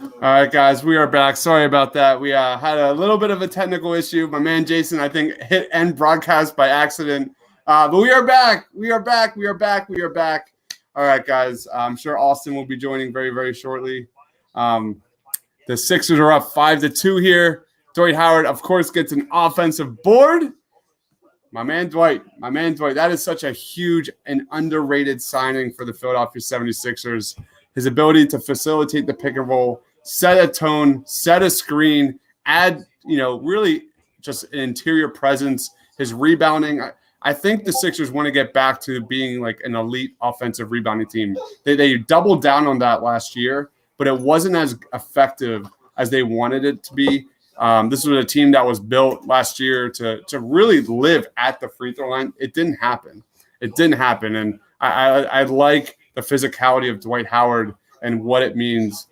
All right, guys, we are back. Sorry about that. We had a little bit of a technical issue. My man Jason, I think, hit end broadcast by accident. But we are back. We are back. We are back. We are back. All right, guys. I'm sure Austin will be joining very, very shortly. The Sixers are up 5-2 here. Dwight Howard, of course, gets an offensive board. My man Dwight. That is such a huge and underrated signing for the Philadelphia 76ers. His ability to facilitate the pick and roll, set a tone, set a screen, add, really just an interior presence, his rebounding. I think the Sixers want to get back to being like an elite offensive rebounding team. They doubled down on that last year, but it wasn't as effective as they wanted it to be. This was a team that was built last year to really live at the free throw line. It didn't happen. And I like the physicality of Dwight Howard and what it means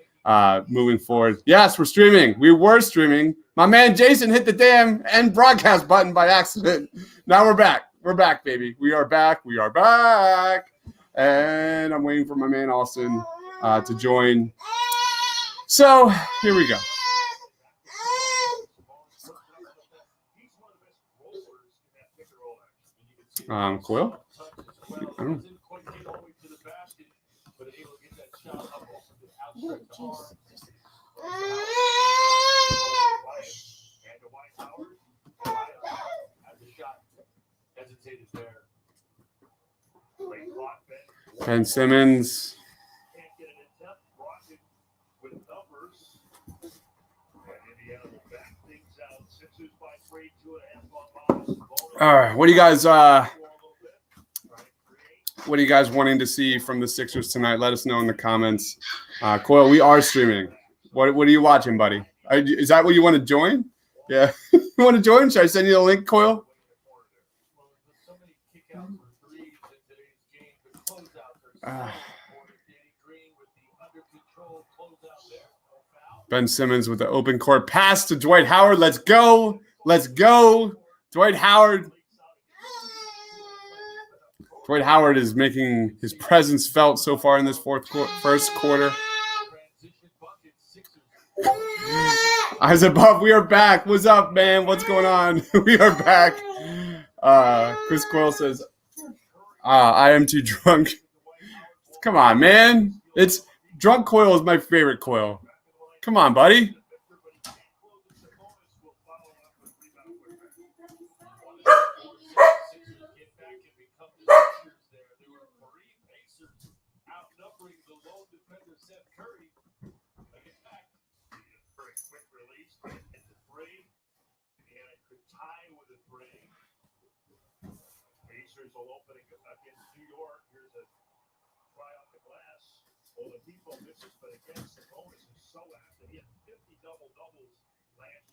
moving forward. Yes, we're streaming. We were streaming. My man Jason hit the damn end broadcast button by accident. Now we're back. We're back, baby. We are back. We are back. And I'm waiting for my man Austin to join. So here we go. Coil? I don't know. Ben Simmons. All right, what do you guys wanting to see from the Sixers tonight? Let us know in the comments. Coyle, we are streaming. What are you watching, buddy? Is that what you want to join? Yeah. You want to join? Should I send you the link, Coyle? Ben Simmons with the open court pass to Dwight Howard. Let's go. Dwight Howard. Dwight Howard is making his presence felt so far in this first quarter. Eyes above, we are back. What's up, man? What's going on? We are back. Chris Coyle says, I am too drunk. Come on, man. Drunk Coyle is my favorite Coyle. Come on, buddy.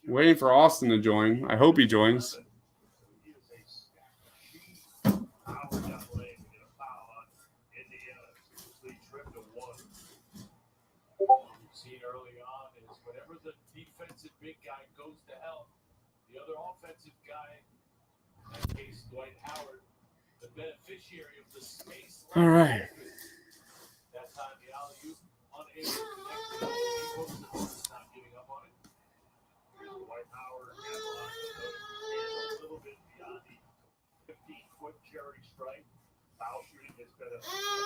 Waiting for Austin to join. I hope he joins. Seen early on is whenever the defensive big guy goes to help, the other offensive guy, in that case Dwight Howard, the beneficiary of the space. All right. That time the alley-oop unable to connect to it. Not giving up on it. Dwight Howard has a little bit beyond the 15-foot charity stripe. Foul shooting has been a struggle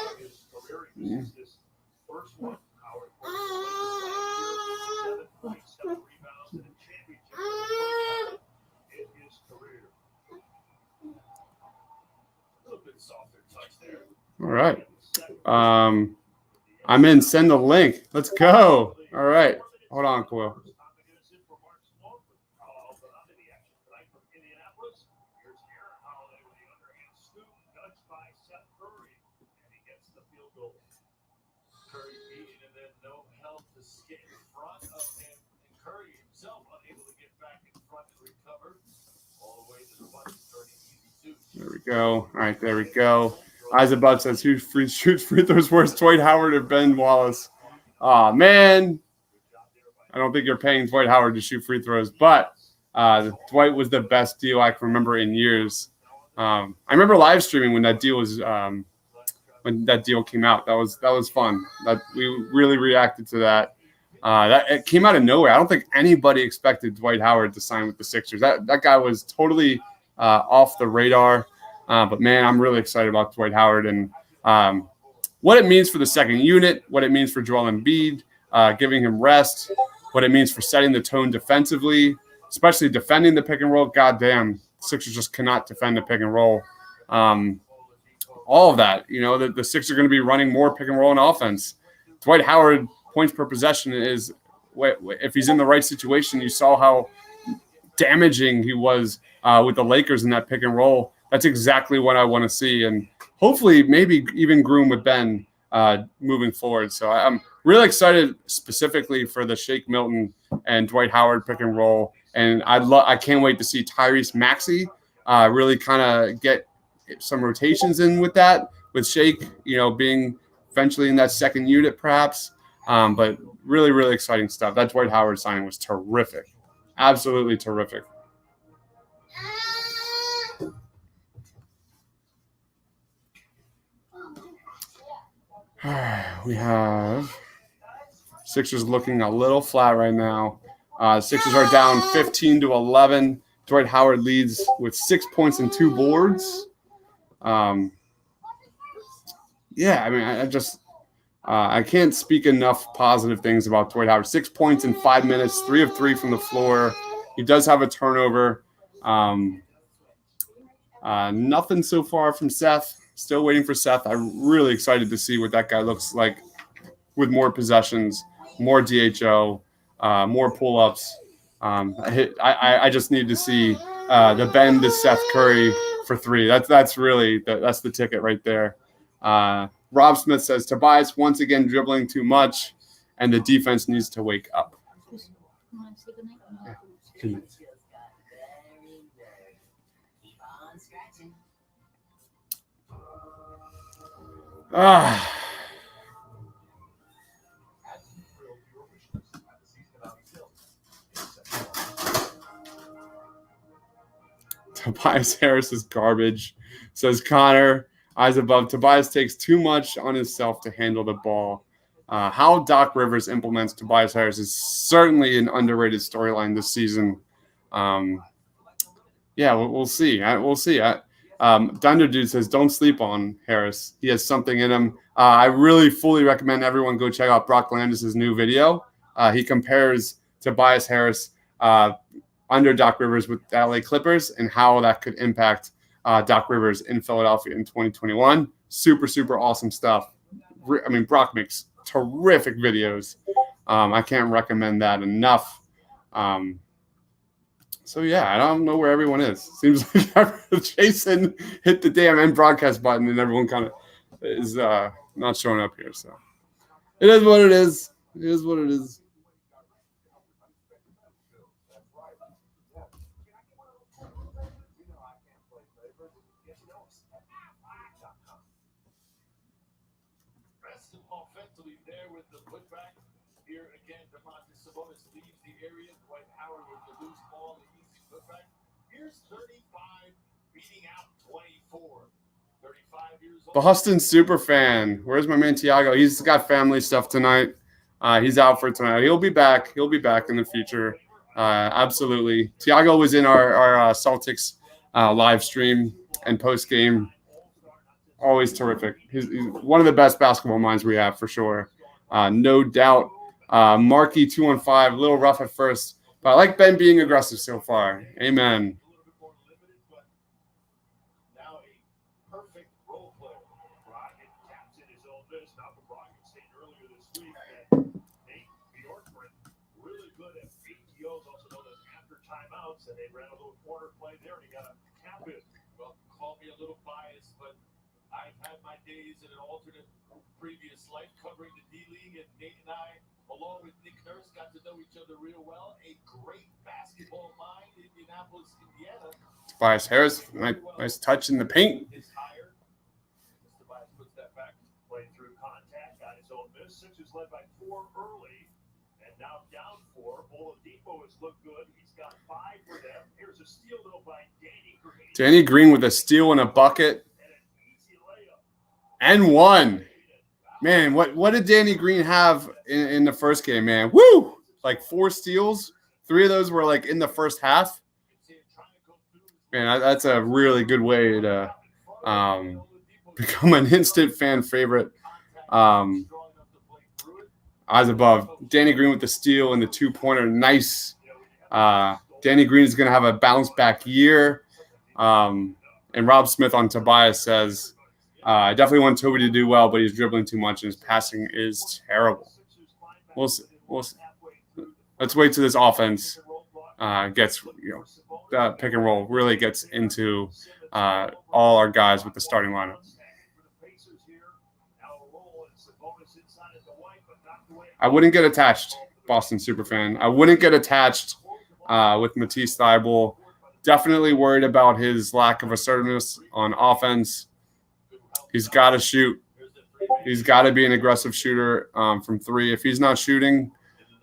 throughout his career. He misses this first one. Howard 7 points, 7 rebounds, and a championship in his career. A little bit softer touch there. All right. I'm in. Send the link. Let's go. All right. Hold on, Coyle. There we go. All right, there we go. Eyes above says, who shoots free throws worse, Dwight Howard or Ben Wallace? Oh, man. I don't think you're paying Dwight Howard to shoot free throws, but Dwight was the best deal I can remember in years. I remember live streaming when that deal was when that deal came out. That was fun. That we really reacted to that. That it came out of nowhere. I don't think anybody expected Dwight Howard to sign with the Sixers. That guy was totally off the radar. But man, I'm really excited about Dwight Howard and what it means for the second unit, what it means for Joel Embiid, giving him rest, what it means for setting the tone defensively, especially defending the pick and roll. Goddamn, Sixers just cannot defend the pick and roll. All of that, the Sixers are going to be running more pick and roll and offense. Dwight Howard points per possession is, if he's in the right situation, you saw how damaging he was with the Lakers in that pick and roll. That's exactly what I want to see, and hopefully maybe even groom with Ben moving forward. So I'm really excited specifically for the Shake Milton and Dwight Howard pick and roll, and I can't wait to see Tyrese Maxey really kind of get some rotations in with that, with Shake, being eventually in that second unit perhaps. But really, really exciting stuff. That Dwight Howard signing was terrific. Absolutely terrific. We have Sixers looking a little flat right now. Sixers are down 15-11. Dwight Howard leads with 6 points and 2 boards. I can't speak enough positive things about Dwight Howard. 6 points in 5 minutes, 3 of 3 from the floor. He does have a turnover. Nothing so far from Seth. Still waiting for Seth. I'm really excited to see what that guy looks like with more possessions, more DHO, more pull-ups. I just need to see the bend to Seth Curry for 3. That's really that's the ticket right there. Rob Smith says Tobias once again dribbling too much, and the defense needs to wake up. Yeah. Tobias Harris is garbage, says Connor. Eyes above. Tobias takes too much on himself to handle the ball. How Doc Rivers implements Tobias Harris is certainly an underrated storyline this season. We'll see. We'll see. Thunder Dude says, don't sleep on Harris. He has something in him. I really fully recommend everyone go check out Brock Landis' new video. He compares Tobias Harris under Doc Rivers with the LA Clippers and how that could impact Doc Rivers in Philadelphia in 2021. Super, super awesome stuff. Brock makes terrific videos. I can't recommend that enough. I don't know where everyone is. Seems like Jason hit the damn end broadcast button and everyone kind of is not showing up here. So it is what it is. It is what it is. Offensively there with the putback. Here again, DeMontis Sabonis leaves the area. Dwight Howard with the loose ball, the easy putback. Here's 35 beating out 24. 35 years old. Boston Superfan. Where's my man Tiago? He's got family stuff tonight. He's out for tonight. He'll be back. He'll be back in the future. Absolutely. Tiago was in our Celtics live stream and post game. Always terrific. He's one of the best basketball minds we have for sure. No doubt. Marky 215, a little rough at first, but I like Ben being aggressive so far. Amen. Now a perfect role player. Rocket captain his own list. Now the Rockets saying earlier this week that Nate Bjorkgren really good at PTOs, also known as after timeouts, and they ran a little corner play there and he got a cap it. Well, call me a little biased, but I've had my days in an alternate previous life covering the D-League, and Nate and I, along with Nick Nurse, got to know each other real well. A great basketball mind in Indianapolis, Indiana. Tobias Harris, nice touch in the paint. Tobias puts that back, played through contact, got his own miss. Sixers led by 4 early, and now down 4. Oladipo has looked good. He's got 5 for them. Here's a steal, though, by Danny Green. Danny Green with a steal and a bucket. And one. Man, what did Danny Green have in the first game, man? Woo! Like 4 steals. 3 of those were like in the first half. Man, that's a really good way to become an instant fan favorite. Eyes above. Danny Green with the steal and the 2-pointer. Nice. Danny Green is going to have a bounce back year. And Rob Smith on Tobias says, I definitely want Toby to do well, but he's dribbling too much and his passing is terrible. We'll see. Let's wait till this offense gets, that pick and roll really gets into all our guys with the starting lineup. I wouldn't get attached, Boston Superfan. I wouldn't get attached with Matisse Thybulle. Definitely worried about his lack of assertiveness on offense. He's got to shoot. He's got to be an aggressive shooter from 3. If he's not shooting,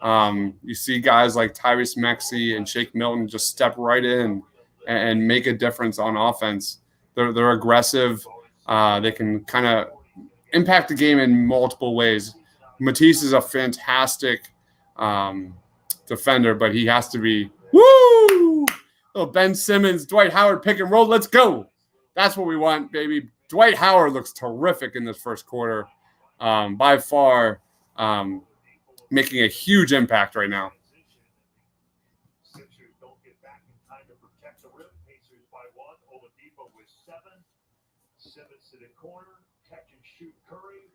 you see guys like Tyrese Maxey and Shake Milton just step right in and make a difference on offense. They're aggressive. They can kind of impact the game in multiple ways. Matisse is a fantastic defender, but he has to be Ben Simmons, Dwight Howard pick and roll. Let's go. That's what we want, baby. Dwight Howard looks terrific in this first quarter. By far, making a huge impact right now. Sixers don't get back in time to protect the rim. Pacers by 1. Oladipo with 7. Simmons to the corner. Catch and shoot Curry.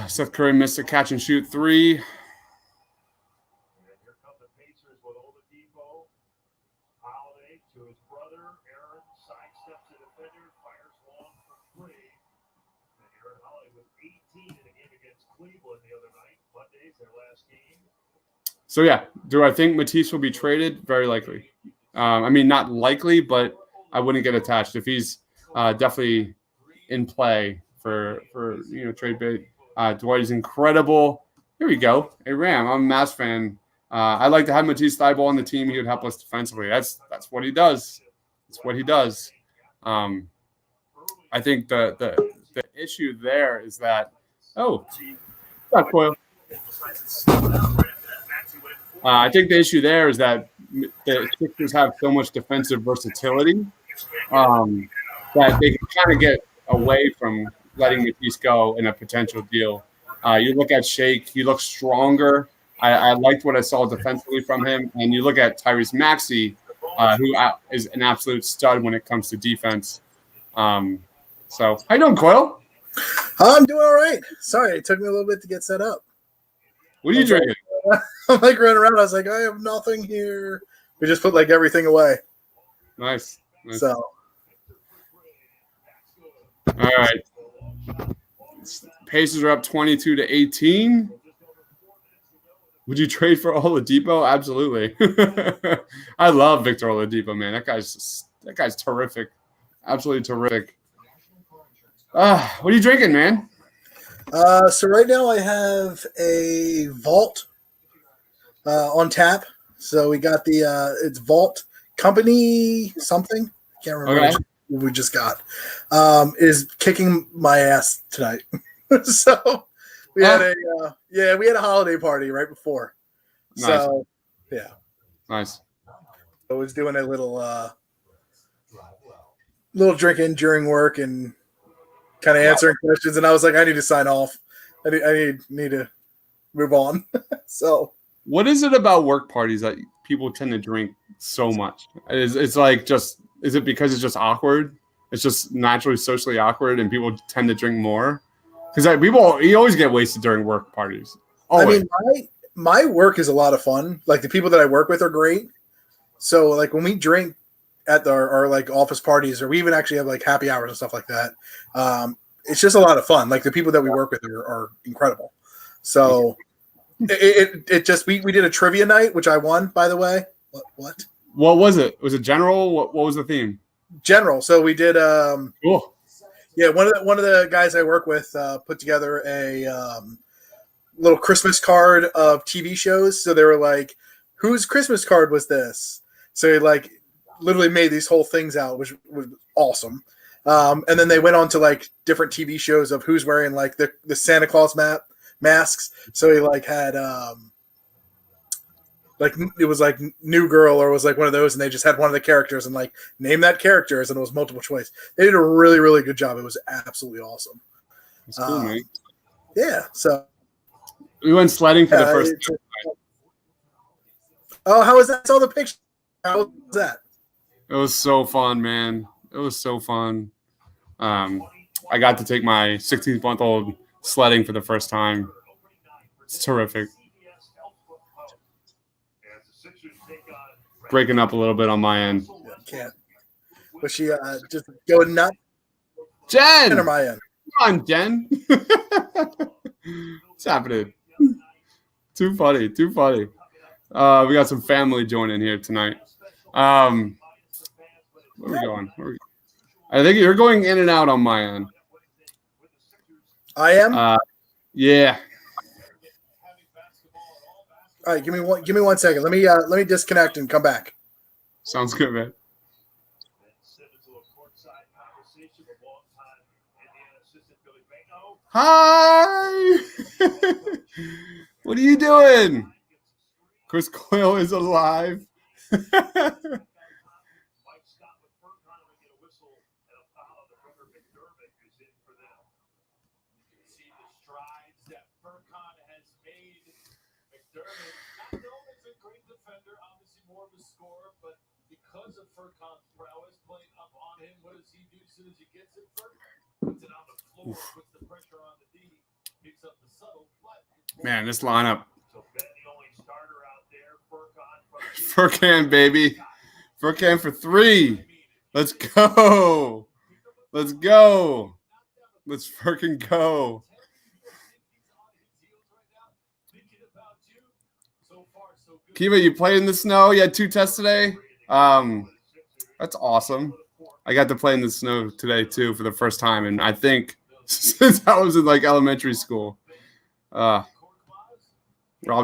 Seth Curry missed a catch and shoot 3. And here come the Pacers with Oladipo. Holiday to his brother. Aaron sidesteps the defender. Fires long for 3. And Aaron Holiday with 18 in the game against Cleveland the other night. Monday's their last game. So, yeah, do I think Matisse will be traded? Very likely. I mean, not likely, but I wouldn't get attached. If he's definitely in play for trade bait. Dwight is incredible. Here we go. Hey, Ram, I'm a Mavs fan. I'd like to have Matisse Thybulle on the team. He would help us defensively. That's what he does. That's what he does. I think the issue there is that not Coyle. I think the issue there is that the Sixers have so much defensive versatility that they can kind of get away from letting Matisse go in a potential deal. You look at Shake, he looks stronger. I liked what I saw defensively from him. And you look at Tyrese Maxey, who is an absolute stud when it comes to defense. So how you doing, Coyle? I'm doing all right. Sorry, it took me a little bit to get set up. What are you drinking? I'm like running around. I was like, I have nothing here. We just put like everything away. Nice. So. All right. Pacers are up 22-18. Would you trade for Oladipo? Absolutely. I love Victor Oladipo, man. That guy's terrific. Absolutely terrific. What are you drinking, man? So right now I have a Vault on tap. So we got it's Vault Company something. Can't remember. Okay. We just got is kicking my ass tonight. So we had a holiday party right before. Nice. So yeah, Nice. I was doing a little drinking during work and kind of answering questions, and I was like, I need to sign off. I need to move on. So What is it about work parties that people tend to drink so much? It's like just. Is it because it's just awkward? It's just naturally socially awkward, and people tend to drink more. Because you always get wasted during work parties. Always. I mean, my work is a lot of fun. Like the people that I work with are great. So like when we drink at our like office parties, or we even actually have like happy hours and stuff like that, it's just a lot of fun. Like the people that we work with are incredible. So it just we did a trivia night, which I won, by the way. What? What was it? Was it general? What was the theme? General. So we did Cool. Yeah, one of the guys I work with put together a little Christmas card of TV shows. So they were like, whose Christmas card was this? So he like literally made these whole things out, which was awesome. And then they went on to like different TV shows of who's wearing like the Santa Claus masks. So he like had like it was like New Girl or was like one of those, and they just had one of the characters and like name that characters, and it was multiple choice. They did a really, really good job. It was absolutely awesome. That's cool, man. Yeah. So we went sledding for the first time. Oh, how was that? I saw the picture. How was that? It was so fun, man. It was so fun. I got to take my 16-month-old sledding for the first time. It's terrific. Breaking up a little bit on my end. Yeah, can't. Was she just going nuts? Jen! Or my end? Come on, Jen. What's happening? Too funny. Too funny. We got some family joining here tonight. Where are we going? I think you're going in and out on my end. I am? Yeah. All right, give me 1 second. Let me disconnect and come back. Sounds good, man. Hi. What are you doing? Chris Coyle is alive. Because of Furkan's prowess playing up on him, what does he do as soon as he gets it? Puts it on the floor, puts the pressure on the D, picks up the subtle. Man, this lineup. So Ben, the only starter out there, Furkan, baby. Furkan for 3. Let's go. Let's go. Let's freaking go. Kiva, you played in the snow? You had 2 tests today? That's awesome. I got to play in the snow today too for the first time, and I think since I was in like elementary school. Rob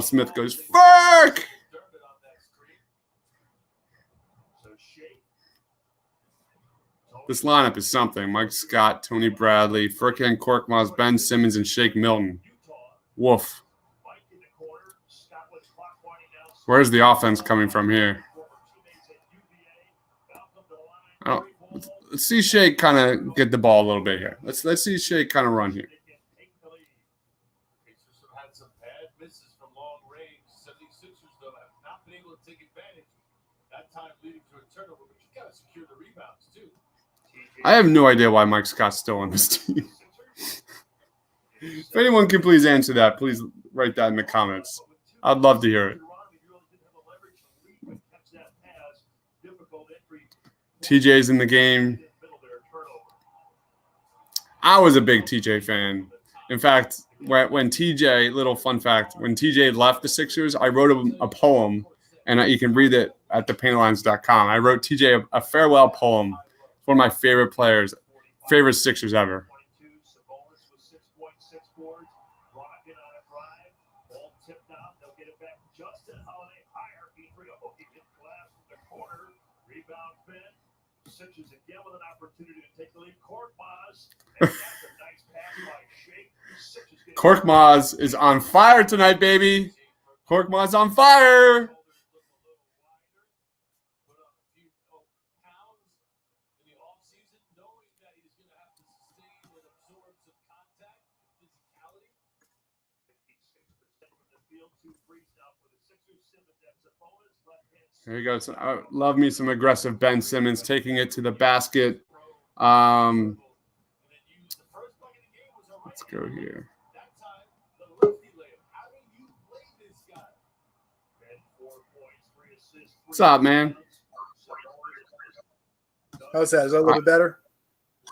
Smith goes, "Fuck!" This lineup is something. Mike Scott, Tony Bradley, Furkan Korkmaz, Ben Simmons, and Shake Milton. Woof. Where's the offense coming from here? Oh, let's see Shake kind of get the ball a little bit here. Let's see Shake kind of run here. Had some bad misses from long range. 76ers, though, have not been able to take advantage. That time leading to a turnover, but you got to secure the rebounds, too. I have no idea why Mike Scott's still on this team. If anyone can please answer that, please write that in the comments. I'd love to hear it. TJ's in the game. I was a big TJ fan. In fact, when TJ, little fun fact, when TJ left the Sixers, I wrote a poem, and you can read it at thepaintlines.com. I wrote TJ a farewell poem. One of my favorite players, favorite Sixers ever. Korkmaz is on fire tonight, baby. Korkmaz on fire. There you go. So I love me some aggressive Ben Simmons taking it to the basket. Let's go here. What's up, man? How's that? Is that a little bit better?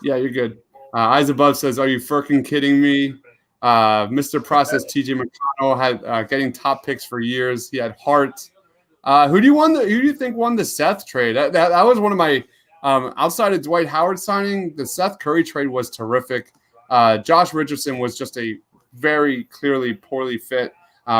Yeah, you're good. Eyes Above says, "Are you freaking kidding me?" Mr. Process TJ McConnell had getting top picks for years. He had heart. Who do you think won the Seth trade? That was one of my outside of Dwight Howard signing. The Seth Curry trade was terrific. Josh Richardson was just a very clearly poorly fit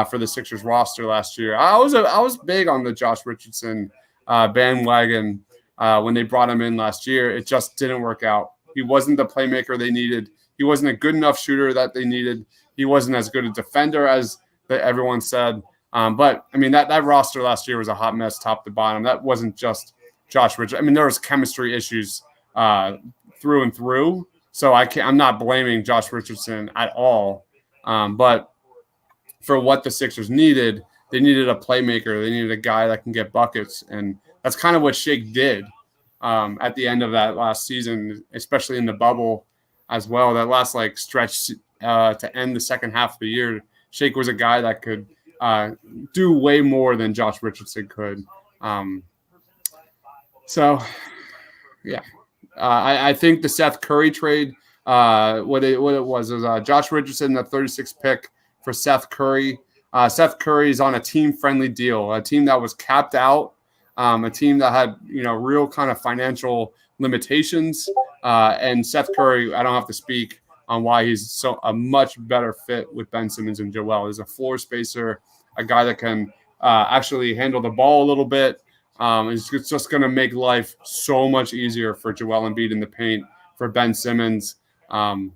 for the Sixers roster last year. I was big on the Josh Richardson bandwagon when they brought him in last year. It just didn't work out. He wasn't the playmaker they needed. He wasn't a good enough shooter that they needed. He wasn't as good a defender as everyone said. But, I mean, that roster last year was a hot mess top to bottom. That wasn't just Josh Richardson. I mean, there was chemistry issues through and through. So I'm not blaming Josh Richardson at all. But for what the Sixers needed, they needed a playmaker. They needed a guy that can get buckets. And that's kind of what Shake did at the end of that last season, especially in the bubble as well. That last stretch to end the second half of the year, Shake was a guy that could do way more than Josh Richardson could. I think the Seth Curry trade, what it was Josh Richardson, the 36th pick for Seth Curry. Seth Curry is on a team-friendly deal, a team that was capped out, a team that had real kind of financial limitations. And Seth Curry, I don't have to speak on why he's a much better fit with Ben Simmons and Joel. He's a floor spacer, a guy that can actually handle the ball a little bit. It's just going to make life so much easier for Joel Embiid in the paint, for Ben Simmons, and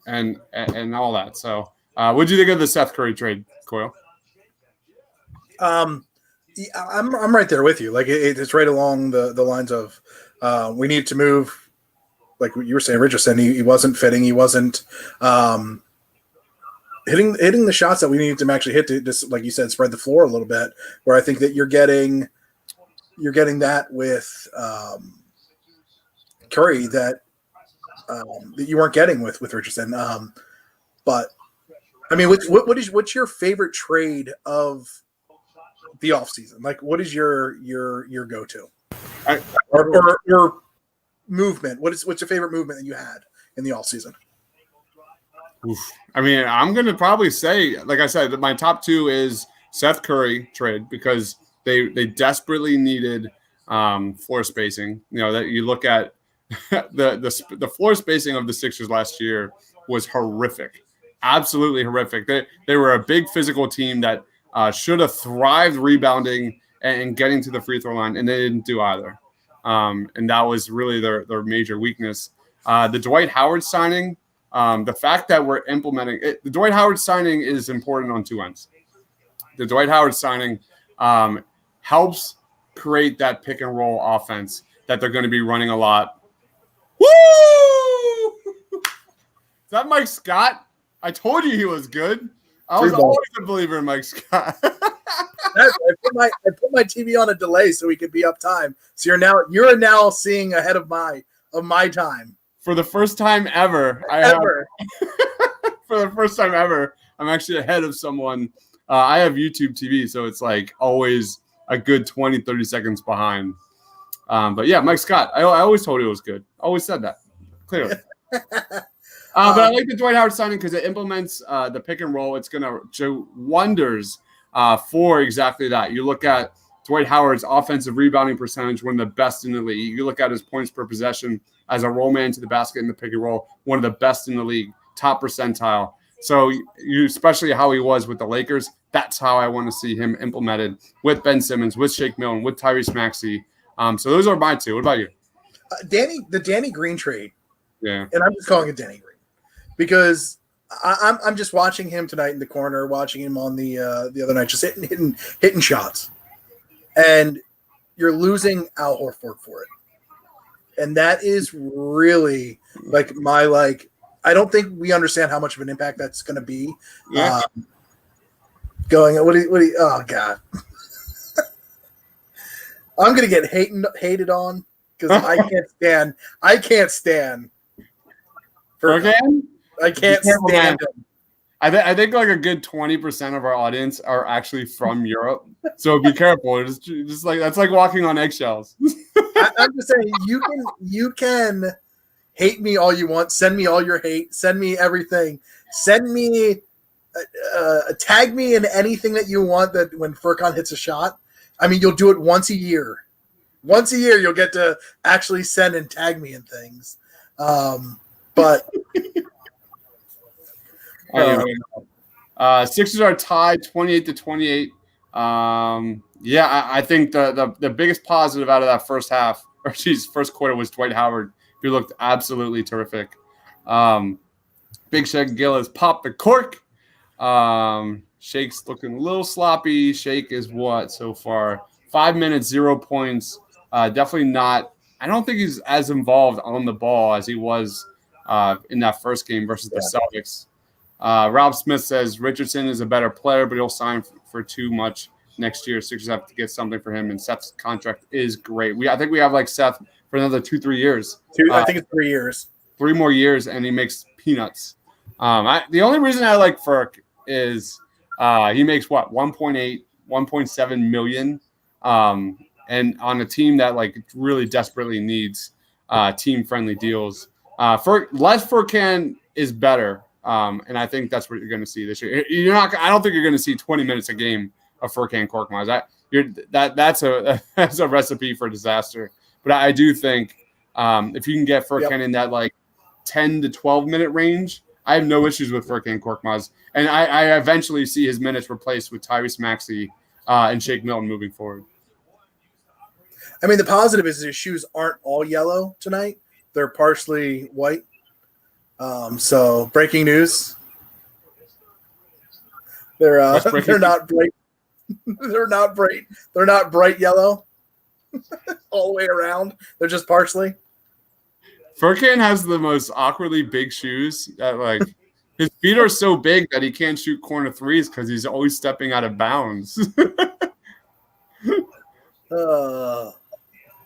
all that. So, what do you think of the Seth Curry trade, Coyle? I'm right there with you. It's right along the lines of we need to move. Like you were saying, Richardson, he wasn't fitting. He wasn't hitting the shots that we needed to actually hit to just, like you said, spread the floor a little bit. Where I think that you're getting that with Curry that you weren't getting with Richardson. But I mean, what's your favorite trade of the offseason? Like, what is your go-to? Or movement? What's your favorite movement that you had in the offseason? I mean, I'm going to probably say, like I said, that my top two is Seth Curry trade because they desperately needed floor spacing. That you look at the floor spacing of the Sixers last year was horrific, absolutely horrific. They were a big physical team that should have thrived rebounding and getting to the free throw line, and they didn't do either. And that was really their major weakness. The Dwight Howard signing, the fact that we're implementing it, the Dwight Howard signing is important on two ends. The Dwight Howard signing helps create that pick and roll offense that they're going to be running a lot. Woo! Is that Mike Scott? I told you he was good. I was always a believer in Mike Scott. I put my TV on a delay so we could be up time. So you're now seeing ahead of my time. For the first time ever. For the first time ever, I'm actually ahead of someone. I have YouTube TV, so it's always a good 20, 30 seconds behind. But yeah, Mike Scott, I always told you it was good. Always said that, clearly. But I like the Dwight Howard signing because it implements the pick and roll. It's going to do wonders for exactly that. You look at Dwight Howard's offensive rebounding percentage, one of the best in the league. You look at his points per possession as a roll man to the basket in the pick and roll, one of the best in the league, top percentile. So especially how he was with the Lakers, that's how I want to see him implemented with Ben Simmons, with Shake Milton, with Tyrese Maxey. So those are my two. What about you? The Danny Green trade. Yeah. And I'm just calling it Danny Green because I'm just watching him tonight in the corner, watching him on the other night, just hitting shots. And you're losing Al Horford for it. And that is really I don't think we understand how much of an impact that's going to be. Yeah. Oh God. I'm going to get hated on because I can't stand. I can't stand him. I think a good 20% of our audience are actually from Europe, so be careful. It's just that's like walking on eggshells. I'm just saying you can hate me all you want. Send me all your hate. Send me everything. Send me tag me in anything that you want. That when Furkan hits a shot, I mean you'll do it once a year. Once a year you'll get to actually send and tag me in things. But. Sixers are tied 28-28. I think the biggest positive out of that first quarter was Dwight Howard He looked absolutely terrific. Big Shaq Gillis popped the cork. Shake's looking a little sloppy. Shake is what so far? 5 minutes, 0 points. Definitely not. I don't think he's as involved on the ball as he was in that first game versus the Celtics. Rob Smith says Richardson is a better player, but he'll sign for too much next year. Sixers have to get something for him, and Seth's contract is great. I think we have like Seth for another 2-3 years. I think it's 3 years. 3 more years, and he makes peanuts. The only reason I like Furk is he makes what 1.8, 1.7 million, and on a team that like really desperately needs team-friendly deals. Less Furkan is better. And I think that's what you're going to see this year. I don't think you're going to see 20 minutes a game of Furkan Korkmaz. That's a recipe for disaster. But I do think if you can get Furkan in that like 10 to 12 minute range, I have no issues with Furkan Korkmaz. And I eventually see his minutes replaced with Tyrese Maxey and Shake Milton moving forward. I mean, the positive is his shoes aren't all yellow tonight; they're partially white. So breaking news. They're not bright. They're not bright. They're not bright yellow all the way around. They're just partially. Furkan has the most awkwardly big shoes that like his feet are so big that he can't shoot corner threes because he's always stepping out of bounds.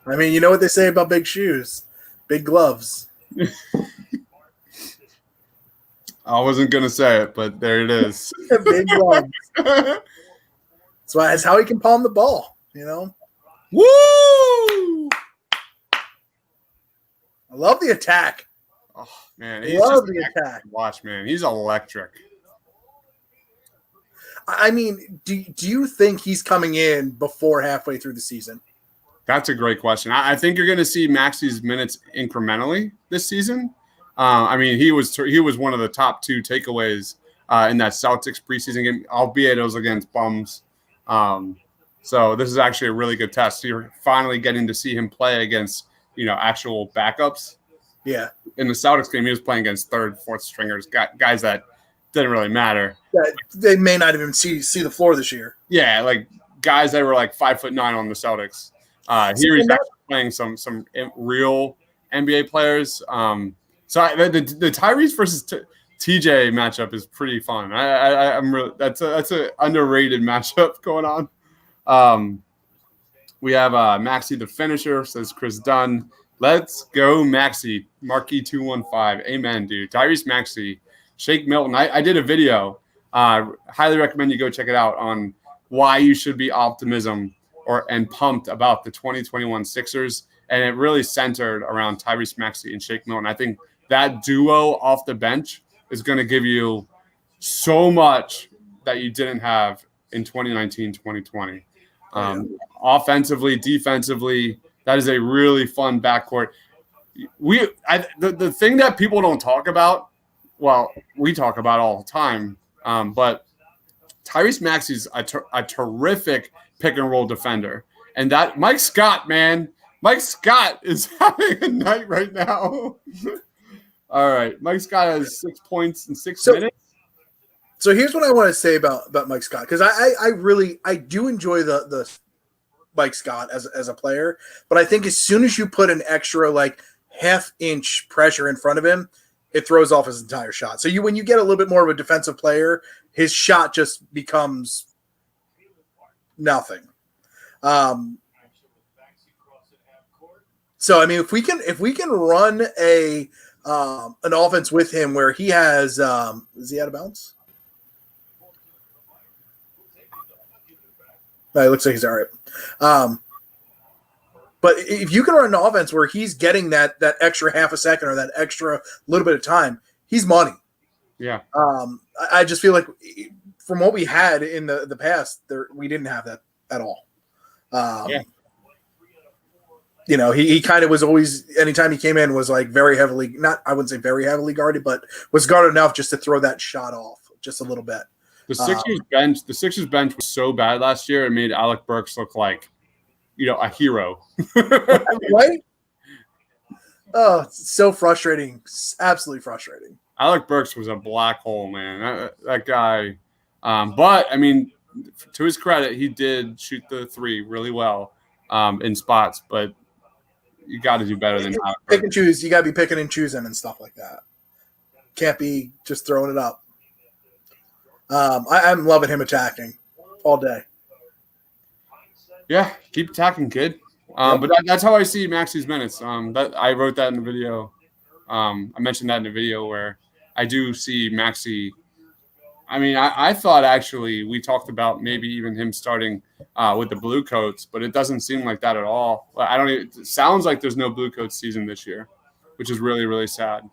I mean, you know what they say about big shoes, big gloves. I wasn't gonna say it, but there it is. Big gloves. That's how he can palm the ball, you know. Woo! I love the attack. Oh man, love the attack. Watch, man, he's electric. I mean, do you think he's coming in before halfway through the season? That's a great question. I think you're going to see Maxey's minutes incrementally this season. I mean, he was one of the top 2 takeaways in that Celtics preseason game, albeit it was against bums. So this is actually a really good test. You're finally getting to see him play against actual backups. Yeah. In the Celtics game, he was playing against 3rd, 4th stringers, guys that didn't really matter. Yeah, they may not even see the floor this year. Yeah, like guys that were like 5'9" on the Celtics. Here he's actually playing some real NBA players. So the Tyrese versus TJ matchup is pretty fun. I'm really that's a underrated matchup going on. We have Maxey the finisher, says Chris Dunn. Let's go Maxey, Marquee 215. Amen, dude. Tyrese Maxey, Shake Milton. I did a video. Highly recommend you go check it out on why you should be and pumped about the 2021 Sixers, and it really centered around Tyrese Maxey and Shake Milton. I think that duo off the bench is going to give you so much that you didn't have in 2019, 2020. Offensively, defensively, that is a really fun backcourt. The thing that people don't talk about, well, we talk about all the time, but Tyrese Maxey's a terrific pick and roll defender. And that Mike Scott is having a night right now. All right. Mike Scott has 6 points in 6 minutes. So here's what I want to say about Mike Scott, because I do enjoy the Mike Scott as a player, but I think as soon as you put an extra like half-inch pressure in front of him, it throws off his entire shot. So when you get a little bit more of a defensive player, his shot just becomes nothing. So I mean, if we can run an offense with him where he has is he out of bounds? No, it looks like he's all right. But if you can run an offense where he's getting that extra half a second or that extra little bit of time, he's money. Yeah. I just feel like from what we had in the past, we didn't have that at all. He kind of was always, anytime he came in, was like very heavily, I wouldn't say very heavily guarded, but was guarded enough just to throw that shot off just a little bit. The Sixers bench was so bad last year, it made Alec Burks look like, a hero. Right? Oh, it's so frustrating. Absolutely frustrating. Alec Burks was a black hole, man. That guy. But I mean, to his credit, he did shoot the three really well in spots. But you got to do better than Alec Burks. Pick and choose. You got to be picking and choosing and stuff like that. Can't be just throwing it up. I'm loving him attacking all day. Yeah, keep attacking, kid. But that's how I see Maxi's minutes. That I wrote that in the video. I mentioned that in the video where I do see Maxi. I mean, I thought actually we talked about maybe even him starting with the Blue Coats, but it doesn't seem like that at all. It sounds like there's no Blue Coats season this year, which is really, really sad.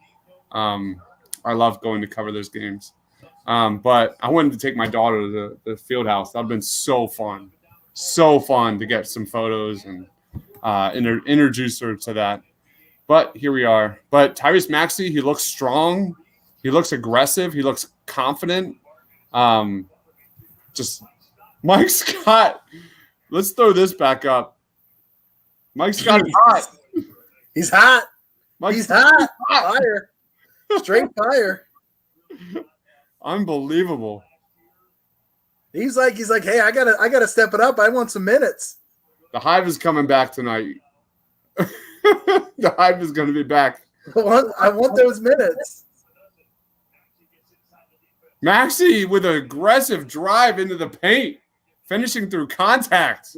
I love going to cover those games. But I wanted to take my daughter to the field house. That would have been so fun. So fun to get some photos and introduce her to that. But here we are. But Tyrese Maxey, he looks strong. He looks aggressive. He looks confident. Just Mike Scott. Let's throw this back up. Mike Scott is hot. He's hot. He's hot. hot. Fire. Straight fire. Unbelievable. He's like, hey, I gotta step it up. I want some minutes. The Hive is coming back tonight. The Hive is going to be back. I want those minutes. Maxey with an aggressive drive into the paint, finishing through contact.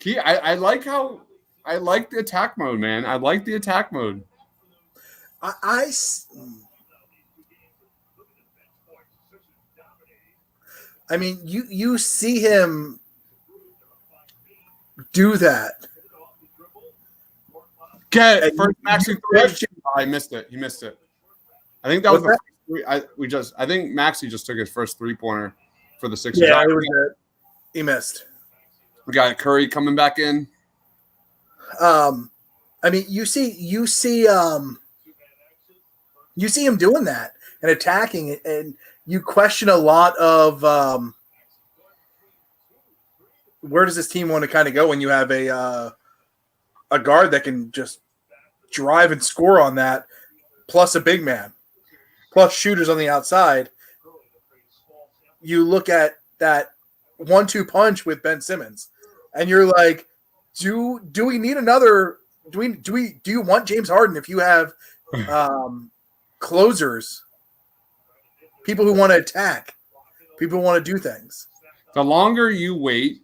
I like the attack mode, man. I like the attack mode. I mean, you see him do that. Get it. First Maxey three. I missed it. He missed it. I think that was the first three. I think Maxey just took his first 3-pointer for the Sixers. Yeah, he missed. We got Curry coming back in. I mean, you see him doing that and attacking it, and you question a lot of where does this team want to kind of go when you have a guard that can just drive and score on that, plus a big man, plus shooters on the outside. You look at that 1-2 punch with Ben Simmons, and you're like, do we need another? Do you want James Harden if you have closers, people who want to attack, people who want to do things? The longer you wait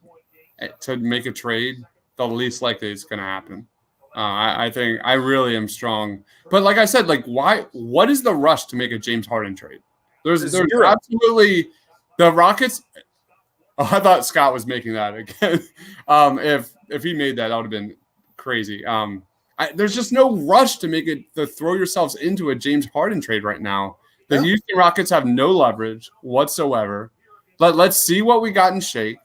to make a trade, the least likely it's going to happen. I think I really am strong. But like I said, what is the rush to make a James Harden trade? There's absolutely the Rockets. Oh, I thought Scott was making that again. If he made that, that would have been crazy. There's just no rush to throw yourselves into a James Harden trade right now. The Houston Rockets have no leverage whatsoever. Let's see what we got in Shake.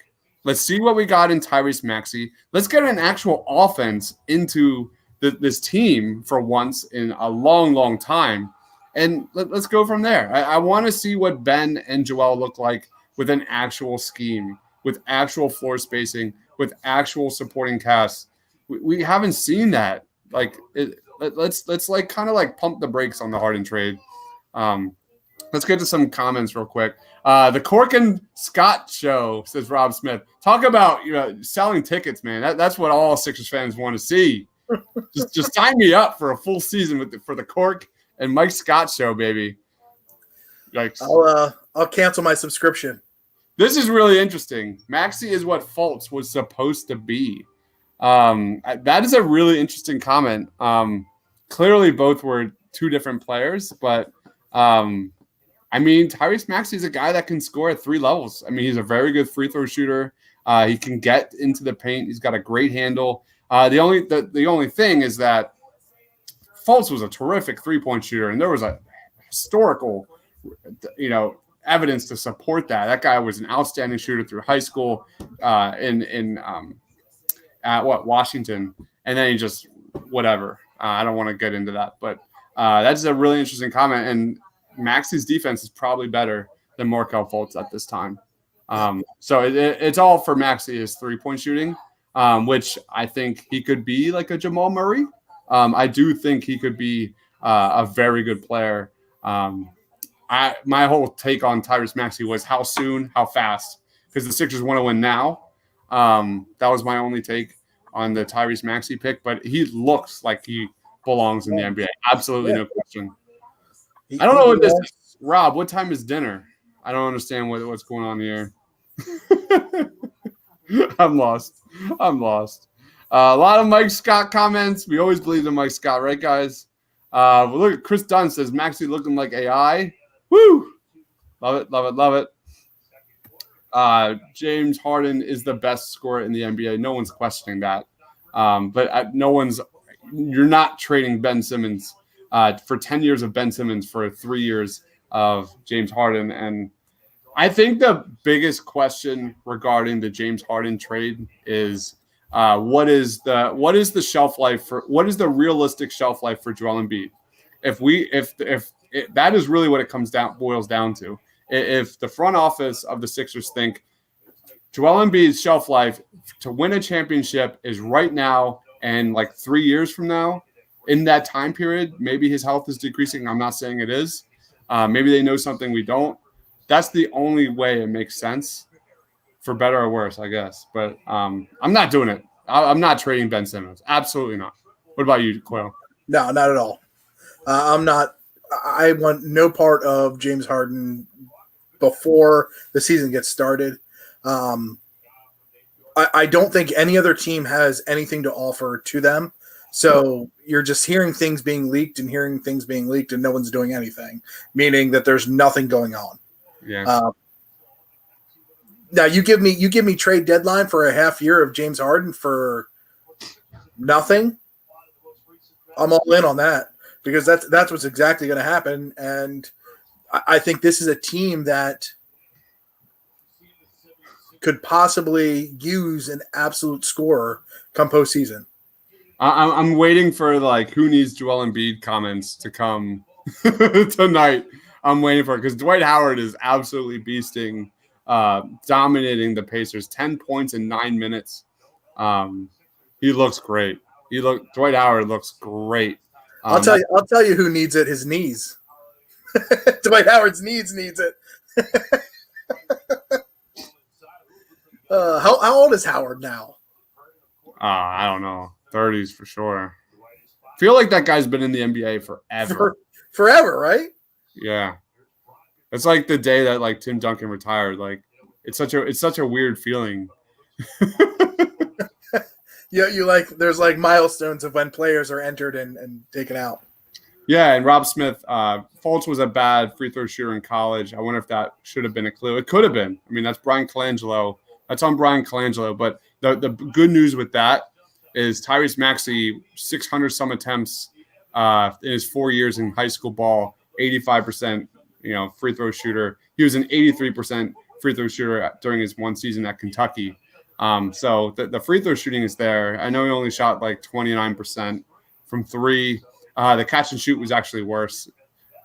Let's see what we got in Tyrese Maxey. Let's get an actual offense into this team for once in a long, long time. And let's go from there. I want to see what Ben and Joel look like with an actual scheme, with actual floor spacing, with actual supporting cast. We haven't seen that. Let's kind of pump the brakes on the Harden trade. Let's get to some comments real quick. The Cork and Scott show, says Rob Smith. Talk about selling tickets, man. That's what all Sixers fans want to see. just sign me up for a full season for the Cork and Mike Scott show, baby. I'll cancel my subscription. This is really interesting. Maxey is what Fultz was supposed to be. That is a really interesting comment. Clearly, both were two different players, but Tyrese Maxey is a guy that can score at 3 levels. He's a very good free throw shooter. He can get into the paint. He's got a great handle. The only thing is that Fultz was a terrific 3-point shooter, and there was a historical, evidence to support that. That guy was an outstanding shooter through high school at Washington, and then he just whatever. I don't want to get into that, but that's a really interesting comment. And Maxey's defense is probably better than Markelle Fultz at this time. So it's all for Maxey is 3-point shooting, which I think he could be like a Jamal Murray. I do think he could be a very good player. My whole take on Tyrese Maxey was how soon, how fast, because the Sixers want to win now. That was my only take on the Tyrese Maxey pick, but he looks like he belongs in the NBA. Absolutely no question. I don't know what this is. Rob, what time is dinner? I don't understand what's going on here. I'm lost. A lot of Mike Scott comments. We always believe in Mike Scott, right, guys? Look at Chris Dunn says Maxey looking like AI. Woo! Love it. James Harden is the best scorer in the NBA. No one's questioning that. But you're not trading Ben Simmons for 10 years of Ben Simmons for 3 years of James Harden. And I think the biggest question regarding the James Harden trade is what is the realistic shelf life for Joel Embiid? If that is really what it boils down to. If the front office of the Sixers think Joel Embiid's shelf life to win a championship is right now and like 3 years from now, in that time period, maybe his health is decreasing. I'm not saying it is. Maybe they know something we don't. That's the only way it makes sense, for better or worse, I guess. But I'm not doing it. I'm not trading Ben Simmons. Absolutely not. What about you, Quayle? No, not at all. I'm not. I want no part of James Harden before the season gets started. I don't think any other team has anything to offer to them. So you're just hearing things being leaked and no one's doing anything, meaning that there's nothing going on. Yeah. Now you give me trade deadline for a half year of James Harden for nothing. I'm all in on that because that's what's exactly going to happen. And I think this is a team that could possibly use an absolute scorer come postseason. I'm waiting for like who needs Joel Embiid comments to come tonight. I'm waiting for it because Dwight Howard is absolutely beasting, dominating the Pacers. 10 points in 9 minutes. He looks great. Dwight Howard looks great. I'll tell you who needs it. His knees. Dwight Howard's needs it. How old is Howard now? I don't know. 30s for sure. I feel like that guy's been in the NBA forever. Forever, right? Yeah. It's like the day that like Tim Duncan retired. Like it's such a weird feeling. Yeah, there's like milestones of when players are entered and taken out. Yeah, and Rob Smith, Fultz was a bad free throw shooter in college. I wonder if that should have been a clue. It could have been. I mean, that's Brian Colangelo. That's on Brian Colangelo. But the good news with that is Tyrese Maxey, 600-some attempts in his 4 years in high school ball, 85%, free throw shooter. He was an 83% free throw shooter during his one season at Kentucky. So the free throw shooting is there. I know he only shot like 29% from three. The catch and shoot was actually worse.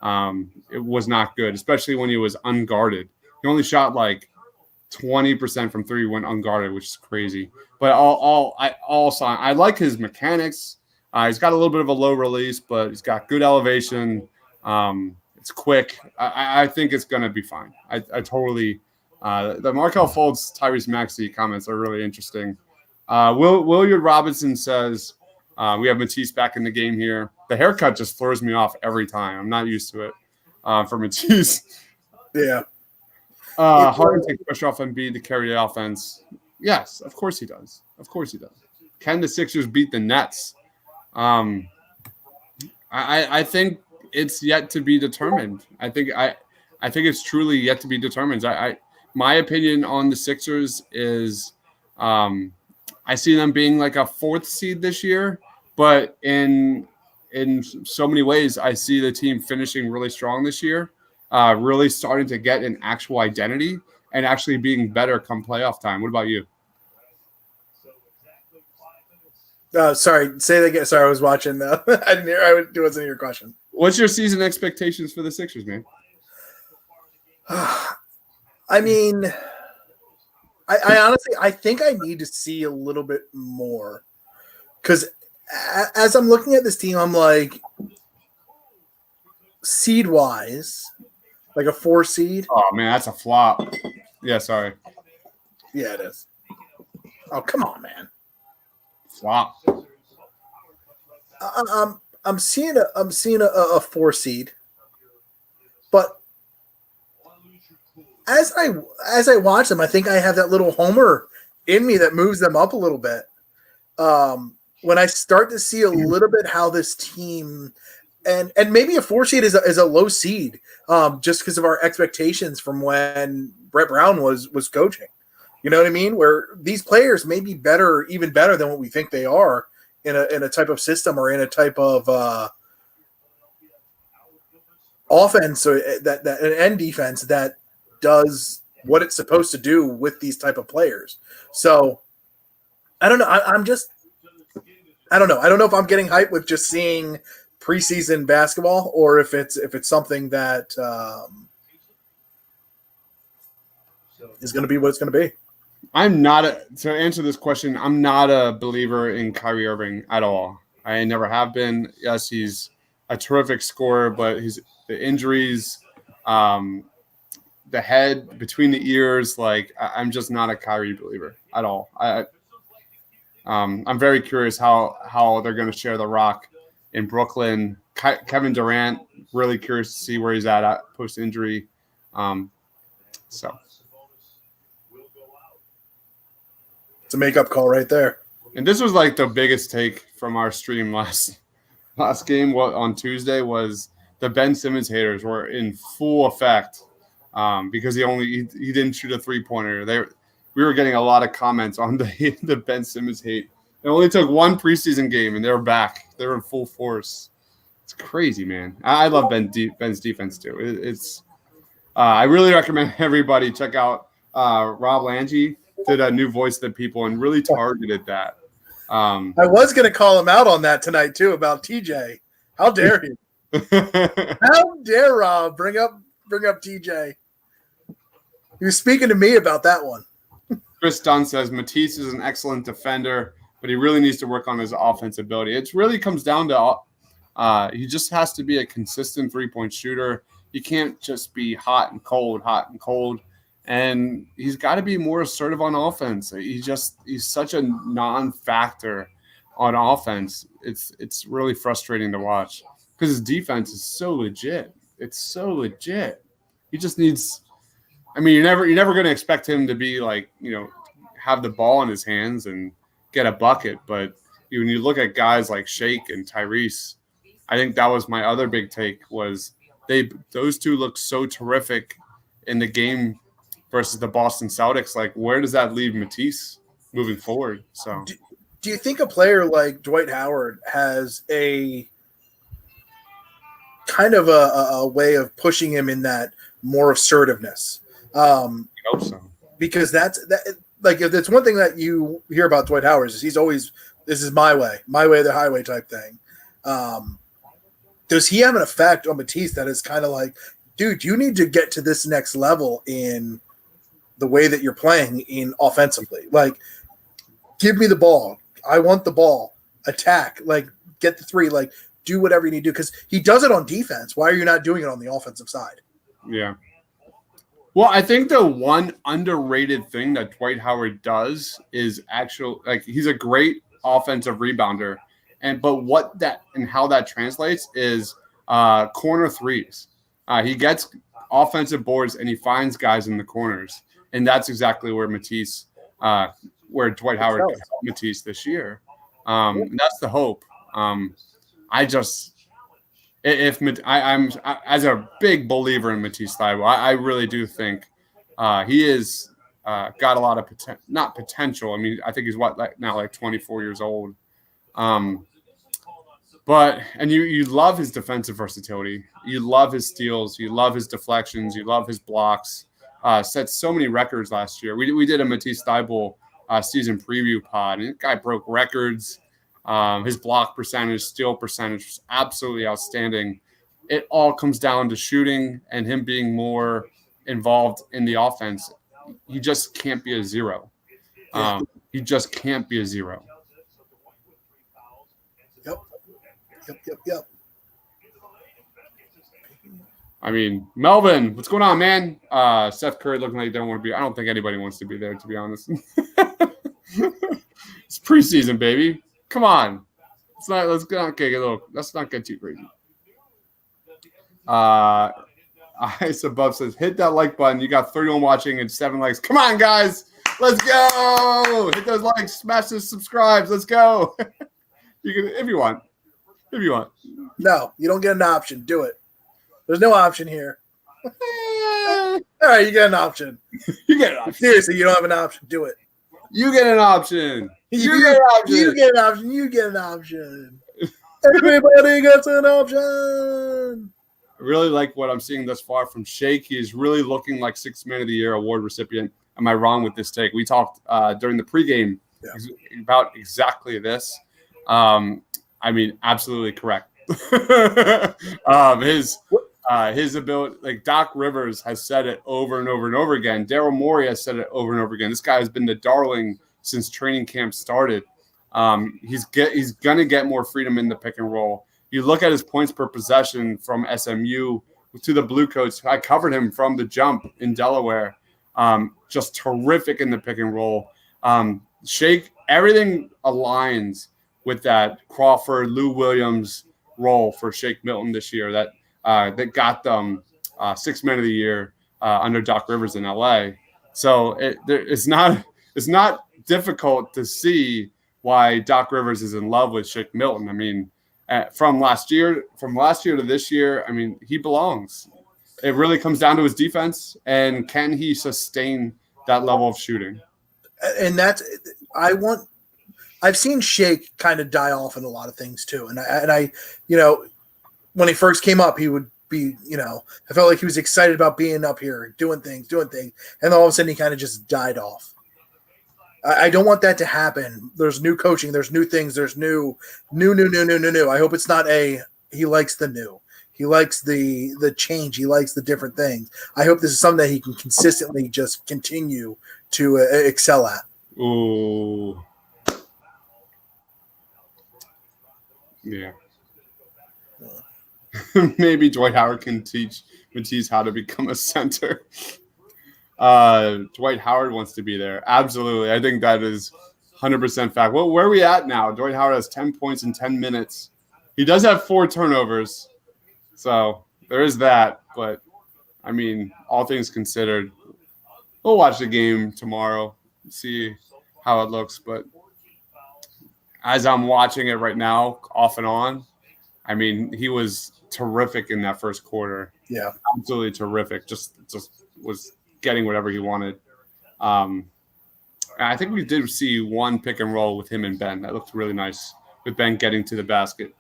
It was not good, especially when he was unguarded. He only shot like 20% from three when unguarded, which is crazy. But I like his mechanics. He's got a little bit of a low release, but he's got good elevation. It's quick. I think it's going to be fine. I totally the Markelle Fultz, Tyrese Maxey comments are really interesting. Williard Robinson says, we have Matisse back in the game here. The haircut just throws me off every time. I'm not used to it for Matisse. Yeah. Harden takes pressure off Embiid to carry the offense. Yes, of course he does. Can the Sixers beat the Nets? I think it's yet to be determined. I think it's truly yet to be determined. My opinion on the Sixers is I see them being like a fourth seed this year, but in so many ways, I see the team finishing really strong this year, really starting to get an actual identity and actually being better come playoff time. What about you? Sorry, say that again. Sorry, I was watching. I didn't hear. It wasn't your question. What's your season expectations for the Sixers, man? I mean, I honestly, I think I need to see a little bit more because as I'm looking at this team, I'm like, seed wise, like a 4 seed. Oh man, that's a flop. Yeah, sorry. Yeah, it is. Oh, come on, man. Flop. I'm seeing a 4 seed, but as I watch them, I think I have that little homer in me that moves them up a little bit. When I start to see a little bit how this team and maybe a 4 seed is a low seed, just because of our expectations from when Brett Brown was coaching. You know what I mean? Where these players may be better, even better than what we think they are in a type of system or in a type of offense or and defense that does what it's supposed to do with these type of players. So I don't know. I don't know. I don't know if I'm getting hyped with just seeing preseason basketball or if it's something that is going to be what it's going to be. To answer this question, I'm not a believer in Kyrie Irving at all. I never have been. Yes, he's a terrific scorer, but the injuries, the head between the ears, like I'm just not a Kyrie believer at all. I'm very curious how they're going to share the rock in Brooklyn. Kevin Durant, really curious to see where he's at post injury. So. It's a makeup call right there. And this was like the biggest take from our stream last game on Tuesday was the Ben Simmons haters were in full effect because he didn't shoot a 3-pointer. We were getting a lot of comments on the Ben Simmons hate. It only took one preseason game and they were back. They were in full force. It's crazy, man. I love Ben's defense too. It's I really recommend everybody check out Rob Lange. Did a new voice to people and really targeted that. I was going to call him out on that tonight too about TJ. How dare he? How dare Rob bring up TJ? He was speaking to me about that one. Chris Dunn says Matisse is an excellent defender, but he really needs to work on his offensive ability. It really comes down to he just has to be a consistent 3-point shooter. He can't just be hot and cold. And he's got to be more assertive on offense. He's such a non-factor on offense. It's really frustrating to watch because his defense is so legit. It's so legit. He just needs. I mean, you're never going to expect him to be like have the ball in his hands and get a bucket. But when you look at guys like Shake and Tyrese, I think that was my other big take was those two look so terrific in the game versus the Boston Celtics. Like, where does that leave Matisse moving forward? So, do you think a player like Dwight Howard has a kind of a way of pushing him in that more assertiveness? I hope so. Because that's one thing that you hear about Dwight Howard is he's always, this is my way or the highway type thing. Does he have an effect on Matisse that is kind of like, dude, you need to get to this next level in the way that you're playing in offensively? Like, give me the ball. I want the ball. Attack. Like, get the 3. Like, do whatever you need to do. Because he does it on defense. Why are you not doing it on the offensive side? Yeah. Well, I think the one underrated thing that Dwight Howard does is he's a great offensive rebounder. But what that and how that translates is corner threes. He gets offensive boards and he finds guys in the corners. And that's exactly where where Dwight Howard can help Matisse this year. And that's the hope. I'm as a big believer in Matisse Thybulle, I really do think he is got a lot of not potential. I mean, I think he's now 24 years old. But you love his defensive versatility. You love his steals. You love his deflections. You love his blocks. Set so many records last year. We did a Matisse Thybulle season preview pod, and the guy broke records. His block percentage, steal percentage was absolutely outstanding. It all comes down to shooting and him being more involved in the offense. He just can't be a zero. He just can't be a zero. Yep. I mean, Melvin, what's going on, man? Seth Curry looking like they don't want to be. I don't think anybody wants to be there, to be honest. It's preseason, baby. Come on. Let's not get too crazy. Ice above says, hit that like button. You got 31 watching and 7 likes. Come on, guys. Let's go. Hit those likes. Smash those subscribes. Let's go. You can, if you want. No, you don't get an option. Do it. There's no option here. All right, you get an option. You get an option. Seriously, you don't have an option. Do it. You get an option. You get an option. Everybody gets an option. I really like what I'm seeing thus far from Shake. He's really looking like Sixth Man of the Year award recipient. Am I wrong with this take? We talked during the pregame about exactly this. I mean, absolutely correct. His ability, like Doc Rivers has said it over and over and over again. Daryl Morey has said it over and over again. This guy has been the darling since training camp started. He's going to get more freedom in the pick and roll. You look at his points per possession from SMU to the Blue Coats. I covered him from the jump in Delaware. Just terrific in the pick and roll. Shake, everything aligns with that Crawford, Lou Williams role for Shake Milton this year that got them Sixth Man of the Year under Doc Rivers in LA. So it's not difficult to see why Doc Rivers is in love with Shake Milton. I mean, from last year to this year, I mean, he belongs. It really comes down to his defense and can he sustain that level of shooting? And I've seen Shake kind of die off in a lot of things too. And I, when he first came up, he would be, I felt like he was excited about being up here, doing things. And then all of a sudden he kind of just died off. I don't want that to happen. There's new coaching. There's new things. There's new. I hope it's not he likes the new. He likes the change. He likes the different things. I hope this is something that he can consistently just continue to excel at. Ooh. Yeah. Maybe Dwight Howard can teach Matisse how to become a center. Dwight Howard wants to be there. Absolutely. I think that is 100% fact. Well, where are we at now? Dwight Howard has 10 points in 10 minutes. He does have 4 turnovers. So there is that. But, I mean, all things considered, we'll watch the game tomorrow, see how it looks. But as I'm watching it right now, off and on, I mean, he was terrific in that first quarter. Yeah. Absolutely terrific. Just was getting whatever he wanted. I think we did see one pick and roll with him and Ben. That looked really nice with Ben getting to the basket.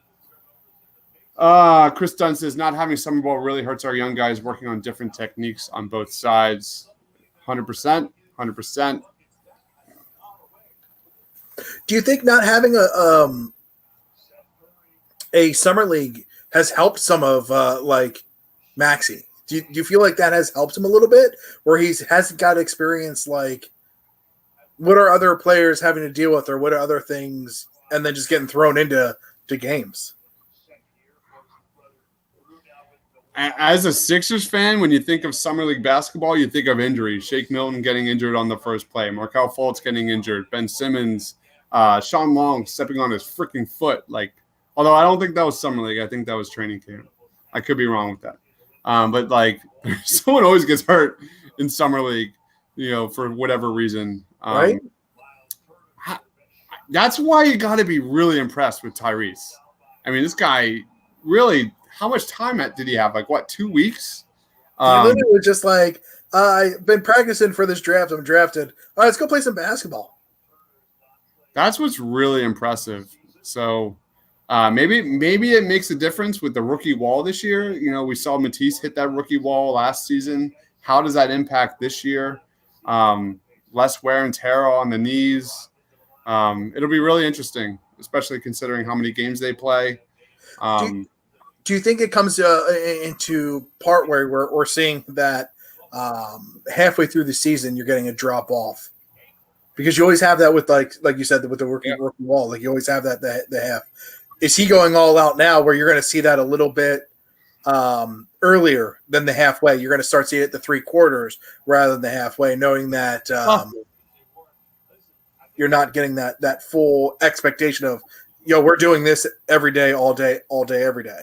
Chris Dunn says, not having summer ball really hurts our young guys working on different techniques on both sides. 100%. Do you think not having a summer league has helped some of Maxey? Do you feel like that has helped him a little bit, where he hasn't got experience? Like, what are other players having to deal with, or what are other things, and then just getting thrown into games? As a Sixers fan, when you think of summer league basketball, you think of injuries. Shake Milton getting injured on the first play, Markelle Fultz getting injured, Ben Simmons, Sean Long stepping on his freaking foot. Like, although I don't think that was summer league, I think that was training camp. I could be wrong with that. But like, someone always gets hurt in summer league, for whatever reason. Right. That's why you got to be really impressed with Tyrese. I mean, this guy really. How much time did he have? 2 weeks? He literally was just like, I've been practicing for this draft. I'm drafted. All right, let's go play some basketball. That's what's really impressive. So maybe it makes a difference with the rookie wall this year. We saw Matisse hit that rookie wall last season. How does that impact this year? Less wear and tear on the knees. It'll be really interesting, especially considering how many games they play. Do you think it comes into part where we're seeing that halfway through the season you're getting a drop off? Because you always have that with like you said with the rookie wall, like you always have that the half. is he going all out now where you're going to see that a little bit earlier than the halfway? You're going to start seeing it at the 3/4 rather than the halfway, knowing that you're not getting that full expectation of, we're doing this every day, all day, every day.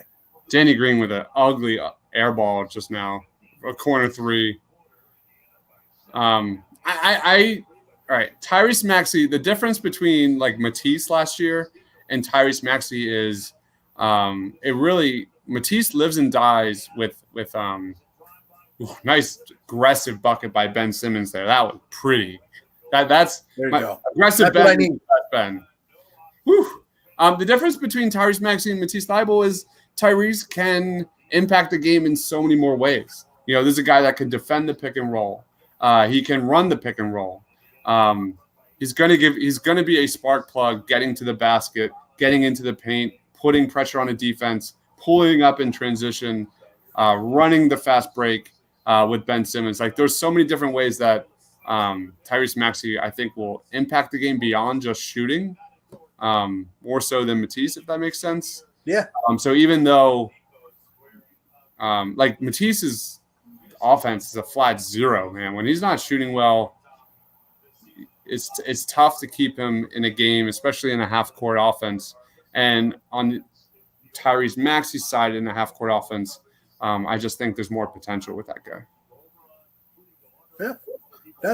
Danny Green with an ugly air ball just now, a corner 3. All right, Tyrese Maxey, the difference between like Matisse last year and Tyrese Maxey is Matisse lives and dies with nice aggressive bucket by Ben Simmons there. That was pretty. That's there you go. Aggressive That's what I need. Ben. Whew. The difference between Tyrese Maxey and Matisse Thybulle is Tyrese can impact the game in so many more ways. This is a guy that can defend the pick and roll. He can run the pick and roll. He's going to be a spark plug, getting to the basket, getting into the paint, putting pressure on a defense, pulling up in transition, running the fast break with Ben Simmons. Like, there's so many different ways that Tyrese Maxey, I think, will impact the game beyond just shooting, more so than Matisse, if that makes sense. Yeah. So even though, like, Matisse's offense is a flat 0, man. When he's not shooting well, it's tough to keep him in a game, especially in a half-court offense. And on Tyrese Maxey's side in a half-court offense, I just think there's more potential with that guy. Yeah.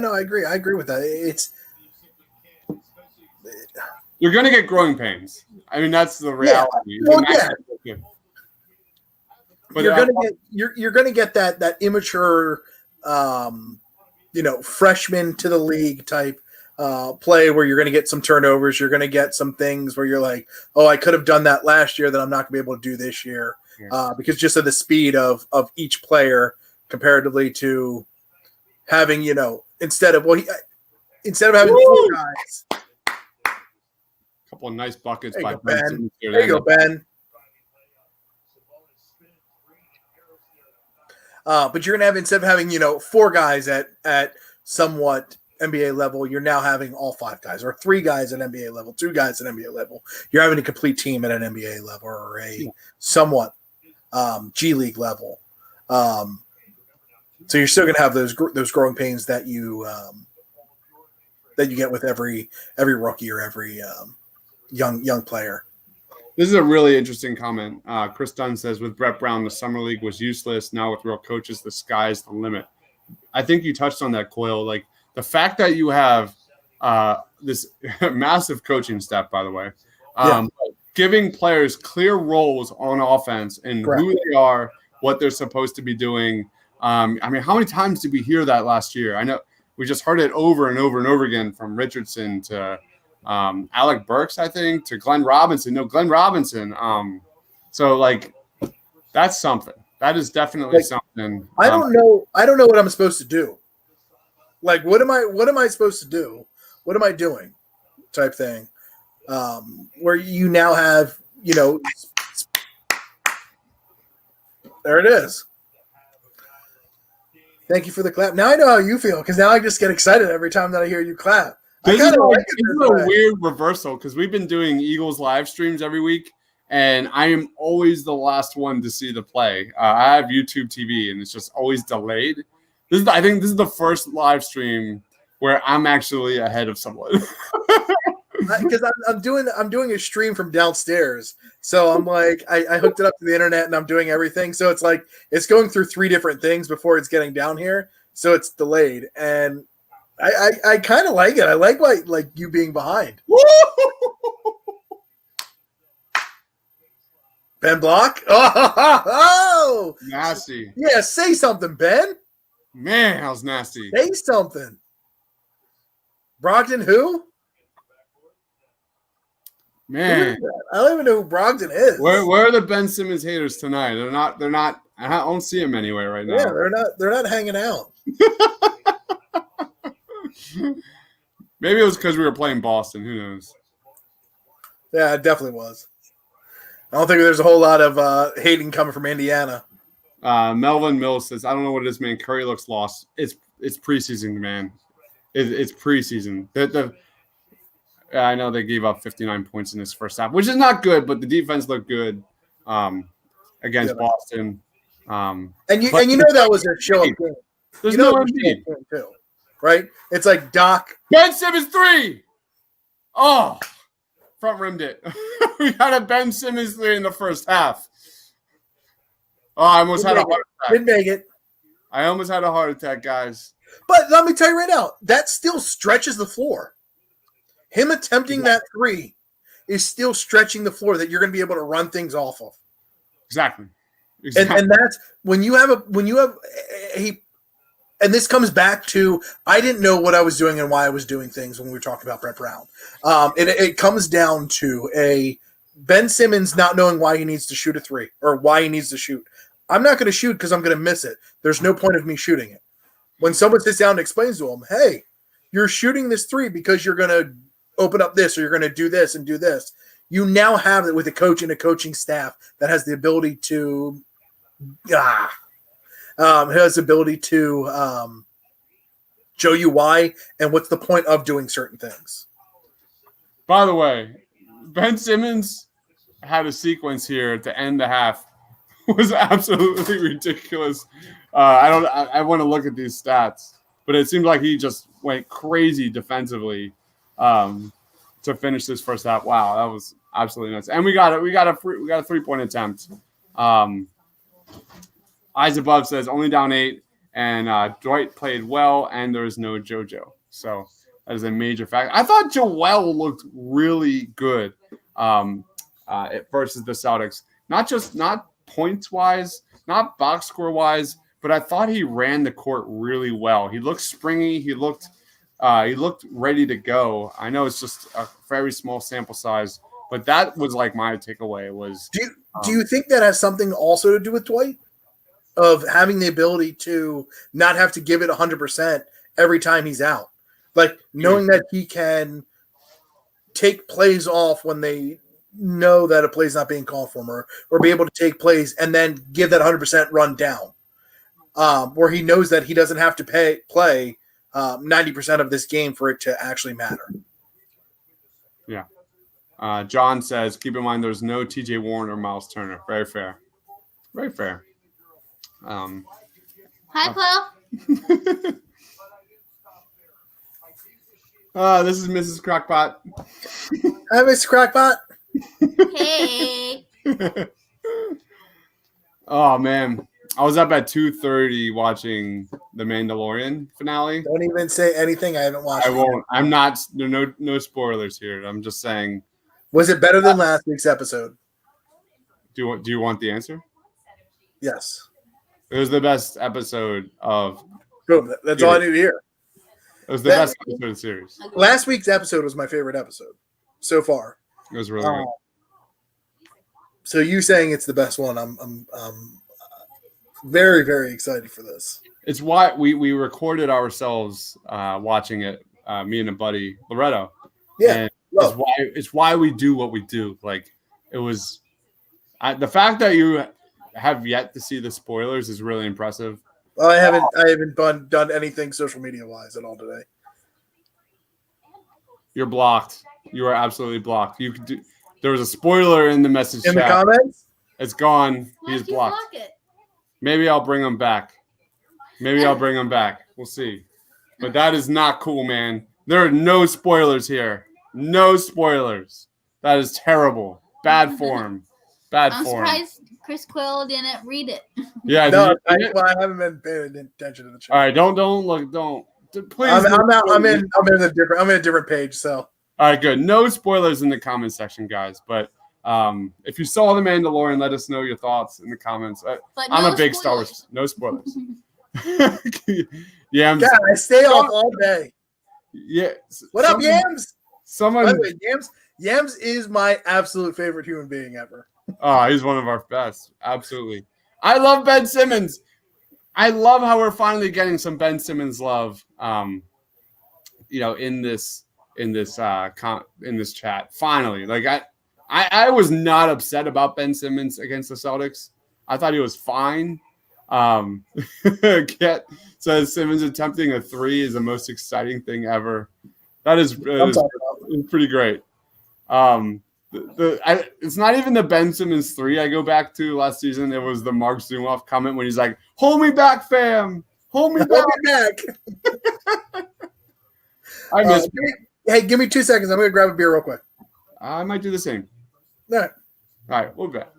No, I agree. I agree with that. You're going to get growing pains. I mean, that's the reality. Yeah. Well, yeah. But you're gonna get that immature, freshman to the league type play where you're gonna get some turnovers. You're gonna get some things where you're like, oh, I could have done that last year that I'm not gonna be able to do this year, because just of the speed of each player comparatively to having, instead of having 4 guys. A couple of nice buckets by Ben. There you go, Ben. But you're going to have, instead of having, 4 guys at somewhat NBA level, you're now having all 5 guys, or 3 guys at NBA level, 2 guys at NBA level. You're having a complete team at an NBA level or a somewhat G League level. So you're still going to have those growing pains that you get with every rookie or every young player. This is a really interesting comment. Chris Dunn says, with Brett Brown, the summer league was useless. Now with real coaches, the sky's the limit. I think you touched on that, Coyle. Like, the fact that you have this massive coaching staff, by the way, giving players clear roles on offense and who they are, what they're supposed to be doing. I mean, how many times did we hear that last year? I know we just heard it over and over and over again, from Richardson to Alec Burks, I think, to Glenn Robinson. No, Glenn Robinson. So, like, that's something. That is definitely something. I don't know what I'm supposed to do. Like, what am I supposed to do? What am I doing? Type thing. Where you now have, there it is. Thank you for the clap. Now I know how you feel, because now I just get excited every time that I hear you clap. This is a weird reversal, because we've been doing Eagles live streams every week, and I am always the last one to see the play. I have YouTube TV, and it's just always delayed. I think this is the first live stream where I'm actually ahead of someone. Because I'm doing a stream from downstairs, so I'm like, I hooked it up to the internet and I'm doing everything. So it's like it's going through 3 different things before it's getting down here, so it's delayed. And I kind of like it. I like you being behind. Ben Block. Oh, nasty. Yeah, say something, Ben. Man, that was nasty. Say something. Brogdon, who? Man, I don't even know who Brogdon is. Where are the Ben Simmons haters tonight? They're not. I don't see them anywhere right now. Yeah, they're not hanging out. Maybe it was because we were playing Boston. Who knows? Yeah, it definitely was. I don't think there's a whole lot of hating coming from Indiana. Melvin Mills says, I don't know what it is, man. Curry looks lost. It's preseason, man. It's preseason. Yeah, I know they gave up 59 points in this first half, which is not good, but the defense looked good against Boston. And you know that was a show up game. There's no Embiid too, right? It's like Doc. Ben Simmons 3. Oh, front rimmed it. We had a Ben Simmons 3 in the first half. Oh, I almost had a heart attack. Didn't make it. I almost had a heart attack, guys. But let me tell you right now, that still stretches the floor. Him attempting that 3 is still stretching the floor that you're going to be able to run things off of. Exactly. And that's when you have and this comes back to I didn't know what I was doing and why I was doing things when we were talking about Brett Brown. It comes down to a Ben Simmons not knowing why he needs to shoot a 3 or why he needs to shoot. I'm not going to shoot because I'm going to miss it. There's no point of me shooting it. When someone sits down and explains to him, hey, you're shooting this 3 because you're going to open up this or you're going to do this and do this. You now have it with a coach and a coaching staff that has the ability to show you why and what's the point of doing certain things. By the way, Ben Simmons had a sequence here to end the half. It was absolutely ridiculous. I want to look at these stats, but it seemed like he just went crazy defensively to finish this first half. Wow, that was absolutely nuts. And we got a 3-point attempt. Eyes above says only down 8, and Dwight played well, and there was no JoJo. So that is a major fact. I thought Joel looked really good versus the Celtics. Not points wise, not box score wise, but I thought he ran the court really well. He looked springy. He looked ready to go. I know it's just a very small sample size, but that was like my takeaway was. Do you think that has something also to do with Dwight? Of having the ability to not have to give it 100% every time he's out. Like knowing that he can take plays off when they know that a play's not being called for him or be able to take plays and then give that 100% run down. Where he knows that he doesn't have to play 90% of this game for it to actually matter. Yeah. John says, keep in mind there's no TJ Warren or Miles Turner. Very fair. Very fair. Hi, Chloe. This is Mrs. Crockpot. Hi, Mr. Crockpot. Hey. Oh man, I was up at 2:30 watching the Mandalorian finale. Don't even say anything. I haven't watched. I won't. I'm not. No spoilers here. I'm just saying. Was it better than last week's episode? Do you want the answer? Yes. It was the best episode of. Boom. That's all I need to hear. It was the best episode of the series. Last week's episode was my favorite episode so far. It was really good. So you saying it's the best one? I'm very, very excited for this. It's why we recorded ourselves watching it. Me and a buddy Loretto. Yeah. And it's why we do what we do. Like it was the fact that you have yet to see the spoilers is really impressive. Well, I haven't done anything social media wise at all today. You're blocked. You are absolutely blocked. You could do. There was a spoiler in the message in chat. The comments. It's gone. Why He's did you blocked. block it? Maybe I'll bring him back. We'll see. But that is not cool, man. There are no spoilers here. No spoilers. That is terrible. Bad form. I'm surprised Chris Quill didn't read it. Yeah. No, I haven't been paying attention to the chat. All right, don't look. Don't. Please. I'm in a different page. So. All right, good. No spoilers in the comment section, guys. But if you saw The Mandalorian, let us know your thoughts in the comments. I'm a big Star Wars. No spoilers. Yams. Yeah, I stay off all day. Yeah. What up, Yams? By the way, Yams is my absolute favorite human being ever. Oh, he's one of our best. Absolutely. I love Ben Simmons. I love how we're finally getting some Ben Simmons love. In this chat. Finally, like I was not upset about Ben Simmons against the Celtics. I thought he was fine. Ket says Simmons attempting a 3 is the most exciting thing ever. That is It's pretty great. It's not even the Ben Simmons 3 I go back to last season. It was the Mark Zumoff comment when he's like, "Hold me back, fam. Hold me back." I miss. Hey, give me 2 seconds. I'm gonna grab a beer real quick. I might do the same. All right. All right, we'll be back.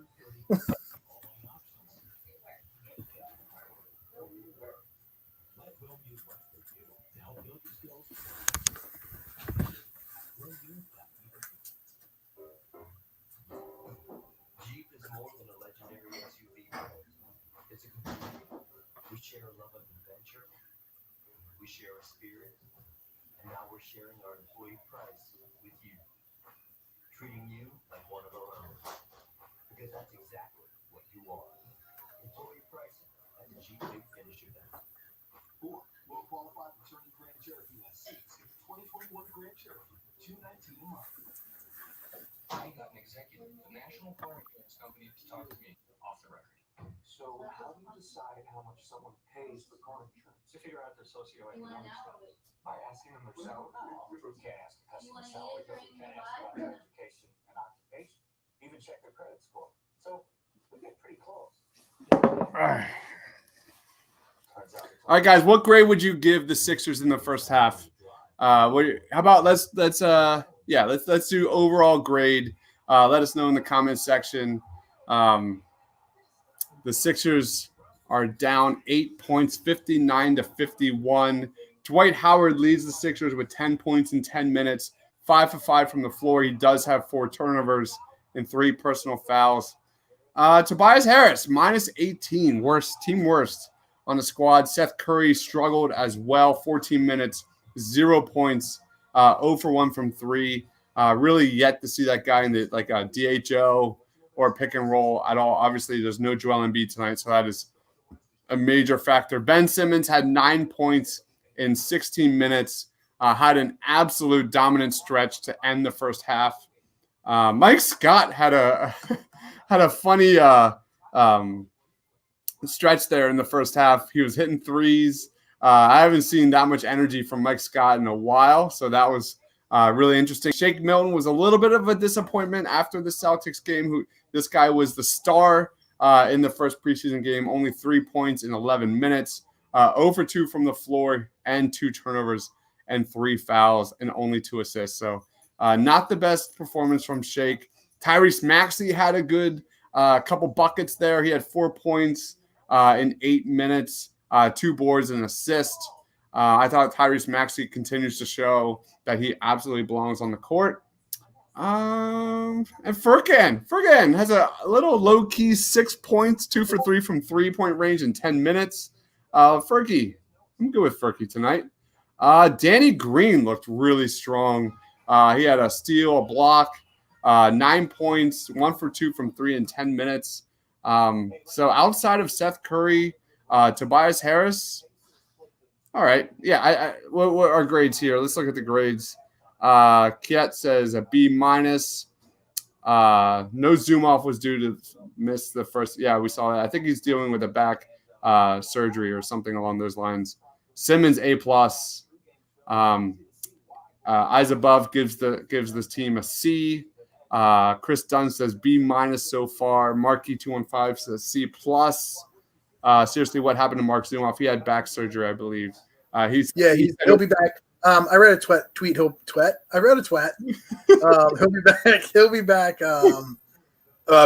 Jeep is more than a legendary SUV brand. It's a community. We share a love of adventure. We share a spirit. And now we're sharing our employee price with you. Treating you like one of our own. Because that's exactly what you are. Employee pricing at the Jeep Big Finisher now. Or we'll qualify for turning Grand Cherokee has seats in the 2021 Grand Cherokee, $219 a month. I got an executive of the National Car Insurance Company to talk to me off the record. So how do you decide how much someone pays for car insurance? To figure out their socioeconomic status. By asking them their salary? We can't ask a customer salary, but we can ask about their education and occupation. Even check their credit score. So we get pretty close. All right, guys. What grade would you give the Sixers in the first half? How about let's do overall grade. Let us know in the comments section. The Sixers are down 8 points, 59-51. Dwight Howard leads the Sixers with 10 points in 10 minutes, 5 for 5 from the floor. He does have 4 turnovers and 3 personal fouls. Tobias Harris, minus 18, team worst on the squad. Seth Curry struggled as well, 14 minutes, 0 points, 0 for 1 from 3. Really yet to see that guy in the a DHO or pick and roll at all. Obviously, there's no Joel Embiid tonight, so that is a major factor. Ben Simmons had 9 points in 16 minutes, had an absolute dominant stretch to end the first half. Mike Scott had a had a funny stretch there in the first half. He was hitting threes. I haven't seen that much energy from Mike Scott in a while, so that was really interesting. Shake Milton was a little bit of a disappointment after the Celtics game. This guy was the star in the first preseason game, only 3 points in 11 minutes, 0 for 2 from the floor and 2 turnovers and 3 fouls and only 2 assists. So not the best performance from Shake. Tyrese Maxey had a good couple buckets there. He had 4 points in 8 minutes, 2 boards and an assist. I thought Tyrese Maxey continues to show that he absolutely belongs on the court. And Furkan has a little low-key 6 points, 2 for 3 from 3-point range in 10 minutes. Furky, I'm good with Furky tonight. Danny Green looked really strong. He had a steal, a block, 9 points, 1 for 2 from 3 in 10 minutes. So outside of Seth Curry, Tobias Harris, all right. Yeah, what are grades here? Let's look at the grades. Kiet says a B-. No zoom off was due to miss the first. Yeah, we saw that. I think he's dealing with a back surgery or something along those lines. Simmons A+. Eyes above gives this team a C. Chris Dunn says B- so far. Marky215 says C+. Seriously, what happened to Mark Zumoff? He had back surgery, I believe. He'll be back. I read a tweet. I wrote a twat. He'll be back. He'll be back.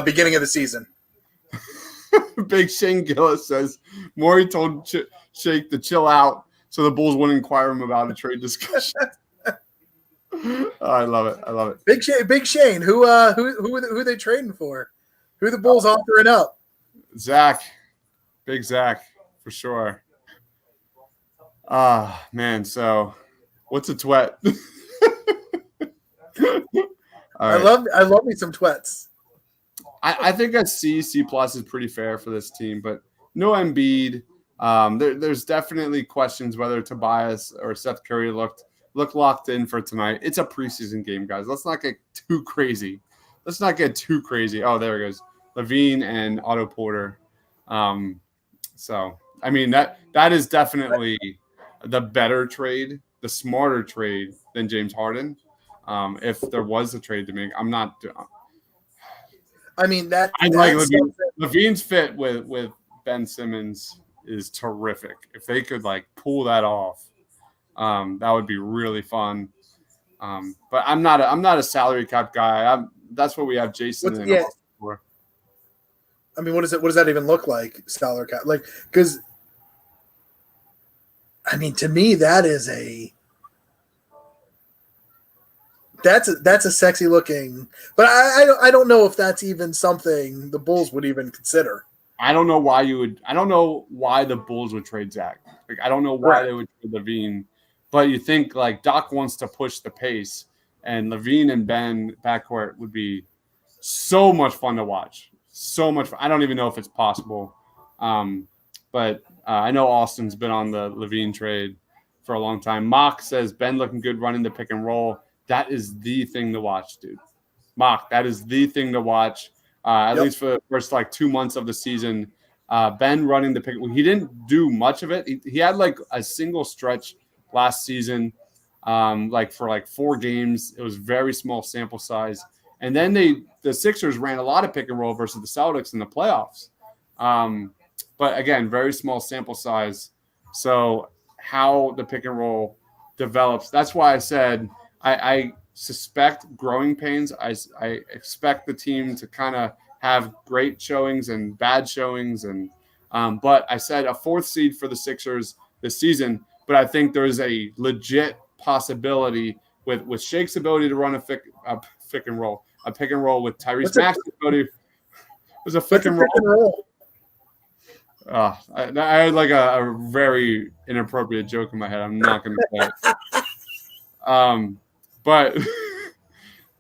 Beginning of the season. Big Shane Gillis says Morey told Shake to chill out, so the Bulls wouldn't inquire him about a trade discussion. I love it. Big Shane. Who are they trading for? Who are the Bulls offering up? Zach. Big Zach, for sure. Man, so what's a twet? I love me some twets. I think a C+ is pretty fair for this team, but no Embiid. There's definitely questions whether Tobias or Seth Curry look locked in for tonight. It's a preseason game, guys. Let's not get too crazy. Oh, there it goes. Levine and Otto Porter. So, I mean, that is definitely the better trade, the smarter trade than James Harden. If there was a trade to make. I'm not. I mean that. I like that's Levine. Levine's fit with Ben Simmons is terrific. If they could like pull that off, that would be really fun. But I'm not a salary cap guy. That's what we have Jason and Austin for. I mean, what does that even look like, salary cap? Like, because I mean, to me, that's a sexy looking, but I don't know if that's even something the Bulls would even consider. I don't know why the Bulls would trade Zach. Like, I don't know why they would trade Levine, but you think like Doc wants to push the pace, and Levine and Ben backcourt would be so much fun to watch. So much fun. I don't even know if it's possible. But I know Austin's been on the Levine trade for a long time. Mock says Ben looking good running the pick and roll. That is the thing to watch, dude. Mock, that is the thing to watch. At least for the first like 2 months of the season. Ben running the pick. He didn't do much of it. He had like a single stretch last season, like for like 4 games. It was very small sample size. And then the Sixers ran a lot of pick and roll versus the Celtics in the playoffs. But again, very small sample size. So how the pick and roll develops, that's why I said I suspect growing pains. I expect the team to kind of have great showings and bad showings. And but I said a 4th seed for the Sixers this season. But I think there's a legit possibility with Shake's ability to run a pick and roll with Tyrese Maxey's ability. There's a pick and roll. I had like a very inappropriate joke in my head. I'm not going to say it.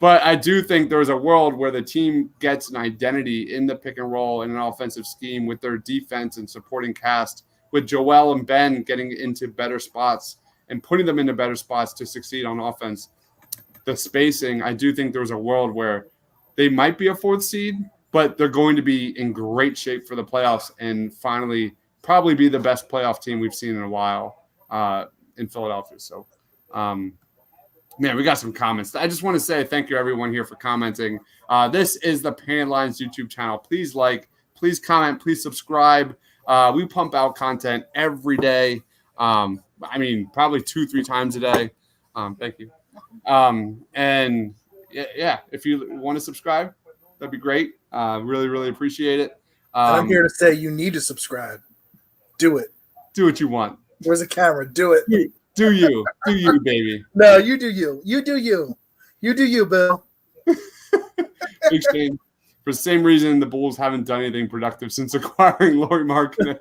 But I do think there's a world where the team gets an identity in the pick and roll in an offensive scheme with their defense and supporting cast, with Joel and Ben getting into better spots and putting them into better spots to succeed on offense. The spacing, I do think there's a world where they might be a 4th seed, but they're going to be in great shape for the playoffs and finally probably be the best playoff team we've seen in a while in Philadelphia. So, man, we got some comments. I just want to say thank you, everyone here, for commenting. This is the Pan Lines YouTube channel. Please like, please comment, please subscribe. We pump out content every day. I mean, probably 2-3 times a day. Thank you. And yeah, if you want to subscribe, that'd be great. Really, really appreciate it. And I'm here to say you need to subscribe. Do it. Do what you want. Where's the camera? Do it. Do you, baby. No, you do you. You do you. You do you, Bill. Big shame. For the same reason the Bulls haven't done anything productive since acquiring Lauri Markkanen.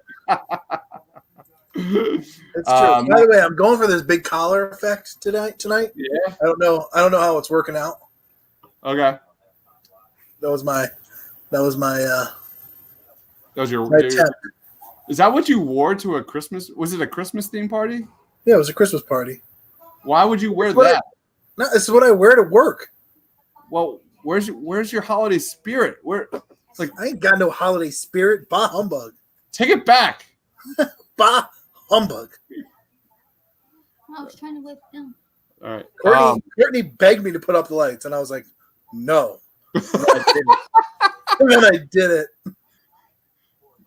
It's true. By the way, I'm going for this big collar effect tonight. Yeah. I don't know how it's working out. Okay. That was my your attempt. Is that what you wore to a Christmas? Was it a Christmas theme party? Yeah, it was a Christmas party. Why would you wear that? No, this is what I wear to work. Well, where's your holiday spirit? I ain't got no holiday spirit. Bah humbug. Take it back. Bah humbug. I was trying to whip down. All right. Courtney begged me to put up the lights, and I was like, no. And then I did it.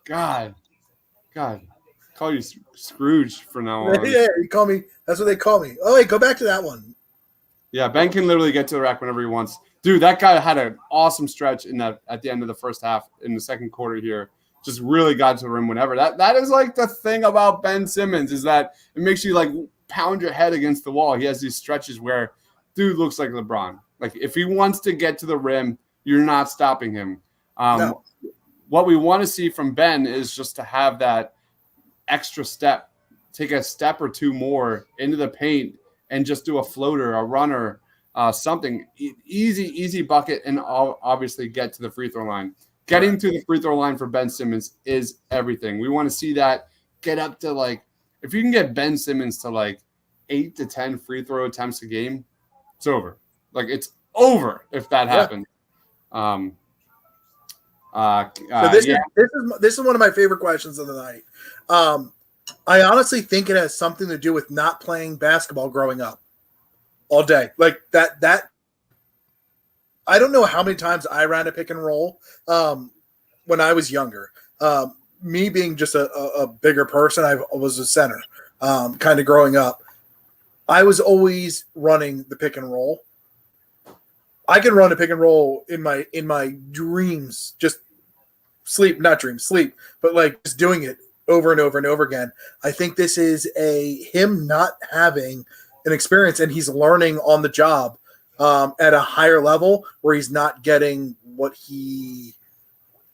God. Call you Scrooge from now on. Yeah, you call me. That's what they call me. Oh, wait, go back to that one. Yeah, Ben can literally get to the rack whenever he wants. Dude, that guy had an awesome stretch at the end of the first half in the second quarter here. Just really got to the rim whenever. That is like the thing about Ben Simmons is that it makes you like pound your head against the wall. He has these stretches where dude looks like LeBron. Like if he wants to get to the rim, you're not stopping him. No. What we want to see from Ben is just to have that extra step, take a step or two more into the paint and just do a floater, a runner, something easy bucket, and obviously get to the free throw line. Getting to the free throw line for Ben Simmons is everything. We want to see that get up to like, if you can get Ben Simmons to like 8 to 10 free throw attempts a game, it's over. Like it's over if that happens. So this is one of my favorite questions of the night. I honestly think it has something to do with not playing basketball growing up all day. Like that I don't know how many times I ran a pick and roll when I was younger. Me being just a bigger person, I was a center kind of growing up. I was always running the pick and roll. I can run a pick and roll in my dreams, just sleep, but like just doing it over and over and over again. I think this is him not having an experience, and he's learning on the job at a higher level where he's not getting what he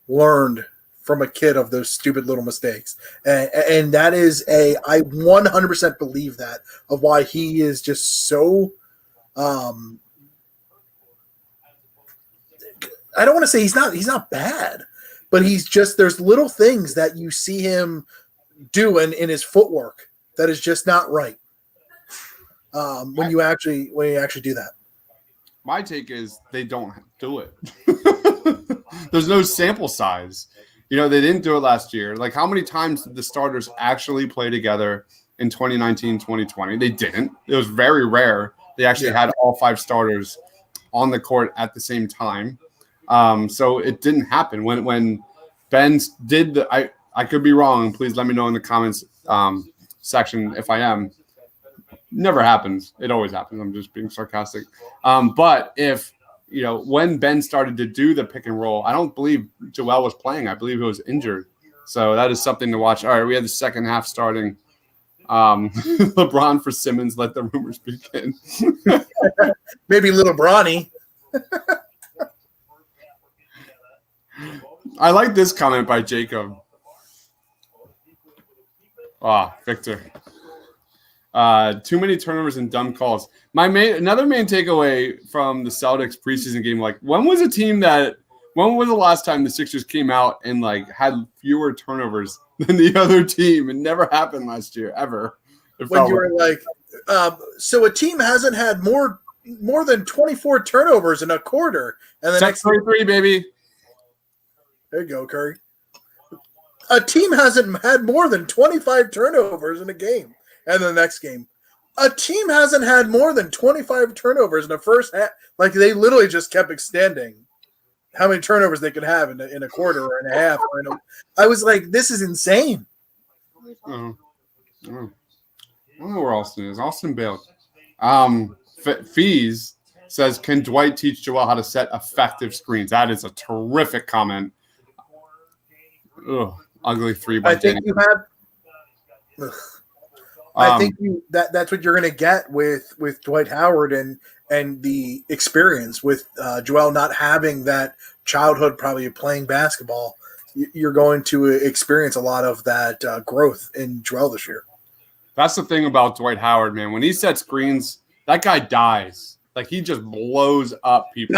learned from a kid of those stupid little mistakes. And that is I 100% believe that of why he is just so I don't want to say he's not bad, but he's just, there's little things that you see him do in his footwork that is just not right. When you actually do that. My take is they don't do it. There's no sample size. You know, they didn't do it last year. Like, how many times did the starters actually play together in 2019, 2020? They didn't. It was very rare. They actually had all 5 starters on the court at the same time. So it didn't happen. When Ben did I could be wrong. Please let me know in the comments section if I am. Never happens. It always happens. I'm just being sarcastic. But if, you know, when Ben started to do the pick and roll, I don't believe Joel was playing. I believe he was injured. So that is something to watch. All right, we have the second half starting. LeBron for Simmons. Let the rumors begin. Maybe little Bronny. I like this comment by Jacob. Victor. Too many turnovers and dumb calls. Another main takeaway from the Celtics preseason game, like, when was the last time the Sixers came out and like had fewer turnovers than the other team? It never happened last year, ever. When you were like, so a team hasn't had more than 24 turnovers in a quarter, and the next 33, baby. There you go, Curry. A team hasn't had more than 25 turnovers in a game. And the next game, a team hasn't had more than 25 turnovers in the first half. Like, they literally just kept extending how many turnovers they could have in a quarter or in a half. I was like, this is insane. I don't know where Austin is. Austin bailed. Fees says, can Dwight teach Joel how to set effective screens? That is a terrific comment. Ugly 3 by Danny. I think that's what you're going to get with Dwight Howard and the experience with Joel not having that childhood probably of playing basketball. You're going to experience a lot of that growth in Joel this year. That's the thing about Dwight Howard, man. When he sets screens, that guy dies. Like, he just blows up people.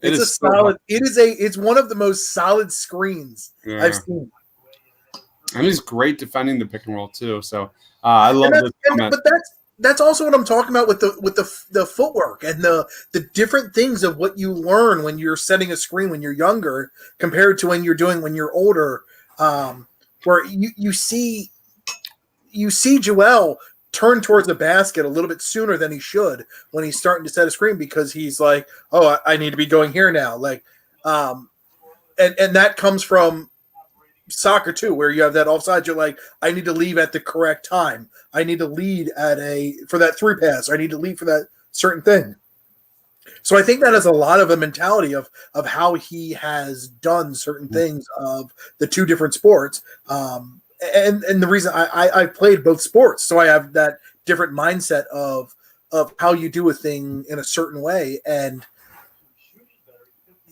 It's one of the most solid screens I've seen. And he's great defending the pick and roll too. So I love this comment. But that's also what I'm talking about with the footwork and the different things of what you learn when you're setting a screen when you're younger compared to when you're older. Where you see Joel turn towards the basket a little bit sooner than he should when he's starting to set a screen, because he's like, oh, I need to be going here now. Like, and that comes from soccer too, where you have that offside. You're like, I need to leave at the correct time. I need to lead for that 3 pass. I need to lead for that certain thing. So I think that is a lot of a mentality of how he has done certain things of the 2 different sports. And the reason I've played both sports, so I have that different mindset of how you do a thing in a certain way. And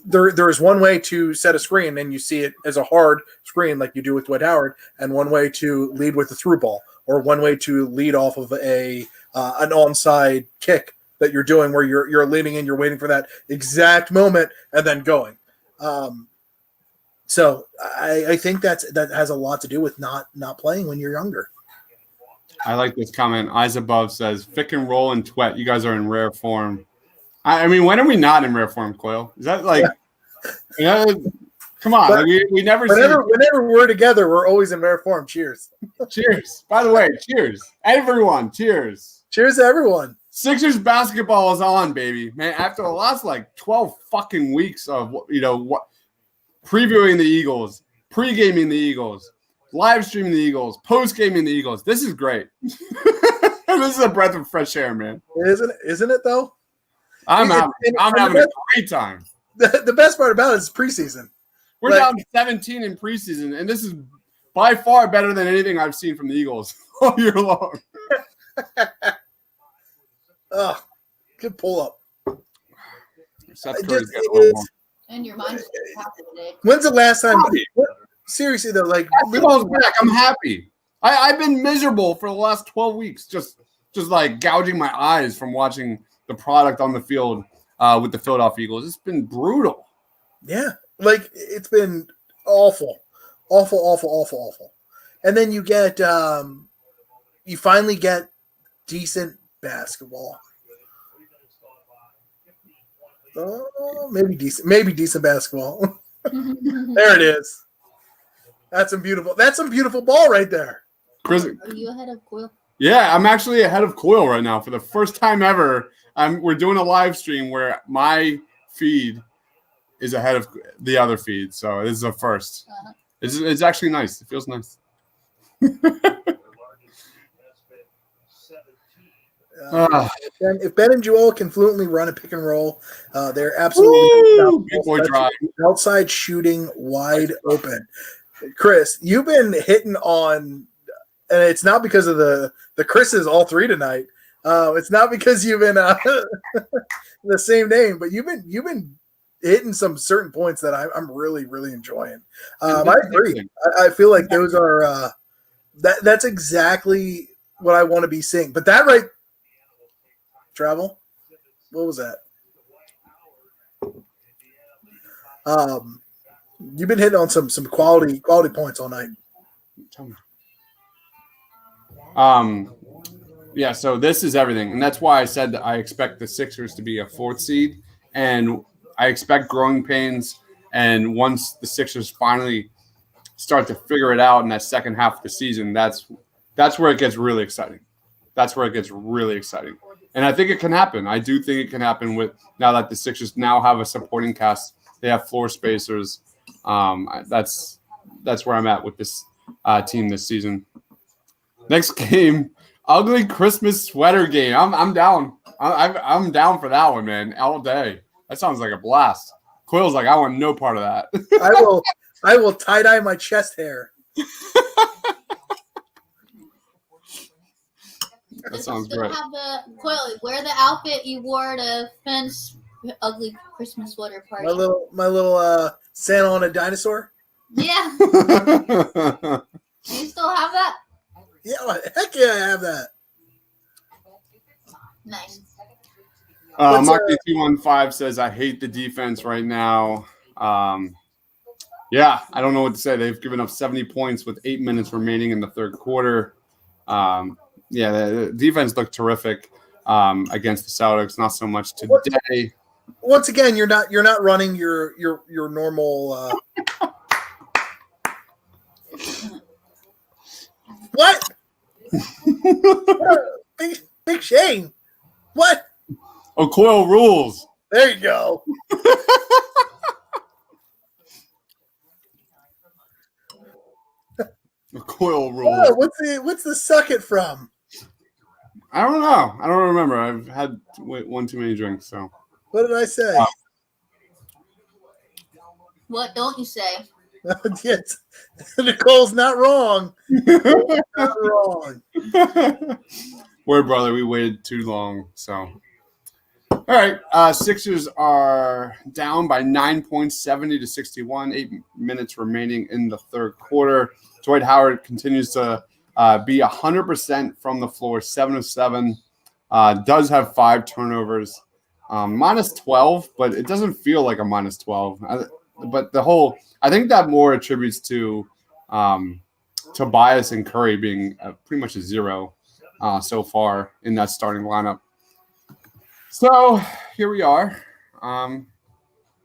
there is one way to set a screen, and you see it as a hard screen like you do with Dwight Howard, and one way to lead with a through ball, or one way to lead off of an onside kick that you're doing where you're leaning in, you're waiting for that exact moment and then going. So I think that has a lot to do with not playing when you're younger. I like this comment. Eyes Above says, Fick and Roll and Twet, you guys are in rare form. I mean, when are we not in rare form, Coyle? Is that like, come on. Like we never whenever we're together, we're always in rare form. Cheers. Cheers. By the way, cheers. Everyone, cheers. Cheers to everyone. Sixers basketball is on, baby. Man, after the last 12 fucking weeks of what previewing the Eagles, pre-gaming the Eagles, live streaming the Eagles, post-gaming the Eagles. This is great. This is a breath of fresh air, man. Isn't it though? I'm having a great time. The best part about it is preseason. We're down 17 in preseason, and this is by far better than anything I've seen from the Eagles all year long. Oh, good pull up. And your mind's today. When's the last time? Seriously though, basketball's back. I'm happy. I've been miserable for the last 12 weeks, just gouging my eyes from watching the product on the field with the Philadelphia Eagles. It's been brutal. Yeah, it's been awful. And then you get, you finally get decent basketball. Oh, maybe decent basketball. There it is. That's some beautiful ball right there. Chris, are you ahead of Coyle? Yeah, I'm actually ahead of Coyle right now for the first time ever. We're doing a live stream where my feed is ahead of the other feed, so this is a first. Uh-huh. It's actually nice. It feels nice. If Ben and Joel can fluently run a pick and roll, they're absolutely outside shooting wide open. Chris, you've been hitting on, and it's not because of the Chris's all three tonight. It's not because you've been the same name, but you've been hitting some certain points that I'm really, really enjoying. I agree. I feel like those are that's exactly what I want to be seeing. But that right, Travel, what was that? You've been hitting on some quality points all night. Yeah, so this is everything. And that's why I said that I expect the Sixers to be a 4th seed. And I expect growing pains. And once the Sixers finally start to figure it out in that second half of the season, that's where it gets really exciting. And I think it can happen. I do think it can happen with now that the Sixers now have a supporting cast. They have floor spacers. That's where I'm at with this team this season. Next game, ugly Christmas sweater game. I'm down. I'm down for that one, man. All day. That sounds like a blast. Quill's like, I want no part of that. I will tie dye my chest hair. That sounds great. Wear the outfit you wore to Finn's ugly Christmas sweater party. My little Santa on a dinosaur. Yeah. Do you still have that? Yeah, heck yeah, I have that. Nice. Mocky215 says, I hate the defense right now. Yeah, I don't know what to say. They've given up 70 points with 8 minutes remaining in the third quarter. Yeah, the defense looked terrific against the Celtics. Not so much today. Once again, you're not running your normal. What? Big Shane. What? Oh, Coyle rules. There you go. Coyle rules. Oh, what's the suck it from? I don't know. I don't remember. I've had one too many drinks. So. What did I say? What don't you say? Yes. Nicole's not wrong. Not wrong. Word, brother. We waited too long. So. All right. Sixers are down by 9 points, 70-61. 8 minutes remaining in the third quarter. Dwight Howard continues to be 100% from the floor, 7 of 7. Does have 5 turnovers, minus 12, but it doesn't feel like a minus 12. But I think that more attributes to Tobias and Curry being pretty much a 0 so far in that starting lineup. So here we are.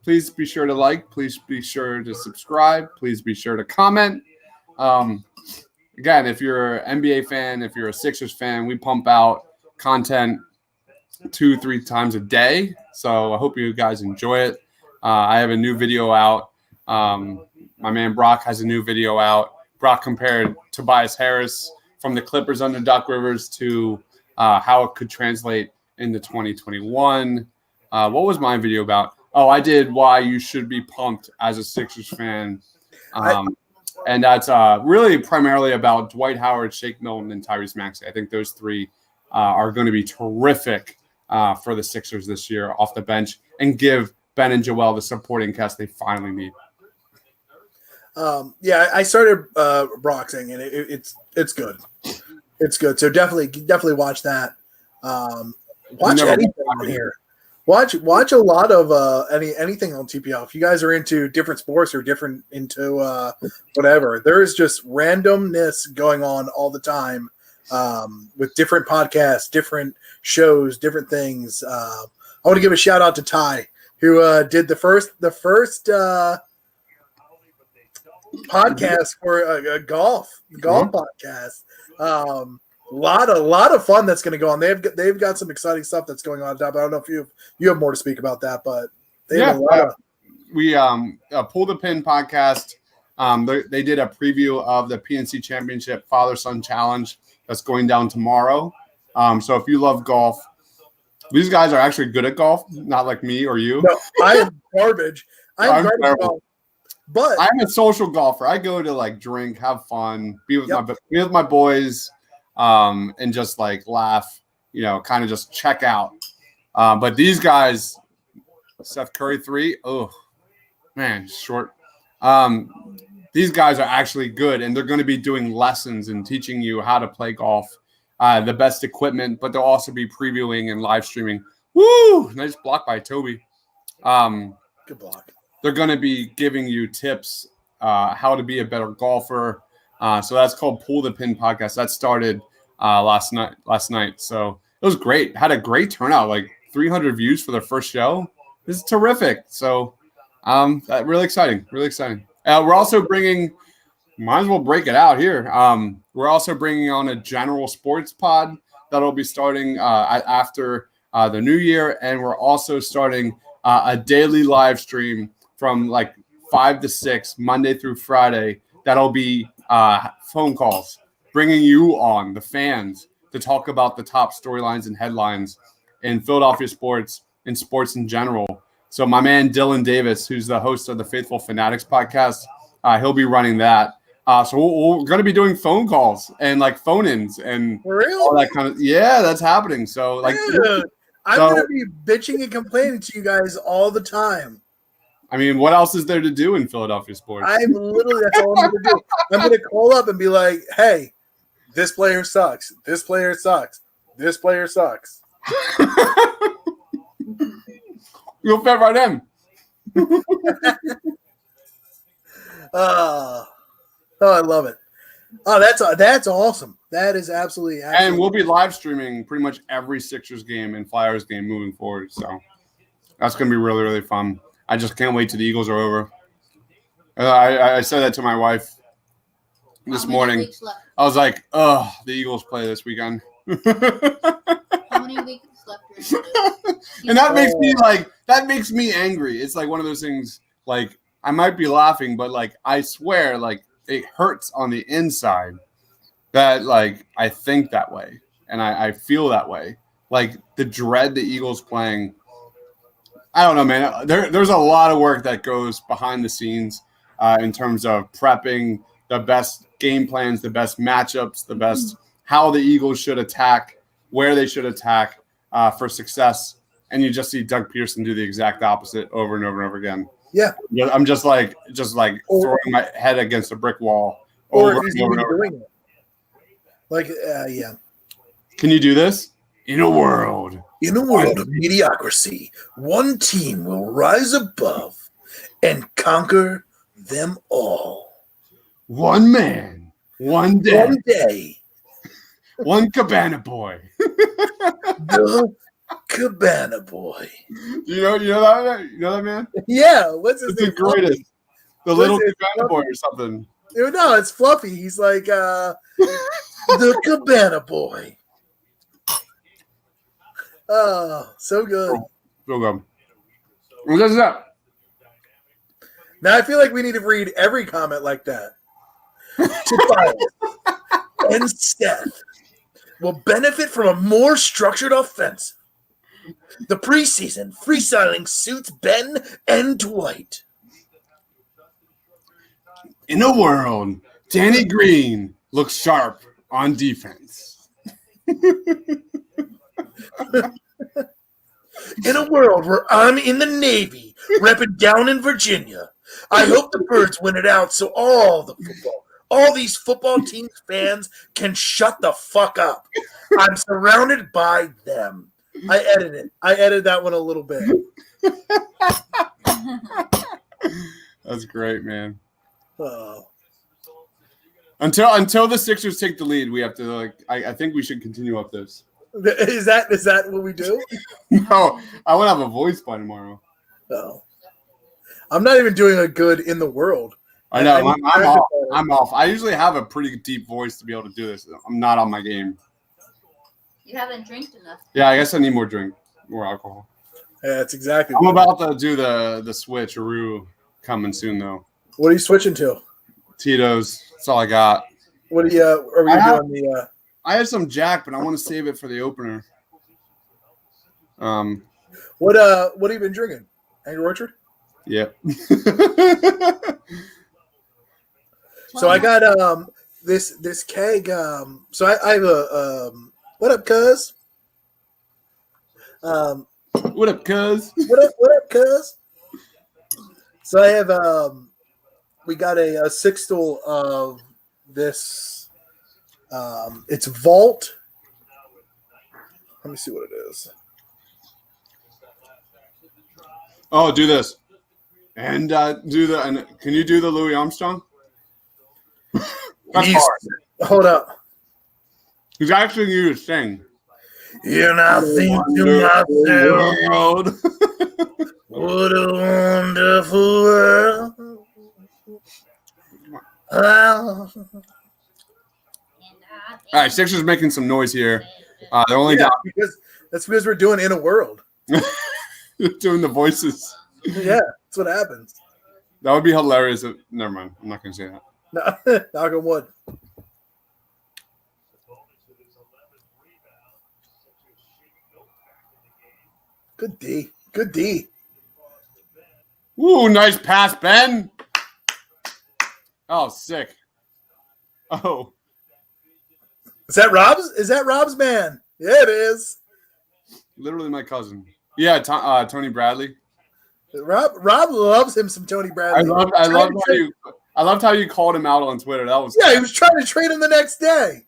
Please be sure to like. Please be sure to subscribe. Please be sure to comment. Again, if you're an NBA fan, if you're a Sixers fan, we pump out content 2-3 times a day. So I hope you guys enjoy it. I have a new video out. My man Brock has a new video out. Brock compared Tobias Harris from the Clippers under Doc Rivers to how it could translate into 2021. What was my video about? Oh, I did why you should be pumped as a Sixers fan. And that's really primarily about Dwight Howard, Shake Milton, and Tyrese Maxey. I think those three are going to be terrific for the Sixers this year off the bench and give Ben and Joel the supporting cast they finally need. I started Broxing, and it's good. It's good. So definitely watch that. Watch anything on here. Watch a lot of anything on TPL. If you guys are into different sports or different into whatever, there is just randomness going on all the time with different podcasts, different shows, different things. I want to give a shout out to Ty, who did the first podcast for a golf podcast. A lot of fun that's going to go on. They've got some exciting stuff that's going on. I don't know if you have more to speak about that, but they have a lot of. We Pull the Pin podcast. They did a preview of the PNC Championship Father-Son Challenge that's going down tomorrow. So if you love golf, these guys are actually good at golf, not like me or you. No, I am garbage. I'm garbage at golf. But I'm a social golfer. I go to like drink, have fun, be with my boys, and just like laugh, kind of just check out. But these guys, Steph Curry 3, oh man, short. These guys are actually good, and they're going to be doing lessons and teaching you how to play golf, the best equipment, but they'll also be previewing and live streaming. Woo! Nice block by Toby. Good block. They're going to be giving you tips how to be a better golfer. So that's called Pull the Pin podcast. That started last night. So it was great. Had a great turnout, like 300 views for their first show. This is terrific. So really exciting. Really exciting. We're also bringing, might as well break it out here. We're also bringing on a general sports pod that'll be starting after the new year. And we're also starting a daily live stream from like 5 to 6, Monday through Friday. That'll be phone calls, bringing you on, the fans, to talk about the top storylines and headlines in Philadelphia sports and sports in general. So my man Dylan Davis, who's the host of the Faithful Fanatics podcast, he'll be running that. So we're going to be doing phone calls and like phone-ins and all that kind of. Yeah, that's happening. So like, I'm going to be bitching and complaining to you guys all the time. I mean, what else is there to do in Philadelphia sports? That's all I'm going to do. I'm going to call up and be like, hey, this player sucks. This player sucks. This player sucks. You'll fit right in. I love it. Oh, that's awesome. That is absolutely. And we'll be live streaming pretty much every Sixers game and Flyers game moving forward. So that's going to be really, really fun. I just can't wait till the Eagles are over. I said that to my wife this morning. I was like, "Oh, the Eagles play this weekend." How many weeks left? And that makes me angry. It's like one of those things. Like I might be laughing, but like I swear, like it hurts on the inside that like I think that way and I feel that way. Like the dread the Eagles playing. I don't know, man. There's a lot of work that goes behind the scenes in terms of prepping the best game plans, the best matchups, the best how the Eagles should attack, where they should attack for success. And you just see Doug Pearson do the exact opposite over and over and over again. Yeah, I'm just like throwing my head against a brick wall over and over and over. Doing it. Like, yeah. Can you do this? In a world of mediocrity, one team will rise above and conquer them all. One man, one day. One day. One Cabana Boy. The Cabana Boy. You know that man? Yeah. What's his name? The greatest. The little Cabana Boy or something. No, it's Fluffy. He's like the Cabana Boy. Oh, so good. So good. What is that? Now I feel like we need to read every comment like that. Tobias and Steph will benefit from a more structured offense. The preseason freestyling suits Ben and Dwight. In a world, Danny Green looks sharp on defense. In a world where I'm in the Navy, repping down in Virginia, I hope the Birds win it out so all these football teams fans can shut the fuck up. I'm surrounded by them. I edited that one a little bit. That's great, man. Oh. Until the Sixers take the lead, we have to I think we should continue up this. Is that what we do? No, I want to have a voice by tomorrow. No. I'm not even doing a good in the world. I know. I'm off. I'm off. I usually have a pretty deep voice to be able to do this. I'm not on my game. You haven't drank enough. Yeah, I guess I need more alcohol. Yeah, that's exactly. I'm about to do the switcheroo coming soon though. What are you switching to? Tito's. That's all I got. What are we doing the? I have some Jack, but I want to save it for the opener. What have you been drinking? Angry Orchard? Yep. So I got this keg. So I have a what up, cuz? What up, cuz? What up, cuz? So I have we got a six stool of this. It's Vault. Let me see what it is. Oh, do this. And can you do the Louis Armstrong? That's hard. Hold up. He's actually you to sing. And I think to myself, World. what a wonderful world. All right, Sixers making some noise here. They're only down. That's because we're doing In a World. Doing the voices. Yeah, that's what happens. That would be hilarious. Never mind. I'm not going to say that. No, knock on wood. Good D. Good D. Ooh, nice pass, Ben. Oh, sick. Oh. Is that Rob's? Is that Rob's man? Yeah, it is. Literally my cousin. Yeah, Tony Bradley. Rob loves him some Tony Bradley. I loved how you called him out on Twitter. That was he was trying to trade him the next day.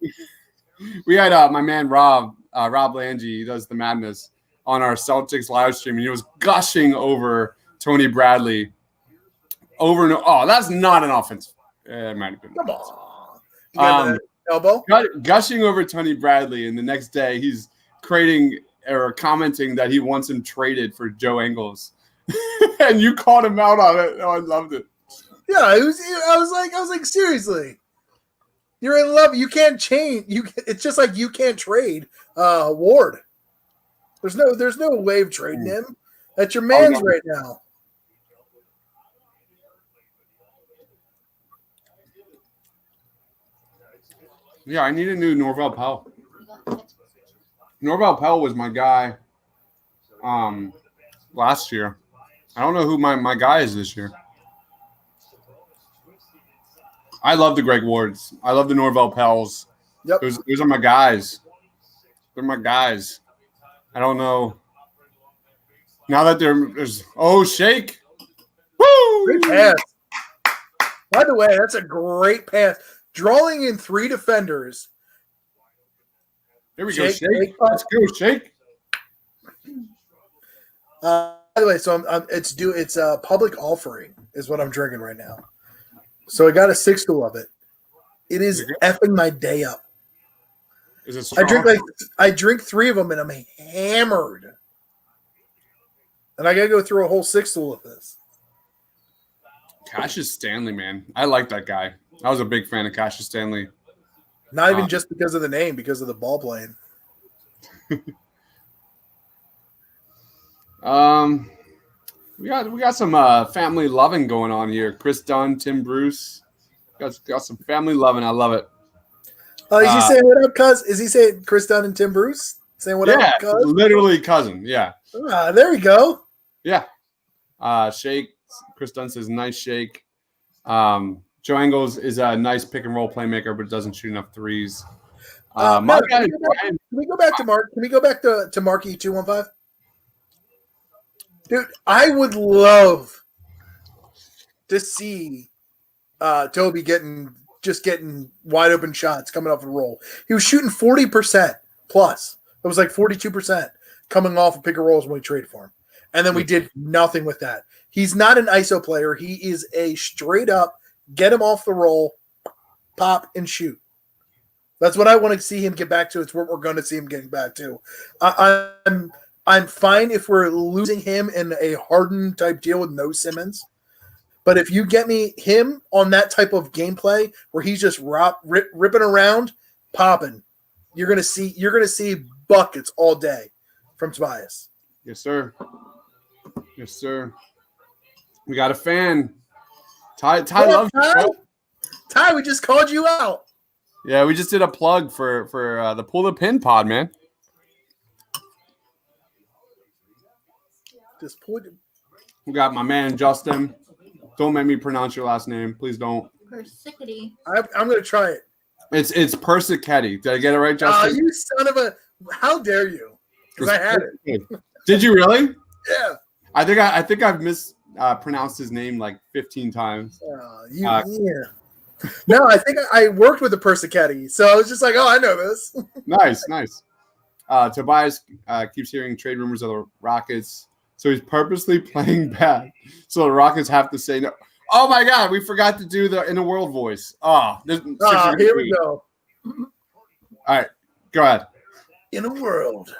We had my man Rob Lange. He does the madness on our Celtics live stream, and he was gushing over Tony Bradley. That's not an offense. It might have been. Come on. You got an elbow? Gushing over Tony Bradley, and the next day he's creating or commenting that he wants him traded for Joe Ingles. And you called him out on it. Oh, I loved it. Yeah, I was like, seriously. You're in love. You can't change. It's just like you can't trade Ward. There's no way of trading him. That's your man's right now. Yeah, I need a new Norvell Powell. Norvell Powell was my guy last year. I don't know who my guy is this year. I love the Greg Wards. I love the Norvell Powells. Yep. Those are my guys. They're my guys. I don't know. Now that there's shake. Woo! Great pass. By the way, that's a great pass. Drawing in three defenders. Here we go, shake. Let's go, shake. By the way, so it's a public offering is what I'm drinking right now. So I got a six stool of it. It is effing my day up. Is it strong? I drink three of them and I'm hammered. And I gotta go through a whole six stool of this. Cassius Stanley, man. I like that guy. I was a big fan of Cassius Stanley. Not even just because of the name, because of the ball playing. We got some family loving going on here. Chris Dunn, Tim Bruce, got some family loving. I love it. Oh, is he saying what up, cuz? Is he saying Chris Dunn and Tim Bruce saying what up, cuz? Literally cousin. Yeah. There we go. Yeah. Shake. Chris Dunn says nice shake. Joe Engels is a nice pick and roll playmaker, but doesn't shoot enough threes. Can we go back to Mark? Can we go back to Marky 215? Dude, I would love to see Toby getting wide open shots coming off the roll. He was shooting 40% plus. It was like 42% coming off of pick and rolls when we traded for him. And then we did nothing with that. He's not an ISO player. He is a straight up get him off the roll, pop and shoot. That's what I want to see him get back to. It's what we're going to see him getting back to. I'm fine if we're losing him in a Harden type deal with no Simmons. But if you get me him on that type of gameplay where he's just ripping around, popping, you're gonna see buckets all day from Tobias. Yes, sir. Yes, sir. We got a fan. Ty loves you. Ty, we just called you out. Yeah, we just did a plug for the Pull the Pin pod, man. Just pull it. We got my man Justin. Don't make me pronounce your last name, please don't. Persicity. I'm gonna try it. It's Persichetti. Did I get it right, Justin? You son of a! How dare you? Because I had it. Did you really? Yeah. I think I've mispronounced his name like 15 times. Yeah. No, I think I worked with a Persichetti, so I was just like, oh, I know this. Nice. Tobias keeps hearing trade rumors of the Rockets, so he's purposely playing bad, so the Rockets have to say no. Oh my God, we forgot to do the in a world voice. Here we go. All right, go ahead. In a world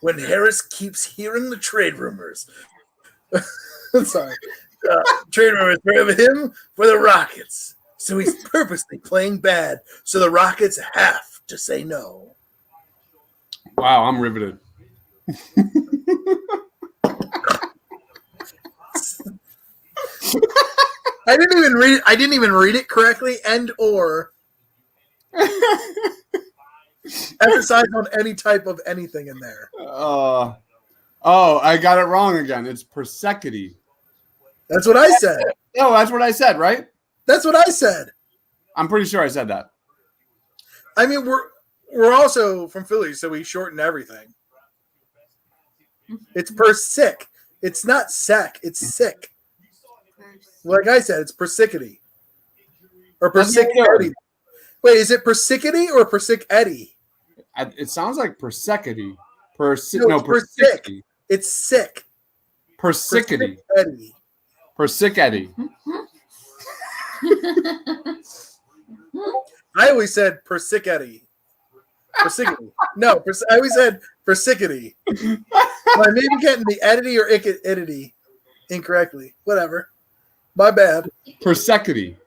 when Harris keeps hearing the trade rumors, sorry, trade rumors for him for the Rockets. So he's purposely playing bad, so the Rockets have to say no. Wow, I'm riveted. I didn't even read it correctly and or emphasize on any type of anything in there. I got it wrong again. It's Persicity. That's what I said. No, that's what I said, right? That's what I said. I'm pretty sure I said that. I mean, we're also from Philly, so we shorten everything. It's Persic. It's not sec. It's sick. Like I said, it's Persicity. Or Persicity. Wait, is it Persicity or Persicity? It sounds like Persicity. Persic. It's sick. Persicity. Persicity. I always said Persicity. Persicity. No, I always said Persicity. I may be getting the edity or idity incorrectly. Whatever. My bad. Persicity.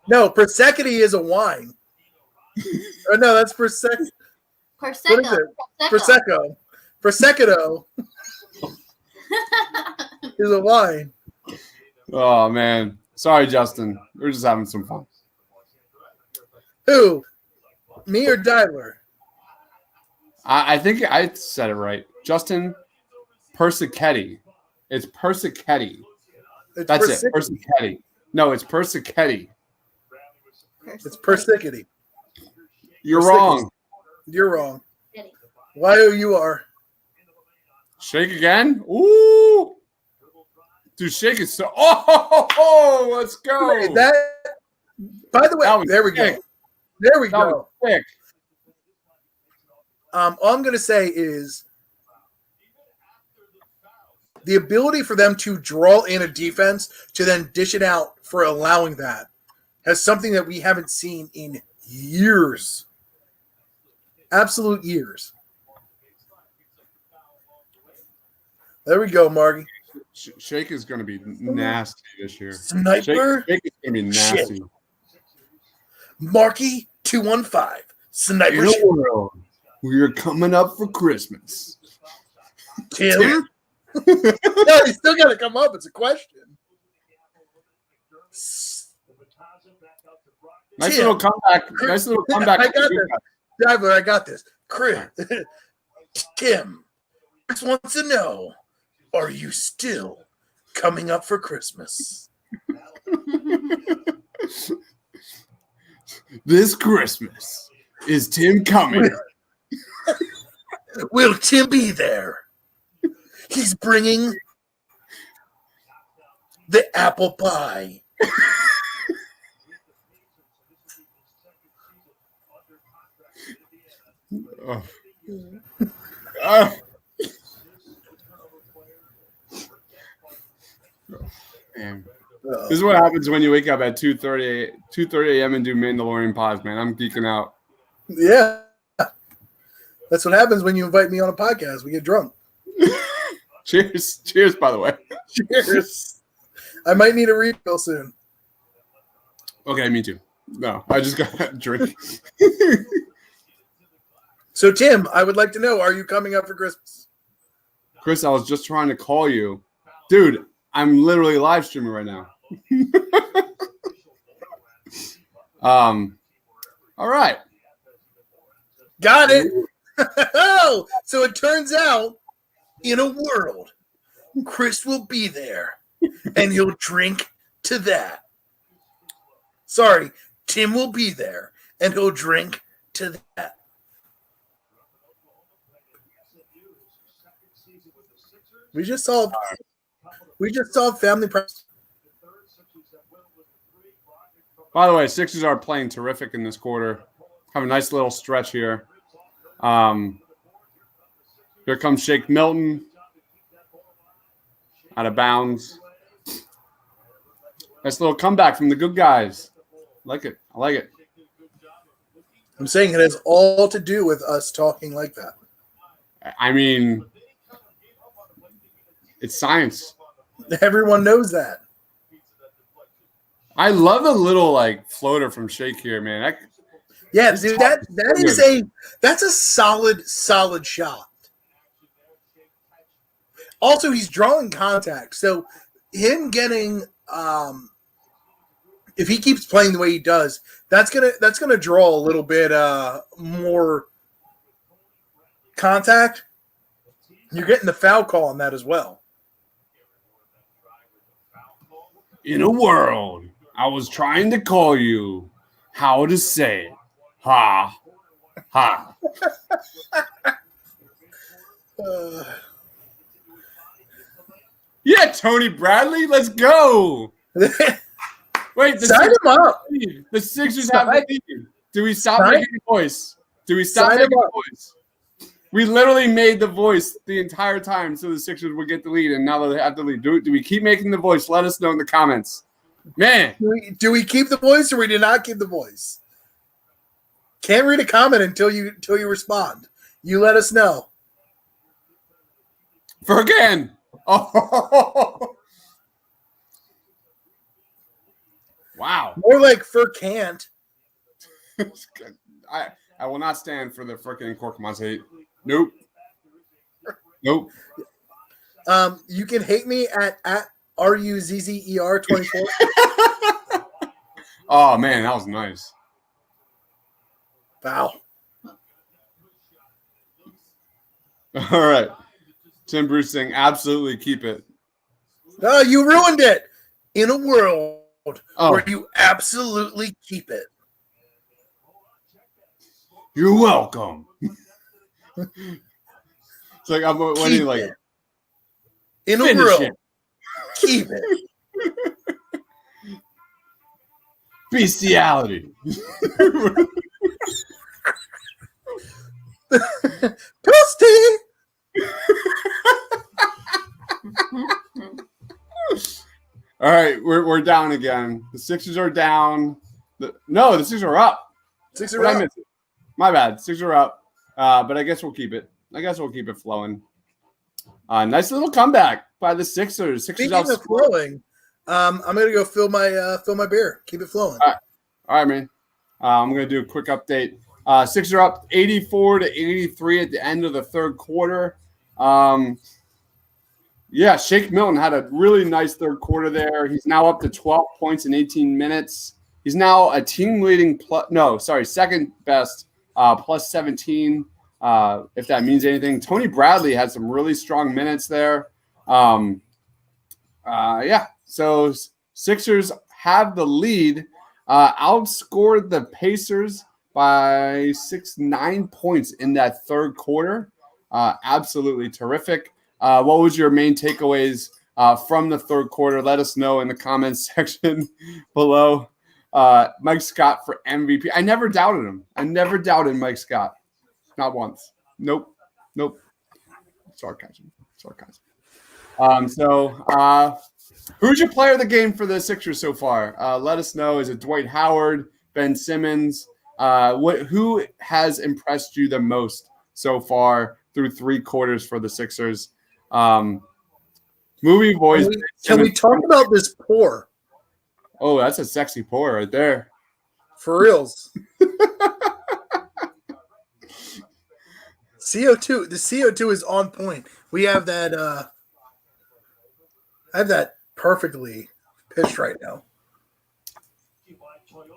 No, Persicity is a wine. Oh, no, that's Prosecco. What is it? Prosecco. Prosecco is a wine. Oh, man. Sorry, Justin. We're just having some fun. Who? Me or Didler? I think I said it right. Justin Persichetti. It's Persichetti. That's it. Persichetti. No, it's Persichetti. It's Persicity. You're wrong. You're wrong. Y-O-U-R. Shake again? Ooh. Dude, shake is so. Oh, let's go. Wait, by the way, there we go. There we go. All I'm going to say is the ability for them to draw in a defense to then dish it out for allowing that has something that we haven't seen in years. Absolute years. There we go, Margie. Shake is going to be nasty this year. Sniper. Shake is going to be nasty. Shit. Marky 215. Sniper. In a world, we are coming up for Christmas. Tim No, he's still got to come up. It's a question. Nice Tim. little comeback. Nice little comeback. I got this. Diver, I got this. Chris. Tim. Chris wants to know, are you still coming up for Christmas? This Christmas is Tim coming. Will Tim be there? He's bringing the apple pie. Oh. Oh. Man. This is what happens when you wake up at 2:30 a.m. and do Mandalorian pods, man. I'm geeking out. Yeah. That's what happens when you invite me on a podcast. We get drunk. Cheers. Cheers, by the way. Cheers. I might need a refill soon. Okay, me too. No, I just got a drink. So, Tim, I would like to know, are you coming up for Christmas? Chris, I was just trying to call you. Dude, I'm literally live streaming right now. All right. Got it. Oh, so it turns out in a world, Chris will be there and he'll drink to that. Sorry, Tim will be there and he'll drink to that. We just saw family press. By the way, Sixers are playing terrific in this quarter. Have a nice little stretch here. Here comes Shake Milton. Out of bounds. Nice little comeback from the good guys. Like it. I like it. I'm saying it has all to do with us talking like that. I mean, it's science. Everyone knows that. I love a little like floater from Shake here, man. Yeah, dude, that's a solid shot. Also, he's drawing contact, so him getting if he keeps playing the way he does, that's gonna draw a little bit more contact. You're getting the foul call on that as well. In a world, I was trying to call you how to say it. Ha. Ha. Yeah, Tony Bradley, let's go. Wait, sign him up. The Sixers have the lead. Do we stop making the voice? Do we stop making the voice? We literally made the voice the entire time so the Sixers would get the lead, and now they have the lead. Do we keep making the voice? Let us know in the comments. Man. Do we keep the voice or we do not keep the voice? Can't read a comment until you respond. You let us know. Again. Oh. Wow. More like Fur can't. I will not stand for the freaking Corkmans hate. Nope. Nope. You can hate me at RUZZER24. Oh man, that was nice. Wow. All right. Tim Bruce saying absolutely keep it. No, you ruined it. In a world where you absolutely keep it. You're welcome. It's like I'm winning like it. In a world. Keep it. Bestiality. Toasty. All right, we're down again. The Sixers are down. The Sixers are up. Sixers are up. My bad. Sixers are up. But I guess we'll keep it. I guess we'll keep it flowing. Nice little comeback by the Sixers. Speaking of flowing, I'm gonna go fill my beer. Keep it flowing. All right, man. I'm gonna do a quick update. Sixers are up 84-83 at the end of the third quarter. Yeah, Shake Milton had a really nice third quarter there. He's now up to 12 points in 18 minutes. He's now a team leading second best plus 17, if that means anything. Tony Bradley had some really strong minutes there. So Sixers have the lead, outscored the Pacers by 9 points in that third quarter. Absolutely terrific. What was your main takeaways from the third quarter? Let us know in the comments section below. Mike Scott for MVP. I never doubted him. I never doubted Mike Scott. Not once. Nope. Sarcasm. Who's your player of the game for the Sixers so far? Let us know. Is it Dwight Howard, Ben Simmons? Who has impressed you the most so far through 3 quarters for the Sixers? Movie voice. Can we talk about this pour? Oh, that's a sexy pour right there. For reals. CO2. The CO2 is on point. We have that. I have that perfectly pitched right now.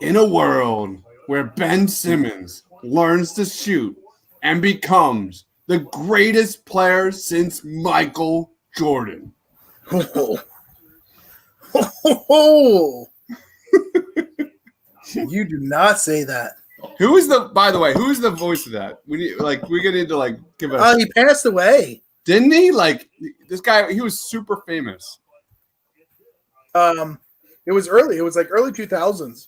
In a world where Ben Simmons learns to shoot and becomes the greatest player since Michael Jordan. You do not say that. By the way, who's the voice of that? We're gonna need to give a. He passed away. Didn't he? This guy, he was super famous. It was early. It was early 2000s.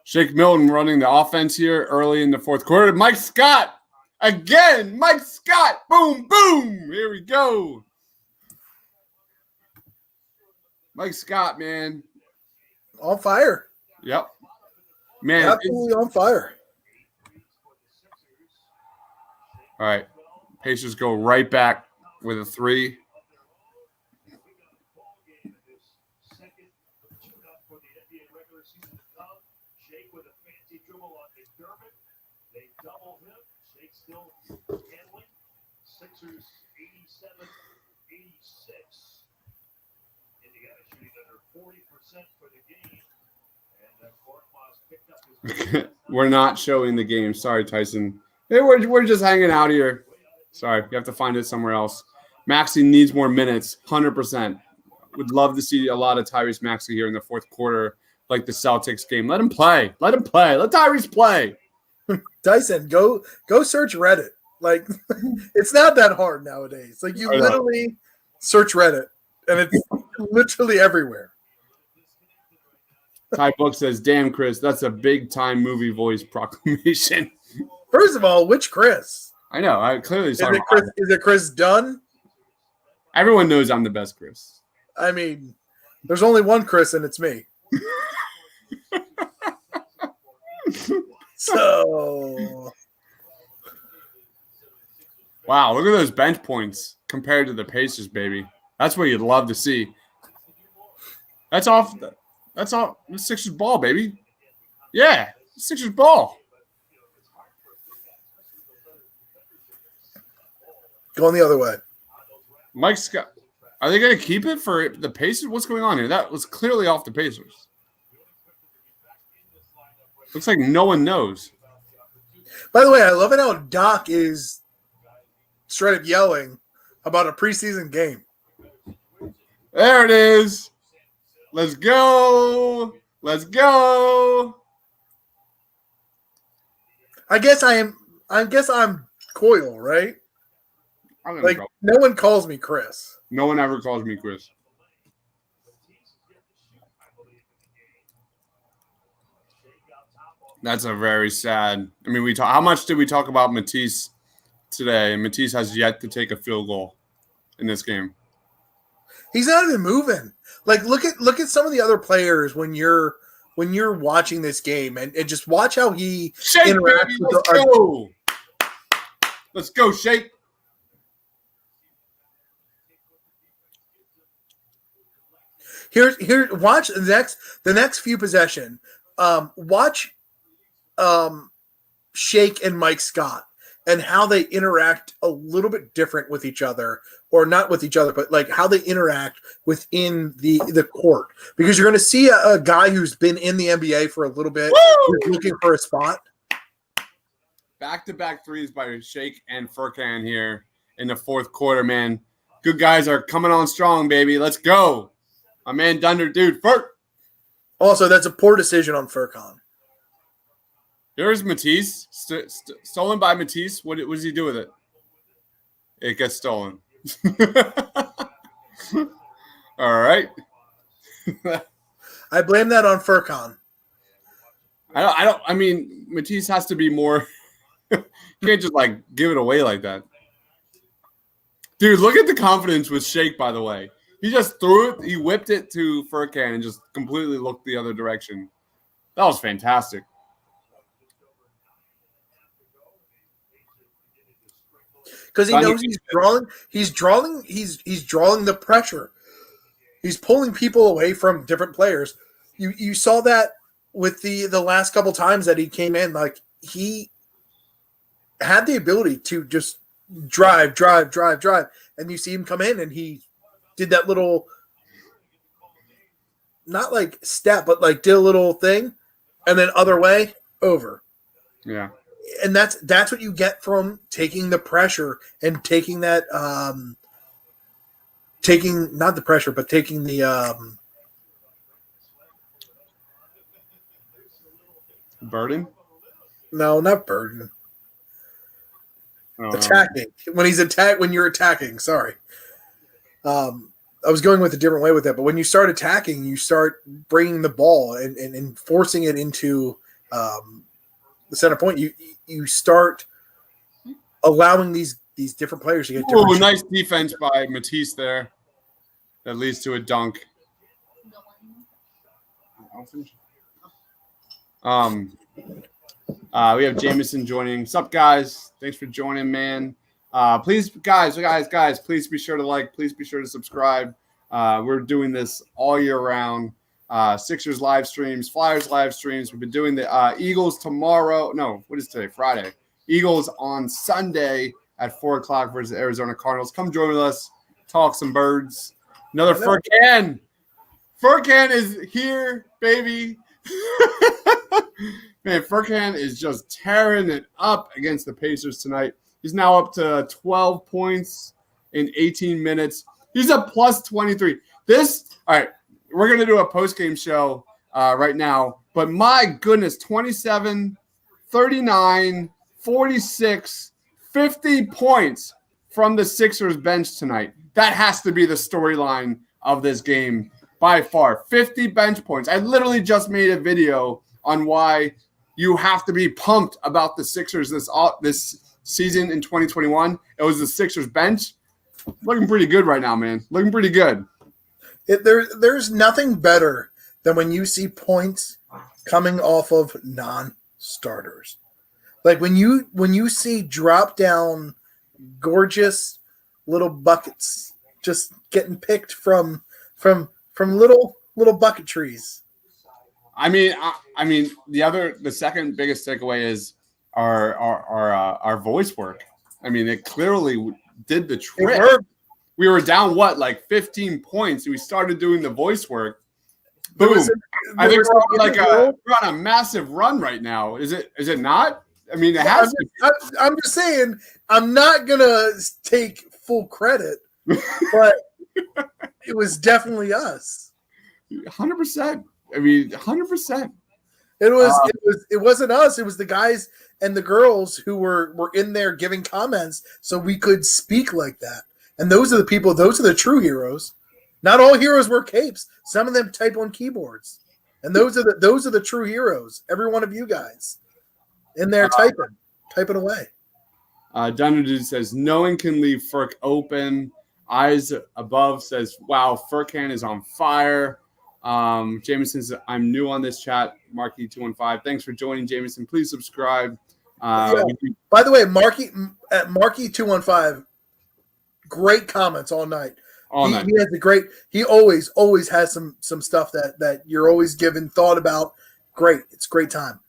Shake Milton running the offense here early in the fourth quarter. Mike Scott again. Mike Scott. Boom, boom. Here we go. Mike Scott, man. On fire. Yep. Man. Absolutely on fire. All right. Pacers go right back with a 3. They double him. Shake still handling. Sixers 87-86. Indiana shooting under 40% for the game. And Korkmaz picked up his. We're not showing the game. Sorry, Tyson. Hey, we're just hanging out here. Sorry, you have to find it somewhere else. Maxey needs more minutes, 100%. Would love to see a lot of Tyrese Maxey here in the fourth quarter, like the Celtics game. Let him play. Let Tyrese play. Dyson, go search Reddit. It's not that hard nowadays. You literally search Reddit, and it's literally everywhere. Ty Book says, "Damn, Chris, that's a big-time movie voice proclamation." First of all, which Chris? I know. I clearly saw. Is it Chris Dunn? Everyone knows I'm the best Chris. I mean, there's only one Chris, and it's me. So, wow, look at those bench points compared to the Pacers, baby. That's what you'd love to see. That's off the Sixers ball, baby. Yeah, Sixers ball. Going the other way. Mike Scott. Are they going to keep it for the Pacers? What's going on here? That was clearly off the Pacers. Looks like no one knows. By the way, I love it how Doc is straight up yelling about a preseason game. There it is. Let's go. Let's go. I guess I'm Coyle, right? No one calls me Chris. No one ever calls me Chris. That's a very sad. I mean, how much did we talk about Matisse today? Matisse has yet to take a field goal in this game. He's not even moving. Look at some of the other players when you're watching this game and just watch how he interacts with Let's go. Let's go, Shake. Here. Watch the next few possession. Watch Shake and Mike Scott. and how they interact a little bit different with each other, or not with each other, but like how they interact within the court. Because you're going to see a guy who's been in the NBA for a little bit, who's looking for a spot. Back-to-back threes by Shake and Furkan here in the fourth quarter, man. Good guys are coming on strong, baby. Let's go. My man Dunder, dude. Furk. Also, that's a poor decision on Furkan. Here's Matisse. Stolen by Matisse. What does he do with it? It gets stolen. All right. I blame that on Furkan. I mean, Matisse has to be more. You can't just like give it away like that. Dude, look at the confidence with Shake, by the way. He just threw it. He whipped it to Furkan and just completely looked the other direction. That was fantastic. Because he knows he's drawing the pressure. He's pulling people away from different players. You saw that with the last couple times that he came in. Like, he had the ability to just drive. And you see him come in and he did that little, not like step, but like did a little thing and then other way over. Yeah. And that's what you get from taking the pressure and taking that taking not the pressure, but taking the burden? No, not burden. Oh. Attacking. When you're attacking, sorry. I was going with a different way with that, but when you start attacking, you start bringing the ball and forcing it into the center point. You start allowing these different players to get different. Oh, nice defense by Matisse there. That leads to a dunk. We have Jameson joining. What's up, guys? Thanks for joining, man. Please, guys, please be sure to like. Please be sure to subscribe. We're doing this all year round. Sixers live streams, Flyers live streams. We've been doing the Eagles tomorrow. No, what is today? Friday. Eagles on Sunday at 4 o'clock versus the Arizona Cardinals. Come join with us. Talk some birds. Another Furkan. Furkan is here, baby. Man, Furkan is just tearing it up against the Pacers tonight. He's now up to 12 points in 18 minutes. He's a plus 23. All right, we're going to do a post-game show right now. But my goodness, 27, 39, 46, 50 points from the Sixers bench tonight. That has to be the storyline of this game by far. 50 bench points. I literally just made a video on why you have to be pumped about the Sixers this season in 2021. It was the Sixers bench. Looking pretty good right now, man. Looking pretty good. There's nothing better than when you see points coming off of non-starters. Like when you see drop down, gorgeous little buckets just getting picked from little bucket trees. I mean, the second biggest takeaway is our voice work. I mean, it clearly did the trick. We were down like 15 points, and we started doing the voice work. Boom! I think we're on a massive run right now. Is it not? I mean, it has. I'm just saying. I'm not gonna take full credit, but it was definitely us. 100%. I mean, 100%. It wasn't us. It was the guys and the girls who were in there giving comments, so we could speak like that. And those are the people. Those are the true heroes. Not all heroes wear capes. Some of them type on keyboards, and those are the true heroes. Every one of you guys in there typing away. Dunedin says no one can leave Furk open. Eyes above says, "Wow, Furkan is on fire." Jameson says, "I'm new on this chat." Marky215, thanks for joining, Jameson. Please subscribe. By the way, Marky215, great comments all night. He has a great. He always has some stuff that you're always giving thought about. Great, it's a great time.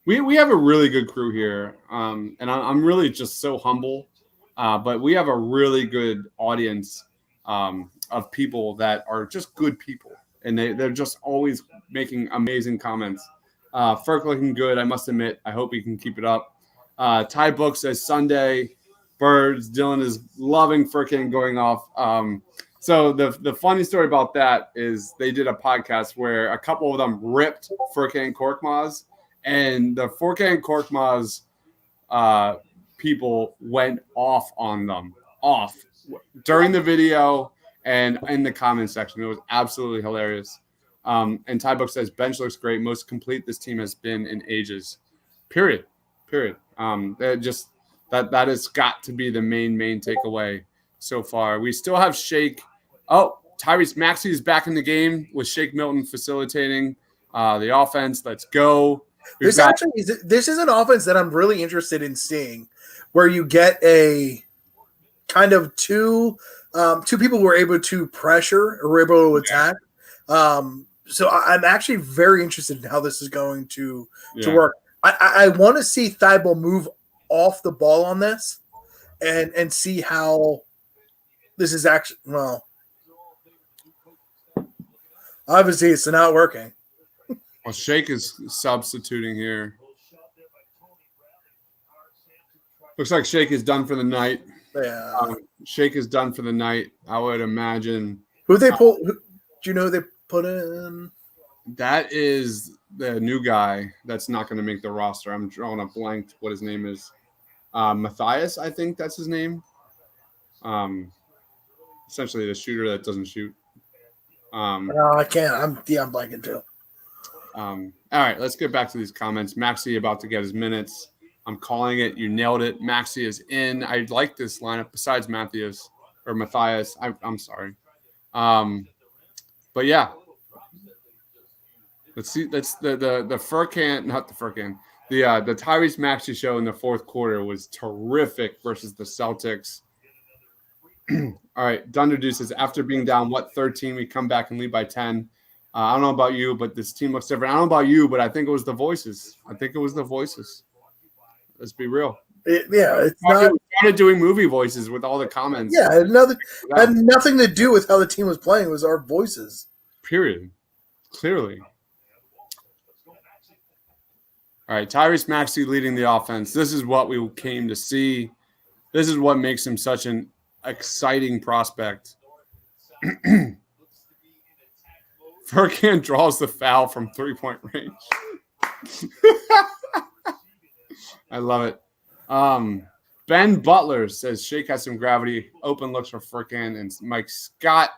We have a really good crew here, and I'm really just so humble. But we have a really good audience of people that are just good people, and they're just always making amazing comments. Ferk looking good, I must admit. I hope he can keep it up. Ty Book says Sunday birds. Dylan is loving Furkan going off. So the funny story about that is they did a podcast where a couple of them ripped Furkan Korkmaz, and the Furkan Korkmaz people went off on them, during the video and in the comment section. It was absolutely hilarious. And Ty Book says bench looks great, most complete this team has been in ages. Period. That has got to be the main takeaway so far. We still have Shake. Oh, Tyrese Maxey is back in the game with Shake Milton facilitating the offense. Let's go. This is an offense that I'm really interested in seeing, where you get a kind of two people who are able to pressure or able to attack. So I'm actually very interested in how this is going to work. I want to see Thibault move off the ball on this and see how this is actually, well, obviously it's not working. Well, Shake is substituting here. Looks like Shake is done for the night. Yeah. Shake is done for the night, I would imagine. Who they pull? Do you know who they put in? That is the new guy that's not going to make the roster. I'm drawing a blank what his name is. Matthias, I think that's his name. Essentially the shooter that doesn't shoot. No, I can't. I'm blanking too. All right, let's get back to these comments. Maxey about to get his minutes. I'm calling it. You nailed it. Maxey is in. I like this lineup besides Matthias. I'm sorry. But yeah. Let's see. That's the Furkan, not the Furkan. The Tyrese Maxey show in the fourth quarter was terrific versus the Celtics. All right, Dunderdew says after being down 13, we come back and lead by 10. I don't know about you, but this team looks different. I don't know about you, but I think it was the voices. Let's be real. It's we started doing movie voices with all the comments. Yeah, had nothing to do with how the team was playing. It was our voices. Period. Clearly. All right, Tyrese Maxey leading the offense. This is what we came to see. This is what makes him such an exciting prospect. Furkan draws the foul from 3-point range. I love it. Ben Butler says Shake has some gravity. Open looks for Furkan and Mike Scott.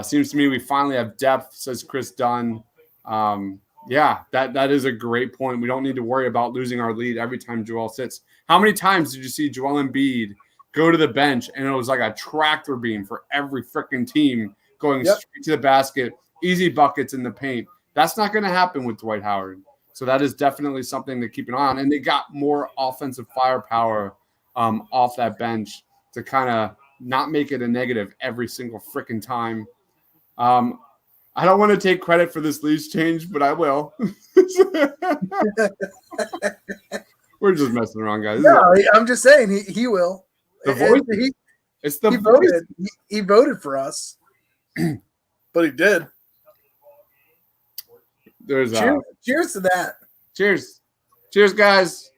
Seems to me we finally have depth, says Chris Dunn. Yeah, that is a great point. We don't need to worry about losing our lead every time Joel sits. How many times did you see Joel Embiid go to the bench and it was like a tractor beam for every freaking team going straight to the basket, easy buckets in the paint? That's not going to happen with Dwight Howard. So that is definitely something to keep an eye on. And they got more offensive firepower off that bench to kind of not make it a negative every single freaking time. I don't want to take credit for this leash change, but I will. We're just messing around, guys. No, I'm just saying he will. The voice. He voted for us, but he did. There's cheers to that. Cheers, guys.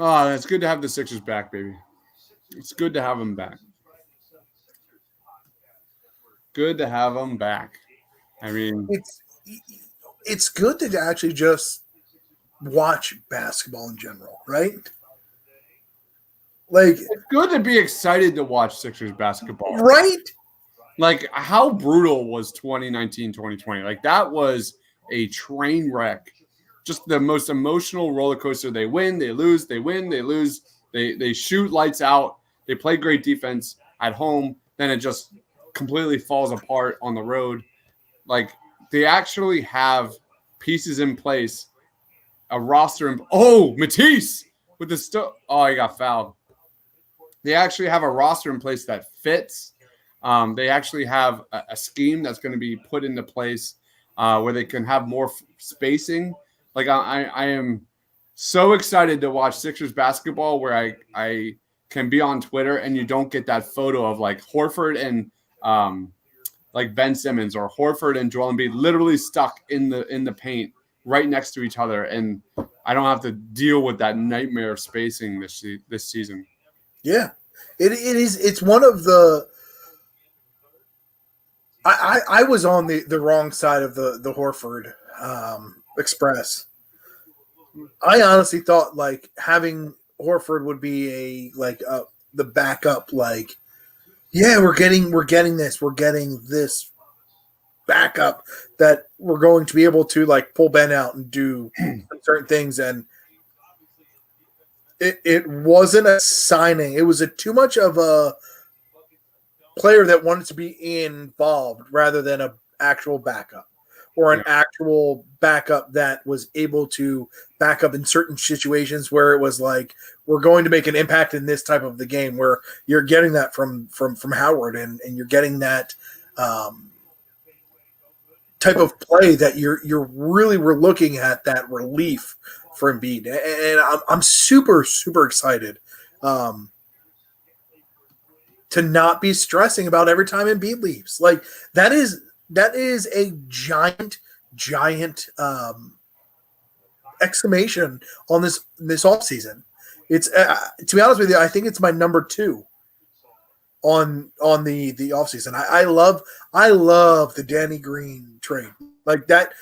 Oh, it's good to have the Sixers back, baby. It's good to have them back. Good to have them back. I mean, it's good to actually just watch basketball in general, right? Like, it's good to be excited to watch Sixers basketball. Right? Like, how brutal was 2019, 2020? Like, that was a train wreck. Just the most emotional roller coaster. They win, they lose, they win, they lose. They shoot lights out. They play great defense at home. Then it just completely falls apart on the road. Like, they actually have pieces in place, a roster. Oh, Matisse. with the he got fouled. They actually have a roster in place that fits. They actually have a scheme that's going to be put into place where they can have more spacing. Like I am so excited to watch Sixers basketball where I can be on Twitter and you don't get that photo of like Horford and like Ben Simmons or Horford and Joel Embiid literally stuck in the paint right next to each other, and I don't have to deal with that nightmare spacing this season. Yeah, it is. It's one of the. I was on the wrong side of the Horford Express. I honestly thought like having Horford would be the backup. Like, yeah, we're getting this backup that we're going to be able to like pull Ben out and do certain things, and it wasn't a signing. It was too much of a player that wanted to be involved rather than an actual backup or an actual backup that was able to back up in certain situations where it was like, we're going to make an impact in this type of the game, where you're getting that from Howard and you're getting that type of play that we're looking at that relief for Embiid. And I'm super, super excited to not be stressing about every time Embiid leaves. Like that is a giant exclamation on this offseason. It's to be honest with you, I think it's my number 2 on the offseason. I love the Danny Green trade. Like that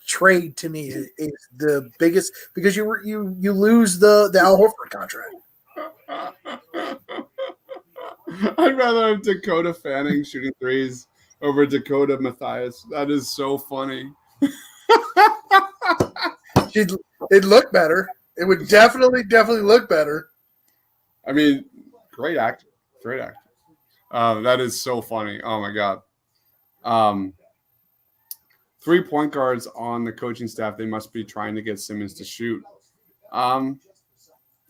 trade to me is the biggest, because you lose the Al Horford contract. I'd rather have Dakota Fanning shooting threes over Dakota Mathias. That is so funny. It'd look better. It would definitely look better. I mean, great actor. That is so funny. Oh my God. 3 point guards on the coaching staff. They must be trying to get Simmons to shoot. I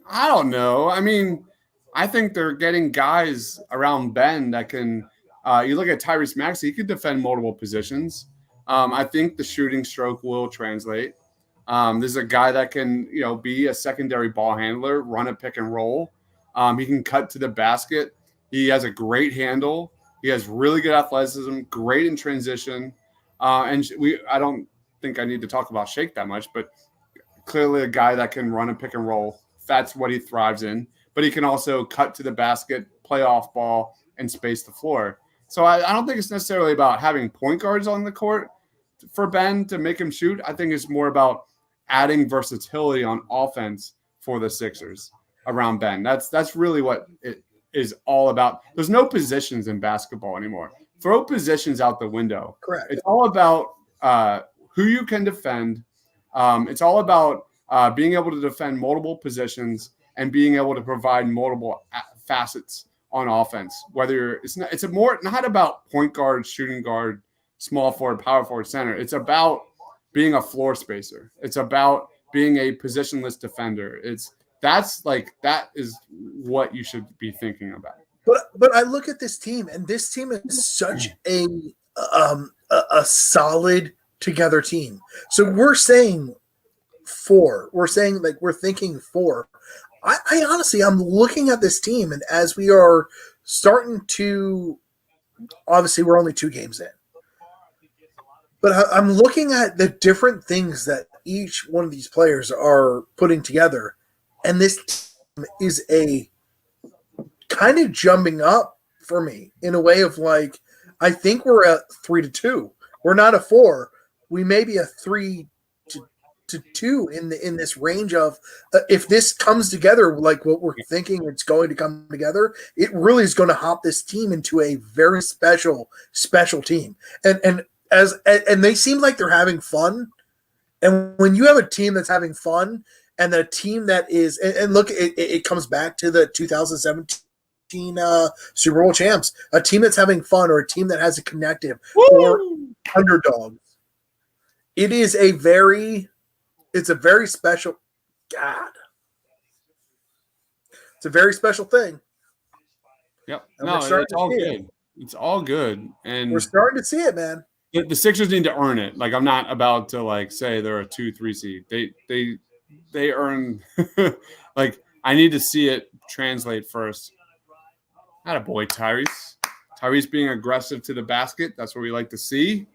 don't know. I mean, I think they're getting guys around Ben that can. You look at Tyrese Maxey; he could defend multiple positions. I think the shooting stroke will translate. There's a guy that can, be a secondary ball handler, run a pick and roll. He can cut to the basket. He has a great handle. He has really good athleticism, great in transition. I don't think I need to talk about Shake that much, but clearly a guy that can run a pick and roll. That's what he thrives in. But he can also cut to the basket, play off ball, and space the floor. So I don't think it's necessarily about having point guards on the court for Ben to make him shoot. I think it's more about adding versatility on offense for the Sixers around Ben. That's really what it is all about. There's no positions in basketball anymore. Throw positions out the window. Correct. It's all about who you can defend. It's all about being able to defend multiple positions and being able to provide multiple facets on offense. Whether it's not about point guard, shooting guard, small forward, power forward, center. It's about being a floor spacer. It's about being a positionless defender. That is what you should be thinking about. But I look at this team, and this team is such a solid together team. So we're saying 4. We're saying we're thinking 4. I honestly, I'm looking at this team, and as we are starting to, obviously we're only 2 games in, but I'm looking at the different things that each one of these players are putting together, and this team is a kind of jumping up for me in a way of like, I think we're at 3-2. We're not a 4. We may be a 3-2 in this range of if this comes together like what we're thinking it's going to come together, it really is going to hop this team into a very special team. And they seem like they're having fun. And when you have a team that's having fun and a team that is, and look, it comes back to the 2017 Super Bowl champs, a team that's having fun or a team that has a connective or underdogs. It's a very special. God, It's a very special thing. Yep. And No, we're starting it's to all see good. It's all good. And We're starting to see it, man. the Sixers need to earn it. Like, I'm not about to like say they're a 2-3 seed. They earn like, I need to see it translate first. Not a boy, Tyrese. Tyrese being aggressive to the basket. That's what we like to see.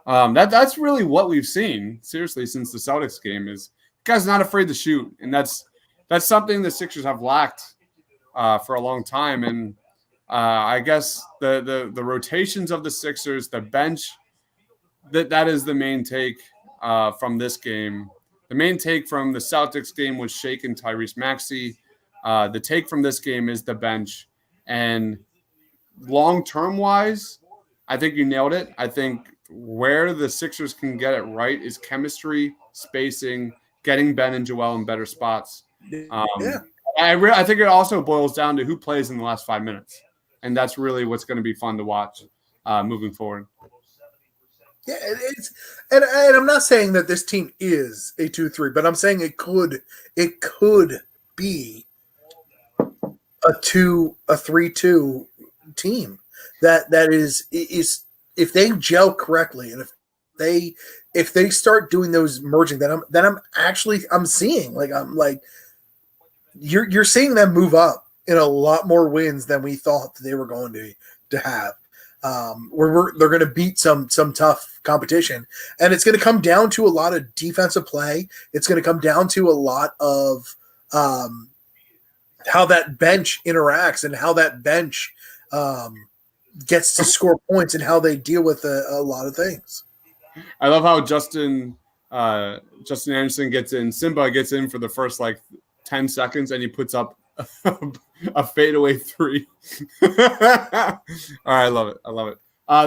That's really what we've seen, seriously, since the Celtics game is the guy's not afraid to shoot. And that's something the Sixers have lacked for a long time. And I guess the rotations of the Sixers, the bench, that is the main take from this game. The main take from the Celtics game was Shake and Tyrese Maxey. The take from this game is the bench. And long-term wise, I think you nailed it. I think where the Sixers can get it right is chemistry, spacing, getting Ben and Joel in better spots. Yeah. I think it also boils down to who plays in the last 5 minutes. And that's really what's going to be fun to watch moving forward. Yeah, and I'm not saying that this team is a 2-3, but I'm saying it could be a 3-2 team that is if they gel correctly, and if they start doing those merging, then I'm seeing you're seeing them move up in a lot more wins than we thought they were going to have. They're going to beat some tough competition, and it's going to come down to a lot of defensive play. It's going to come down to a lot of how that bench interacts and how that bench gets to score points and how they deal with a lot of things. I love how Justin Anderson gets in. Simba gets in for the first 10 seconds, and he puts up a fadeaway three. All right, I love it.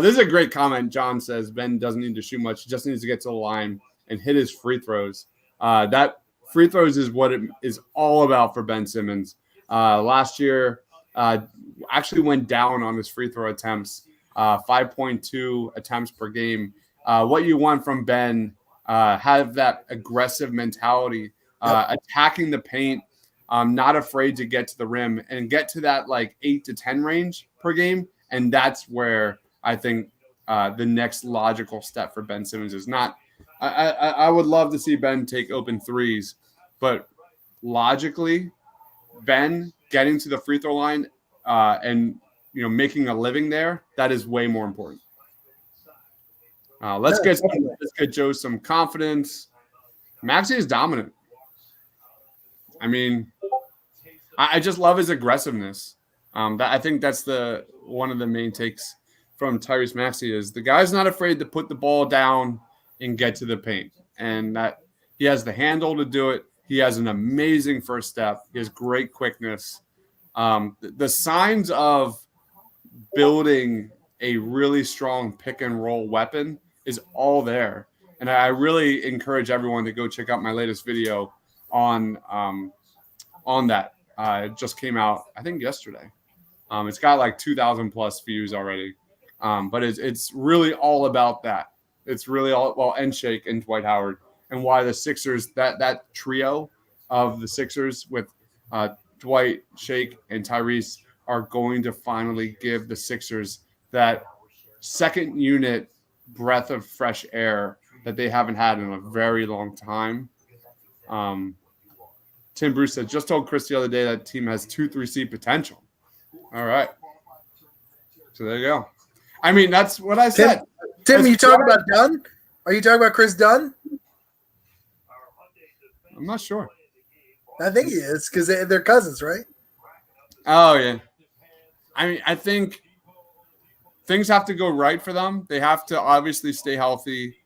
This is a great comment. John says Ben doesn't need to shoot much; he just needs to get to the line and hit his free throws. That free throws is what it is all about for Ben Simmons. Last year, actually went down on his free throw attempts, 5.2 attempts per game. What you want from Ben, have that aggressive mentality, attacking the paint, not afraid to get to the rim and get to that 8 to 10 range per game. And that's where I think the next logical step for Ben Simmons is not. I would love to see Ben take open threes, but logically, Ben getting to the free throw line and making a living there, that is way more important. Let's get Joe some confidence. Maxey is dominant. I mean, I just love his aggressiveness. I think that's one of the main takes from Tyrese Maxey is the guy's not afraid to put the ball down and get to the paint, and that he has the handle to do it. He has an amazing first step. He has great quickness. The signs of building a really strong pick and roll weapon is all there. And I really encourage everyone to go check out my latest video on that. It just came out, I think, yesterday. It's got 2,000 plus views already. But it's really all about that. It's really all and Shake and Dwight Howard, and why the Sixers, that trio of the Sixers with Dwight, Shake, and Tyrese are going to finally give the Sixers that second unit breath of fresh air that they haven't had in a very long time. Tim Bruce said, just told Chris the other day that team has 2-3 seed potential. All right. So there you go. I mean, that's what I said. Tim, you talking about Dunn? Are you talking about Chris Dunn? I'm not sure. I think he is because they're cousins, right? Oh, yeah. I mean, I think things have to go right for them. They have to obviously stay healthy.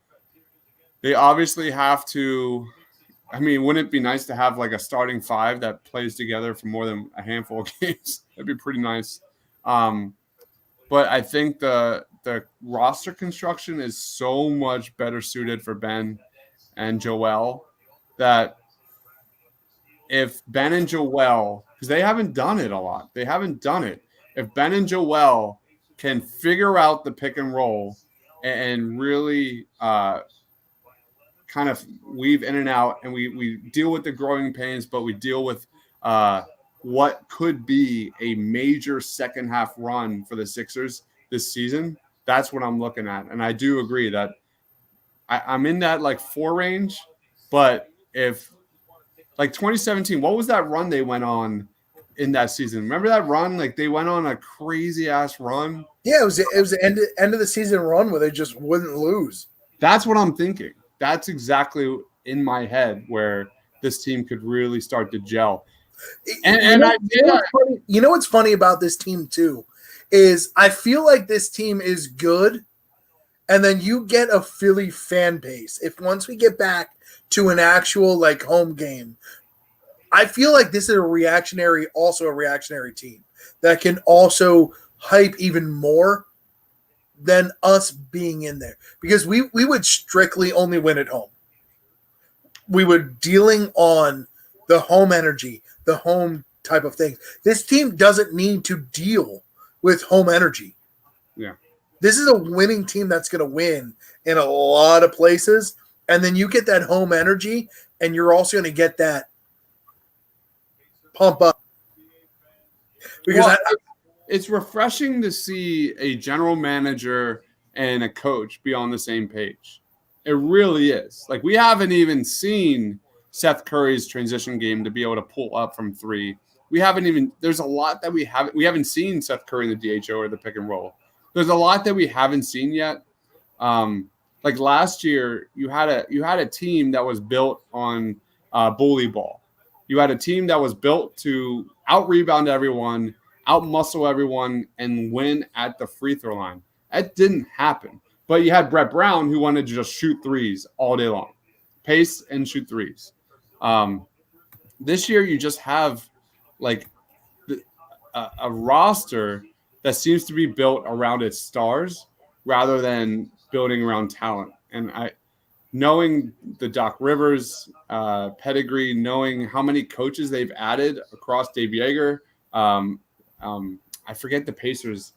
They obviously have to – I mean, wouldn't it be nice to have a starting five that plays together for more than a handful of games? That'd be pretty nice. But I think the roster construction is so much better suited for Ben and Joel that if Ben and Joel – because they haven't done it a lot. They haven't done it. If Ben and Joel can figure out the pick and roll and really kind of weave in and out, and we deal with the growing pains, but we deal with what could be a major second half run for the Sixers this season, that's what I'm looking at. And I do agree that I'm in that like 4 range, but if like 2017, what was that run they went on in that season? Remember that run? Like they went on a crazy ass run. Yeah, it was the end of the season run where they just wouldn't lose. That's what I'm thinking. That's exactly in my head where this team could really start to gel. You know what's funny about this team too is I feel like this team is good, and then you get a Philly fan base. If once we get back to an actual like home game, I feel like this is a reactionary team that can also hype even more than us being in there, because we would strictly only win at home. We were dealing on the home energy, the home type of thing. This team doesn't need to deal with home energy. Yeah. This is a winning team that's going to win in a lot of places. And then you get that home energy, and you're also going to get that pump up. Because it's refreshing to see a general manager and a coach be on the same page. It really is. Like, we haven't even seen Seth Curry's transition game to be able to pull up from 3. There's a lot that we haven't seen Seth Curry in the DHO or the pick and roll. There's a lot that we haven't seen yet. Like last year, you had a team that was built on bully ball. You had a team that was built to out-rebound everyone, out-muscle everyone, and win at the free throw line. That didn't happen. But you had Brett Brown, who wanted to just shoot threes all day long. Pace and shoot threes. This year, you just have like a roster that seems to be built around its stars rather than building around talent. And knowing the Doc Rivers pedigree, knowing how many coaches they've added across Dave Yeager. I forget the Pacers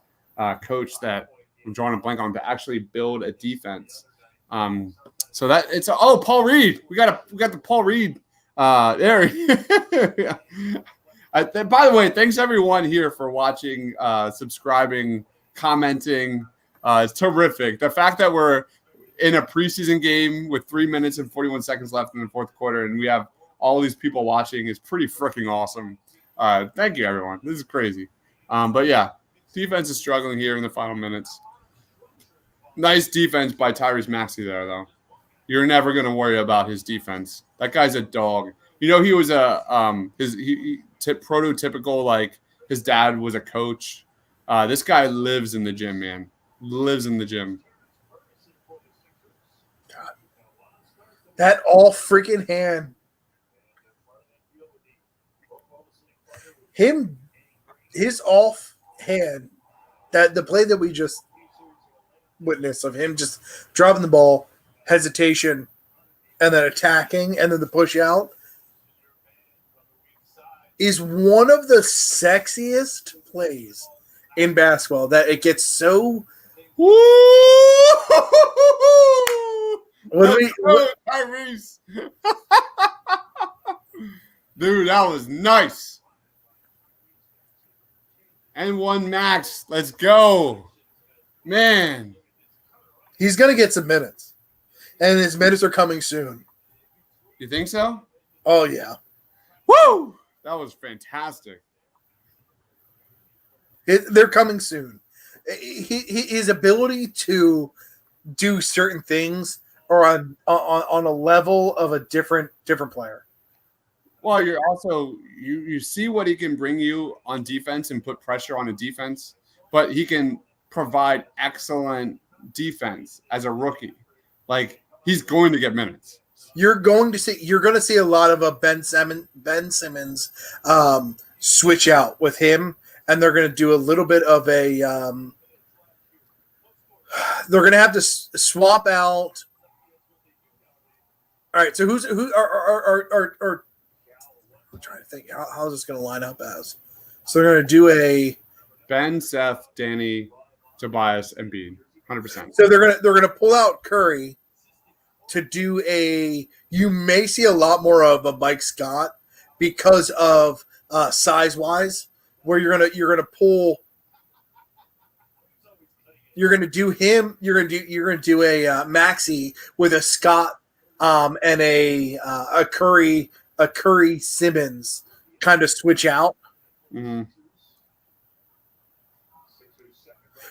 coach that I'm drawing a blank on to actually build a defense. So that it's Paul Reed. We got the Paul Reed there. Yeah. By the way, thanks everyone here for watching, subscribing, commenting. It's terrific. The fact that we're in a preseason game with 3 minutes and 41 seconds left in the fourth quarter, and we have all these people watching is pretty freaking awesome. Thank you, everyone. This is crazy. But yeah, defense is struggling here in the final minutes. Nice defense by Tyrese Maxey there, though. You're never going to worry about his defense. That guy's a dog. You know, he was prototypical, like his dad was a coach. This guy lives in the gym, man. Lives in the gym. God. That all freaking hand. His off hand, that the play that we just witnessed of him just dropping the ball, hesitation, and then attacking, and then the push out, is one of the sexiest plays in basketball. That it gets so. Tyrese. Dude, that was nice. And 1 max. Let's go. Man. He's going to get some minutes. And his minutes are coming soon. You think so? Oh, yeah. Woo! That was fantastic. They're coming soon. His ability to do certain things are on a level of a different player. Well, you're also you see what he can bring you on defense and put pressure on a defense, but he can provide excellent defense as a rookie. Like, he's going to get minutes. You're going to see a lot of a Ben Simmons switch out with him, and they're going to do a little bit of a they're going to have to swap out. All right, so who are I'm trying to think how is this going to line up as. So they're going to do a Ben, Seth, Danny, Tobias, and Embiid, 100%. So they're going to pull out Curry to do you may see a lot more of a Mike Scott because of size wise, where you're gonna pull. You're gonna do him. You're gonna do a Maxi with a Scott and a Curry Simmons kind of switch out. Mm-hmm.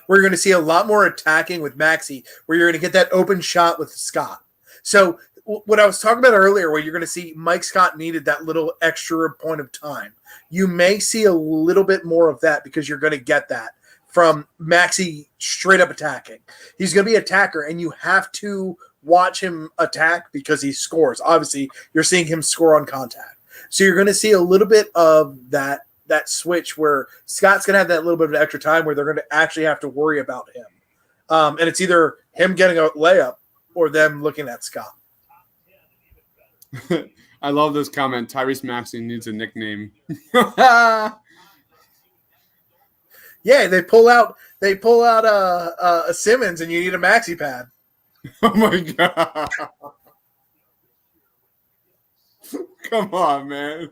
We're going to see a lot more attacking with Maxi, where you're going to get that open shot with Scott. So what I was talking about earlier, where you're going to see Mike Scott needed that little extra point of time. You may see a little bit more of that because you're going to get that from Maxi straight up attacking. He's going to be an attacker, and you have to watch him attack because he scores. Obviously, you're seeing him score on contact. So you're going to see a little bit of that switch where Scott's going to have that little bit of extra time where they're going to actually have to worry about him. And it's either him getting a layup or them looking at Scott. I love this comment. Tyrese Maxey needs a nickname. Yeah, they pull out a Simmons and you need a maxi pad. Oh my God. Come on, man.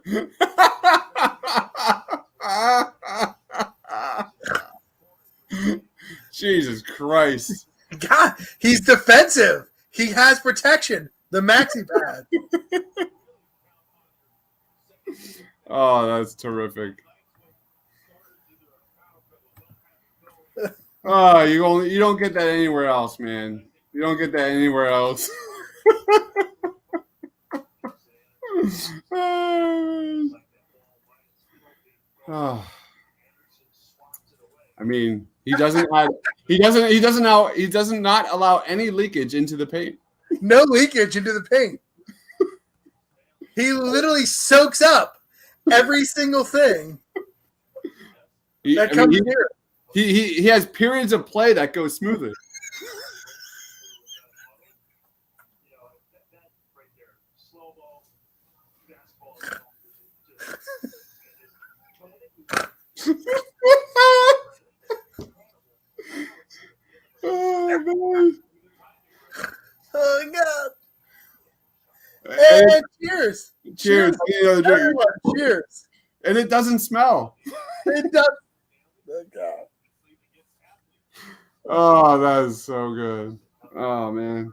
Jesus Christ. God, he's defensive. He has protection. The maxi pad. Oh, that's terrific. Oh, you don't get that anywhere else, man. You don't get that anywhere else. Oh. I mean, he doesn't not allow any leakage into the paint. No leakage into the paint. He literally soaks up every single thing that comes here. He has periods of play that go smoothly. Oh, man. Oh, God. And cheers. Cheers. Everyone, cheers. And it doesn't smell. It does. Oh, God. Oh, that is so good. Oh, man.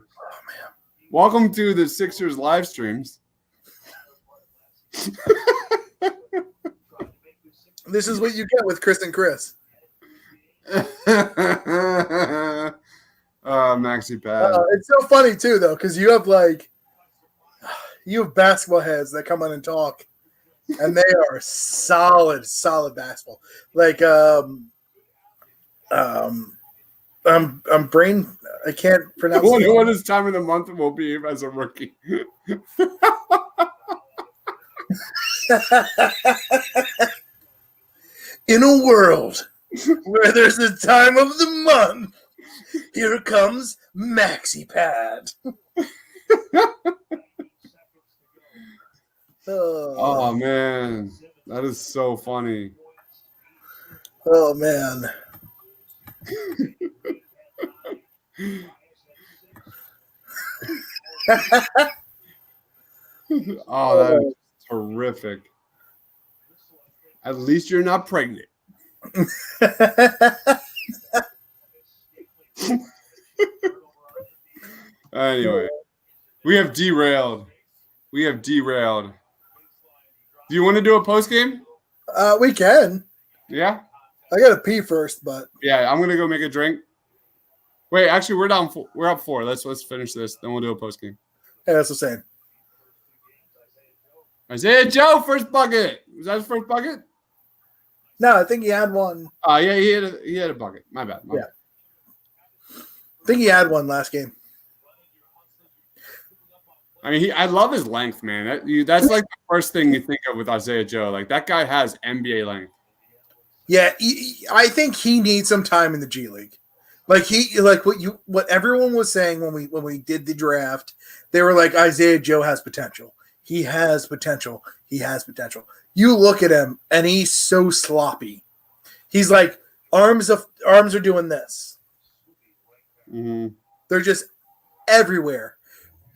Oh, man. Welcome to the Sixers live streams. This is what you get with Chris and Chris. Maxi pad. It's so funny, too, though, because you have basketball heads that come on and talk, and they are solid basketball. Like, I'm brain. I can't pronounce. What his time of the month will be as a rookie? In a world where there's a time of the month, here comes Maxi Pad. Oh man, that is so funny. Oh man. Oh, that is terrific. At least you're not pregnant. Anyway, we have derailed. Do you want to do a post game? We can. Yeah. I gotta pee first, but yeah, I'm gonna go make a drink. Wait, actually, we're up 4. Let's finish this, then we'll do a post game. Yeah, that's the same. Isaiah Joe, first bucket. Was that his first bucket? No, I think he had one. Yeah, he had a bucket. My bad. Yeah. I think he had one last game. I mean, I love his length, man. That's like the first thing you think of with Isaiah Joe. Like, that guy has NBA length. Yeah, I think he needs some time in the G League. Like what everyone was saying when we did the draft, they were like, Isaiah Joe has potential. He has potential. He has potential. You look at him, and he's so sloppy. He's like, arms are doing this. Mm-hmm. They're just everywhere.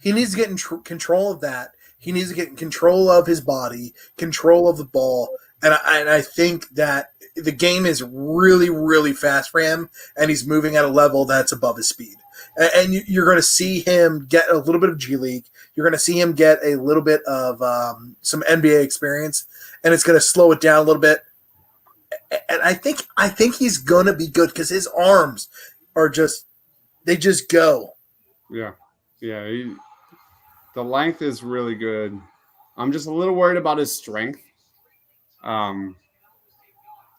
He needs to get in control of that. He needs to get in control of his body, control of the ball, And I think that the game is really, really fast for him, and he's moving at a level that's above his speed. And you're going to see him get a little bit of G League. You're going to see him get a little bit of some NBA experience, and it's going to slow it down a little bit. And I think he's going to be good because his arms are just go. Yeah. The length is really good. I'm just a little worried about his strength.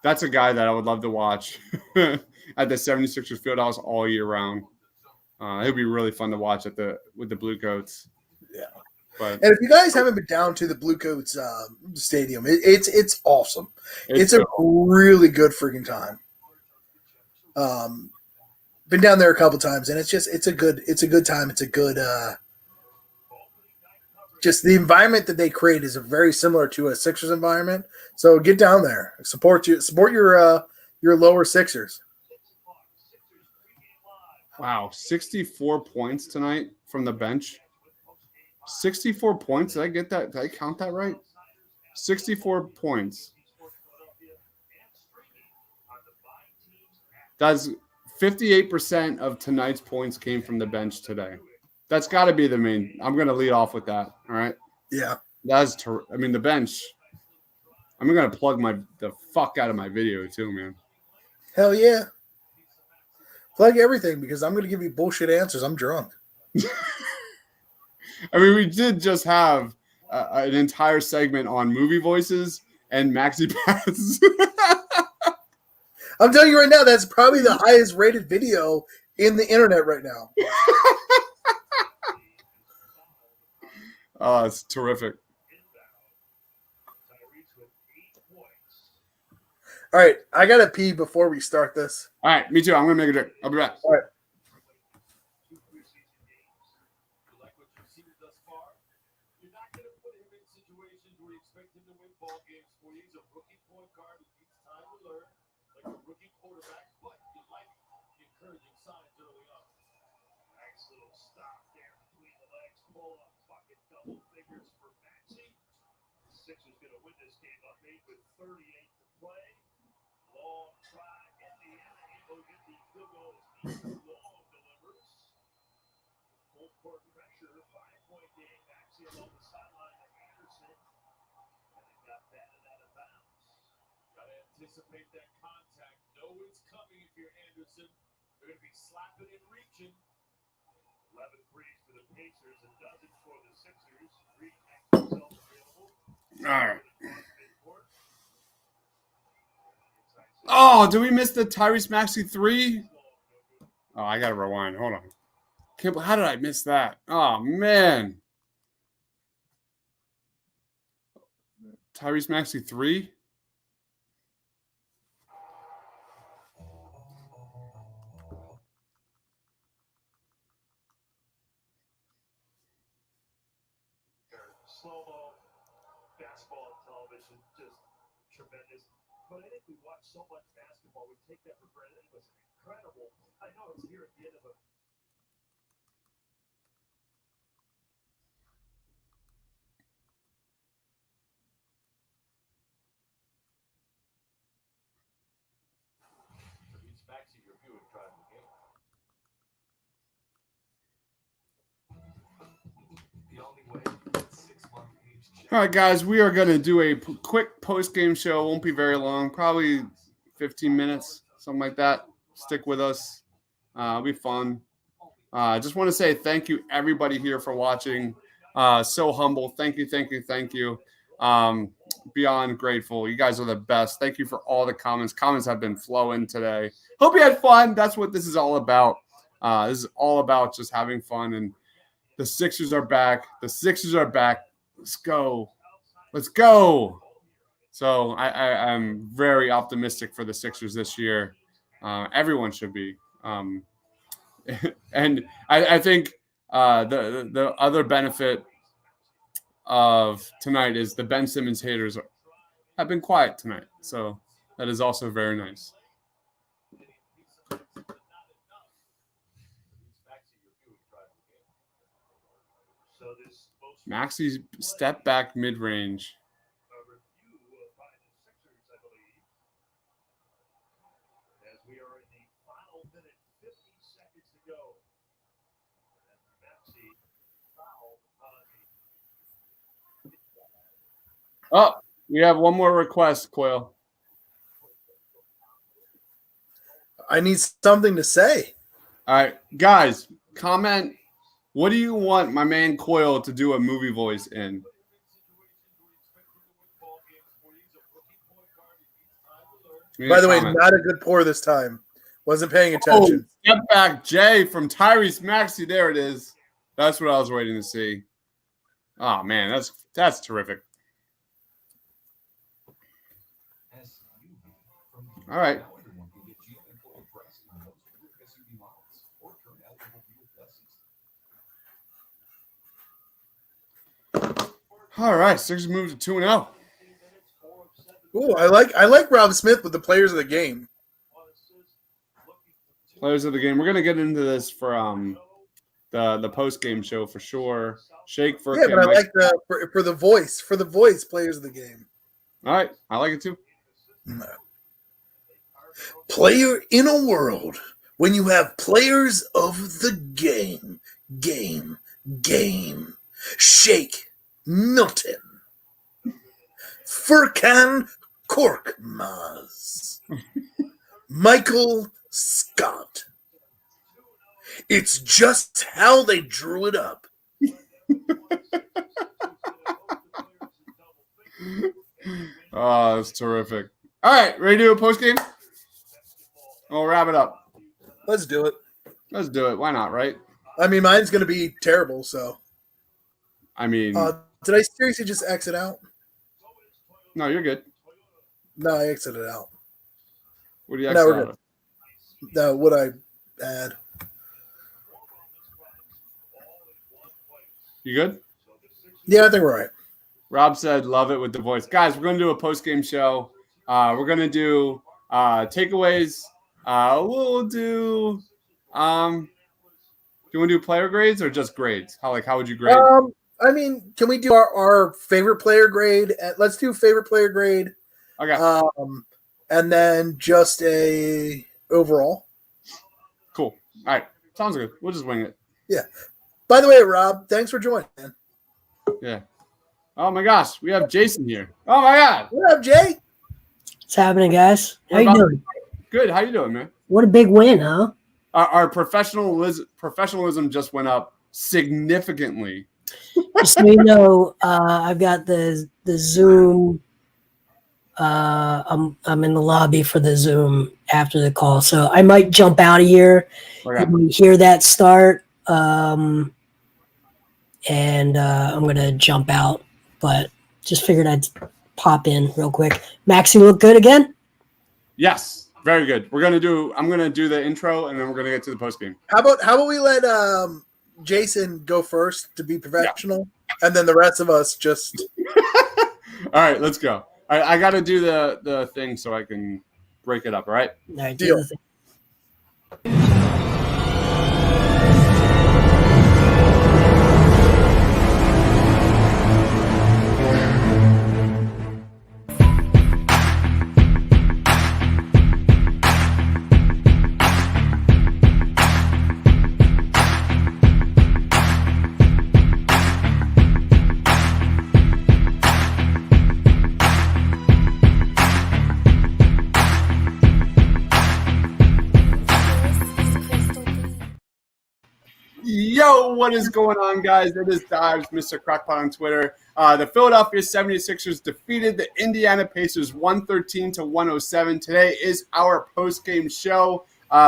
That's a guy that I would love to watch at the 76ers Fieldhouse all year round. It'd be really fun to watch with the Blue Coats. Yeah. But and if you guys haven't been down to the Blue Coats stadium, it's awesome. It's a really good freaking time. Been down there a couple times, and it's a good time. It's a good just the environment that they create is very similar to a Sixers environment. So get down there, support your lower Sixers. Wow, 64 points tonight from the bench. 64 points. Did I get that? Did I count that right? 64 points. That's 58% of tonight's points came from the bench today. That's got to be the main. I'm going to lead off with that. All right. Yeah. The bench. I'm going to plug the fuck out of my video too, man. Hell yeah. Plug everything because I'm going to give you bullshit answers. I'm drunk. I mean, we did just have an entire segment on movie voices and maxi pads. I'm telling you right now, that's probably the highest rated video in the internet right now. Oh, it's terrific. All right, I got to pee before we start this. All right, me too. I'm going to make a drink. I'll be back. All right. Sixers going to win this game up 8 with 38 to play. Long try. Indiana able to get the field goal. Long delivers. Full court pressure. 5-point game. Maxey along the sideline to Anderson. And it got batted out of bounds. Got to anticipate that contact. Know it's coming if you're Anderson. They're going to be slapping and reaching. 11 threes for the Pacers. A dozen for the Sixers. Reed makes himself available. All right. Oh, did we miss the Tyrese Maxey 3? Oh, I got to rewind. Hold on. How did I miss that? Oh, man. Tyrese Maxey 3? Slow-mo basketball on television, just tremendous. But I think we watch so much basketball, we take that for granted. It was incredible. I know it's here at the end of a Maxey review and try the game. The only way 6-month age check. All right, guys, we are going to do a quick post-game show. Won't be very long, probably 15 minutes, something like that. Stick with us. It'll be fun. I just want to say thank you, everybody here, for watching. So humble. Thank you. Beyond grateful. You guys are the best. Thank you for all the comments. Comments have been flowing today. Hope you had fun. That's what this is all about. This is all about just having fun. And the Sixers are back. Let's go. So I'm very optimistic for the Sixers this year. Everyone should be. And I think the other benefit of tonight is the Ben Simmons haters have been quiet tonight. So that is also very nice. Maxey's step back mid-range. Oh, we have one more request, Coyle. I need something to say. All right, guys, comment. What do you want my man Coyle to do a movie voice in? By the way, not a good pour this time. Wasn't paying attention. Step back, Jay from Tyrese Maxey. There it is. That's what I was waiting to see. Oh man, that's terrific. All right. All right, Sixers move to 2-0. Ooh, I like Rob Smith with the players of the game. Players of the game. We're gonna get into this for the post game show for sure. Shake for but I like for the voice players of the game. All right, I like it too. Player in a world when you have players of the game. Shake, Milton, Furkan Korkmaz, Michael Scott. It's just how they drew it up. Oh, that's terrific. All right, ready to do a post game? We'll wrap it up. Let's do it. Let's do it. Why not, right? I mean, mine's going to be terrible, so. I mean. Did I seriously just exit out? No, you're good. No, I exited out. What do you exit out of? No, what I add. You good? Yeah, I think we're right. Rob said, love it with the voice. Guys, we're going to do a post-game show. We're going to do takeaways. We'll do do you want to do player grades or just grades? How would you grade? I mean, can we do our favorite player grade? Let's do favorite player grade. Okay. And then just a overall. Cool. All right. Sounds good. We'll just wing it. Yeah. By the way, Rob, thanks for joining, man. Yeah. Oh my gosh, we have Jason here. Oh my God. What up, Jay? What's happening, guys? How you doing? Good. How you doing, man? What a big win, huh? Our professionalism just went up significantly. Just so you know, I've got the Zoom. I'm in the lobby for the Zoom after the call, so I might jump out of here when we hear that start. And I'm gonna jump out, but just figured I'd pop in real quick. Maxie look good again? Yes, very good. I'm gonna do the intro and then we're gonna get to the post game. How about we let Jason go first to be professional, and then the rest of us just. All right, let's go. I got to do the thing so I can break it up. All right. All right, deal. Yo, what is going on, guys? It is Dives, Mr. Crackpot on Twitter. The Philadelphia 76ers defeated the Indiana Pacers 113-107. Today is our post-game show.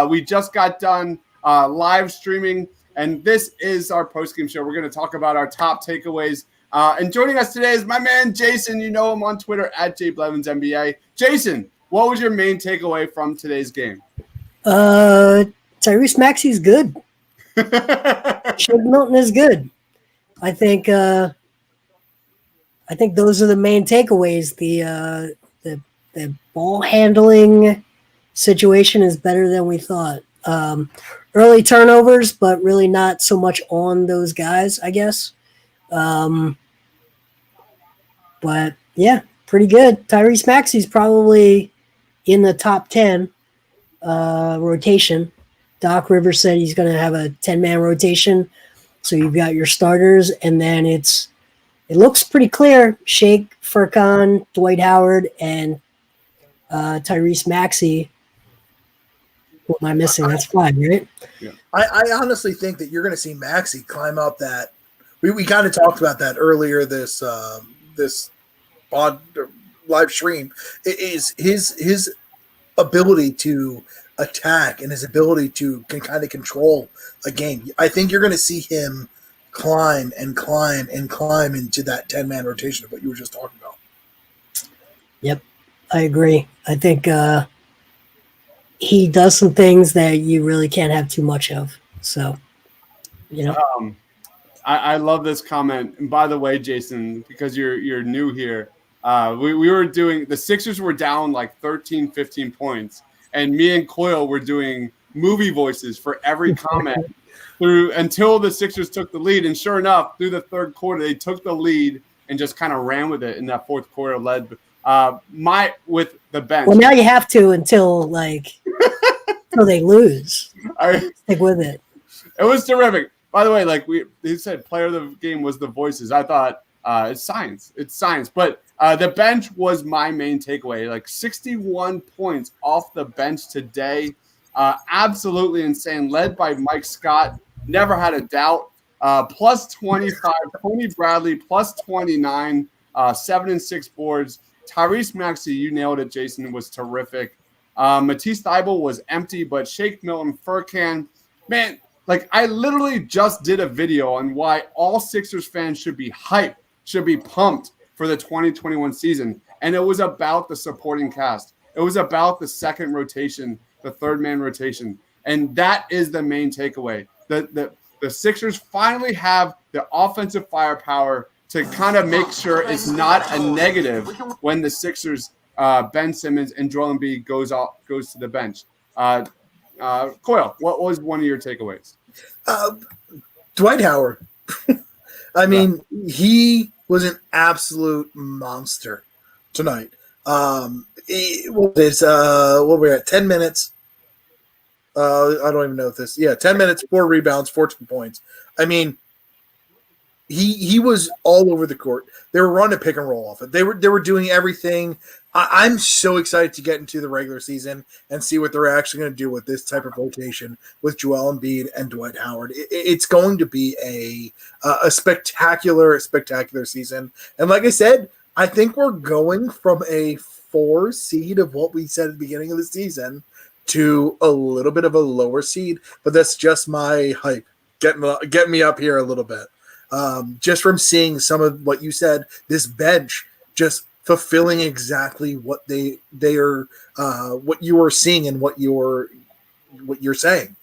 We just got done live streaming, and this is our post-game show. We're going to talk about our top takeaways. And joining us today is my man, Jason. You know him on Twitter at JBlevinsNBA. Jason, what was your main takeaway from today's game? Tyrese Maxey's good. Shake Milton is good. I think those are the main takeaways. The ball handling situation is better than we thought. Early turnovers, but really not so much on those guys, I guess. But yeah, pretty good. Tyrese Maxey's probably in the top 10 rotation. Doc Rivers said he's going to have a 10-man rotation. So you've got your starters, and then it's it looks pretty clear. Shake, Furkan, Dwight Howard, and Tyrese Maxey. Who am I missing? That's 5, right? I honestly think that you're going to see Maxey climb up that. We kind of talked about that earlier this live stream. It is his ability to attack and his ability to kind of control a game. I think you're going to see him climb and climb and climb into that 10-man rotation of what you were just talking about. Yep, I agree. I think he does some things that you really can't have too much of. So, I love this comment. And by the way, Jason, because you're new here, we were doing – the Sixers were down like 13, 15 points, and me and Coyle were doing movie voices for every comment until the Sixers took the lead. And sure enough, through the third quarter, they took the lead and just kind of ran with it in that fourth quarter, led with the bench. Well, now you have to until they lose. Stick with it. It was terrific. By the way, he said, player of the game was the voices. I thought it's science. It's science. But the bench was my main takeaway. 61 points off the bench today. Absolutely insane. Led by Mike Scott. Never had a doubt. Plus 25. Tony Bradley plus 29. 7 and 6 boards. Tyrese Maxey, you nailed it, Jason, was terrific. Matisse Thybulle was empty, but Shake Milton, Furkan, man, I literally just did a video on why all Sixers fans should be hyped, should be pumped for the 2021 season. And it was about the supporting cast. It was about the second rotation, the third-man rotation. And that is the main takeaway. The Sixers finally have the offensive firepower to kind of make sure it's not a negative when the Sixers, Ben Simmons and Joel Embiid goes to the bench. Coyle, what was one of your takeaways? Dwight Howard. I mean, he was an absolute monster tonight. What were we at? 10 minutes. I don't even know if this. Yeah, 10 minutes, 4 rebounds, 14 points. I mean, he was all over the court. They were running a pick and roll off it. They were doing everything. I'm so excited to get into the regular season and see what they're actually going to do with this type of rotation with Joel Embiid and Dwight Howard. It's going to be a spectacular season. And like I said, I think we're going from a 4 seed of what we said at the beginning of the season to a little bit of a lower seed. But that's just my hype. Get me up here a little bit. Just from seeing some of what you said, this bench just fulfilling exactly what they are, what you are seeing and what you're saying.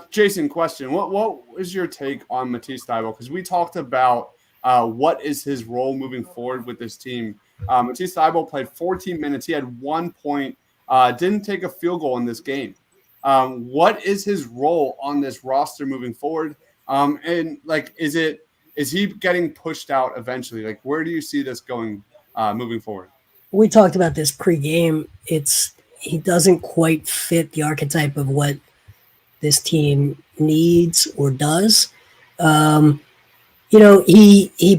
Jason, question: What is your take on Matisse Thybulle? Because we talked about what is his role moving forward with this team. Matisse Thybulle played 14 minutes. He had 1 point. Didn't take a field goal in this game. What is his role on this roster moving forward? And is he getting pushed out eventually? Where do you see this going moving forward? We talked about this pregame. He doesn't quite fit the archetype of what this team needs or does. He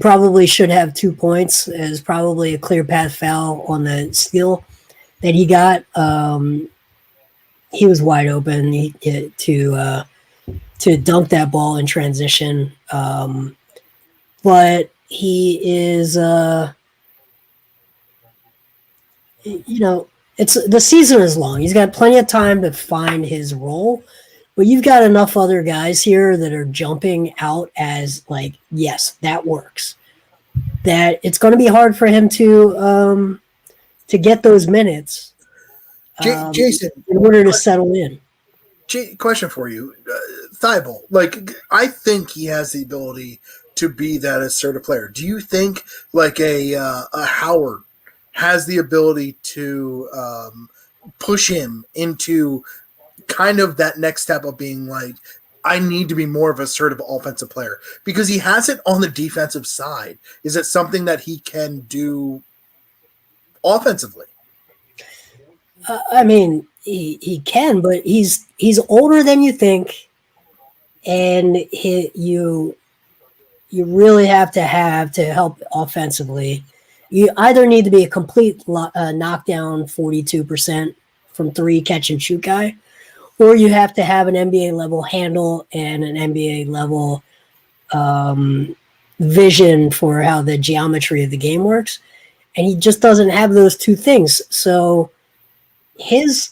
probably should have 2 points. As probably a clear path foul on the steal that he got. He was wide open to dunk that ball in transition. But he is, it's the season is long. He's got plenty of time to find his role, but you've got enough other guys here that are jumping out as yes, that works. That it's going to be hard for him to get those minutes. Jason, in order to settle in. Question for you, Thybulle. I think he has the ability to be that assertive player. Do you think a Howard has the ability to push him into kind of that next step of being I need to be more of an assertive offensive player? Because he has it on the defensive side. Is it something that he can do offensively? He can, but he's older than you think, and you really have to help offensively. You either need to be a complete knockdown 42% from three catch and shoot guy, or you have to have an NBA level handle and an NBA level vision for how the geometry of the game works. And he just doesn't have those two things. So his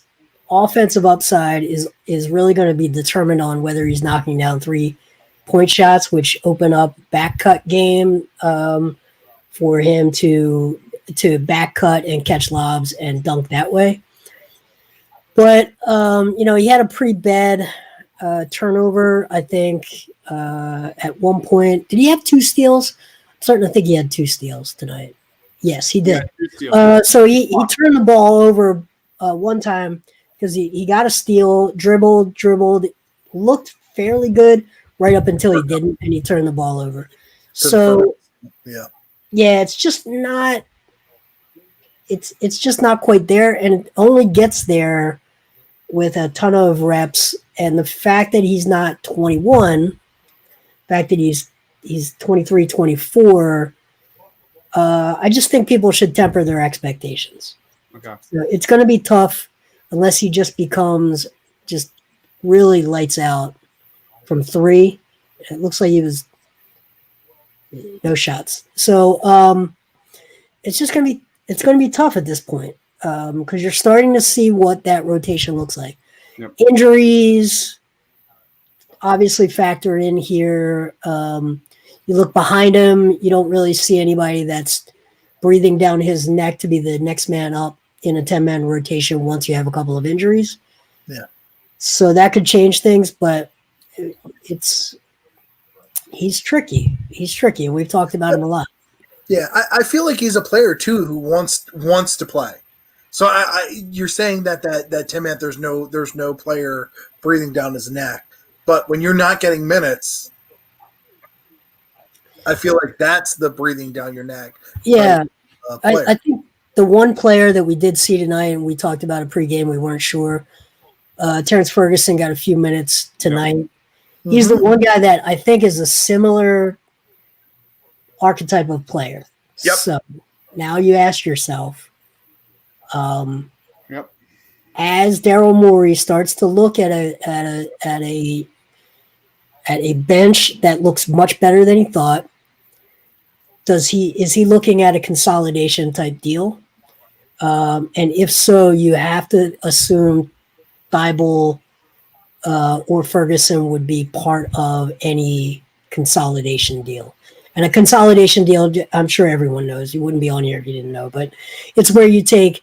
offensive upside is really going to be determined on whether he's knocking down 3-point shots, which open up back cut game for him to back cut and catch lobs and dunk that way. But he had a pretty bad turnover, I think, at one point. Did he have 2 steals? I'm starting to think he had 2 steals tonight. Yes, he did. Yeah, so he turned the ball over one time because he got a steal, dribbled, looked fairly good right up until he didn't, and he turned the ball over. So yeah, it's just not. It's just not quite there, and it only gets there with a ton of reps. And the fact that he's not 21, the fact that he's 23, 24. I just think people should temper their expectations. Okay. So it's going to be tough unless he just becomes just really lights out from 3. It looks like he was no shots. So it's going to be tough at this point because you're starting to see what that rotation looks like. Yep. Injuries obviously factor in here. You look behind him, you don't really see anybody that's breathing down his neck to be the next man up in a 10-man rotation once you have a couple of injuries. Yeah. So that could change things, but he's tricky. He's tricky, and we've talked about him a lot. Yeah, I feel like he's a player too who wants to play. So you're saying that 10-man there's no player breathing down his neck, but when you're not getting minutes, I feel like that's the breathing down your neck. Yeah, I think the one player that we did see tonight, and we talked about it pregame, we weren't sure. Terrence Ferguson got a few minutes tonight. Mm-hmm. He's the one guy that I think is a similar archetype of player. Yep. So now you ask yourself, as Daryl Morey starts to look at a bench that looks much better than he thought, is he looking at a consolidation type deal? And if so, you have to assume Thibault or Ferguson would be part of any consolidation deal. And a consolidation deal, I'm sure everyone knows. You wouldn't be on here if you didn't know. But it's where you take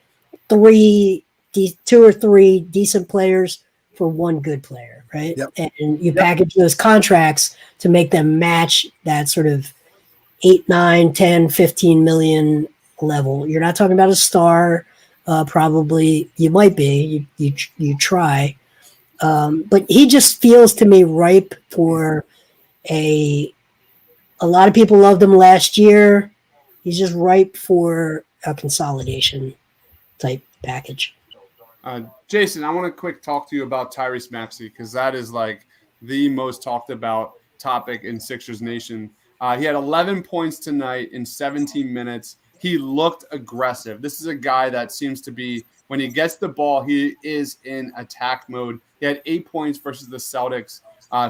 2 or 3 decent players for 1 good player, right? Yep. And you package those contracts to make them match that sort of 8, 9, 10, 15 million level. You're not talking about a star. Probably you might be. You try. But he just feels to me ripe for a lot of people loved him last year. He's just ripe for a consolidation type package. Jason, I want to quick talk to you about Tyrese Maxey because that is like the most talked about topic in Sixers Nation. He had 11 points tonight in 17 minutes. He looked aggressive. This is a guy that seems to be, when he gets the ball, he is in attack mode. He had 8 points versus the Celtics.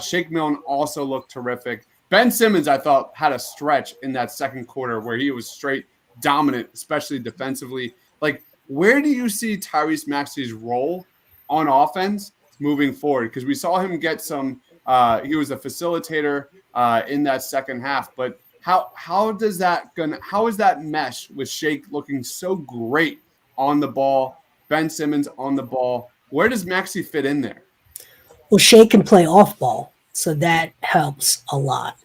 Shake Milton also looked terrific. Ben Simmons, I thought, had a stretch in that second quarter where he was straight dominant, especially defensively. Like, where do you see Tyrese Maxey's role on offense moving forward? Because we saw him get some he was a facilitator in that second half. But how is that mesh with Shake looking so great on the ball, Ben Simmons on the ball? Where does Maxey fit in there? Well, Shake can play off ball, so that helps a lot.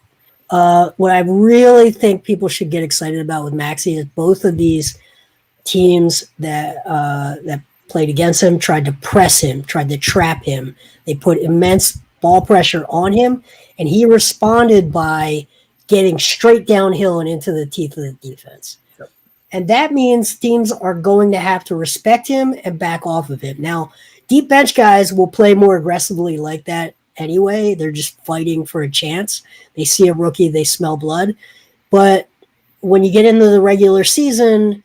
What I really think people should get excited about with Maxey is both of these teams that played against him tried to press him, tried to trap him. They put immense ball pressure on him, and he responded by getting straight downhill and into the teeth of the defense. Yep. And that means teams are going to have to respect him and back off of him. Now, deep bench guys will play more aggressively like that anyway. They're just fighting for a chance. They see a rookie, they smell blood. But when you get into the regular season,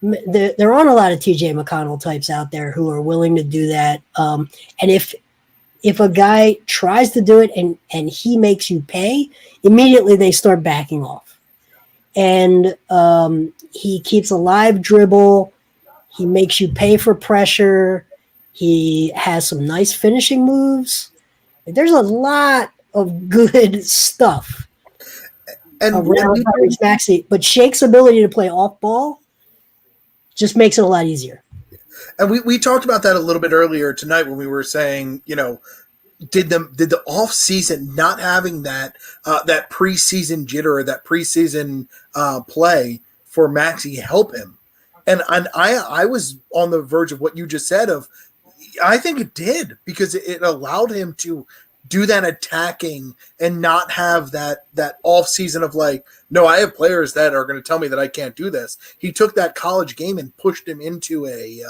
there aren't a lot of TJ McConnell types out there who are willing to do that. And if a guy tries to do it and he makes you pay, immediately they start backing off. And he keeps a live dribble. He makes you pay for pressure. He has some nice finishing moves. There's a lot of good stuff And around Tyrese Maxey, but Shake's ability to play off ball just makes it a lot easier. And we talked about that a little bit earlier tonight when we were saying, did the off season not having that preseason jitter or that preseason play for Maxey help him? And I was on the verge of what you just said I think it did, because it allowed him to do that attacking and not have that off season of like, no, I have players that are going to tell me that I can't do this. He took that college game and pushed him into a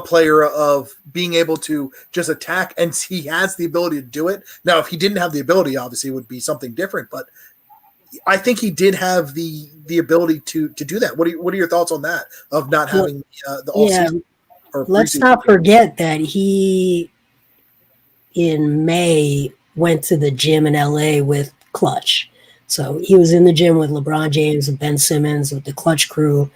player of being able to just attack, and he has the ability to do it. Now, if he didn't have the ability, obviously it would be something different, but I think he did have the ability to do that. What are your thoughts on that, of not having the off season? Let's not forget that he in May went to the gym in LA with Clutch. So he was in the gym with LeBron James and Ben Simmons with the Clutch crew.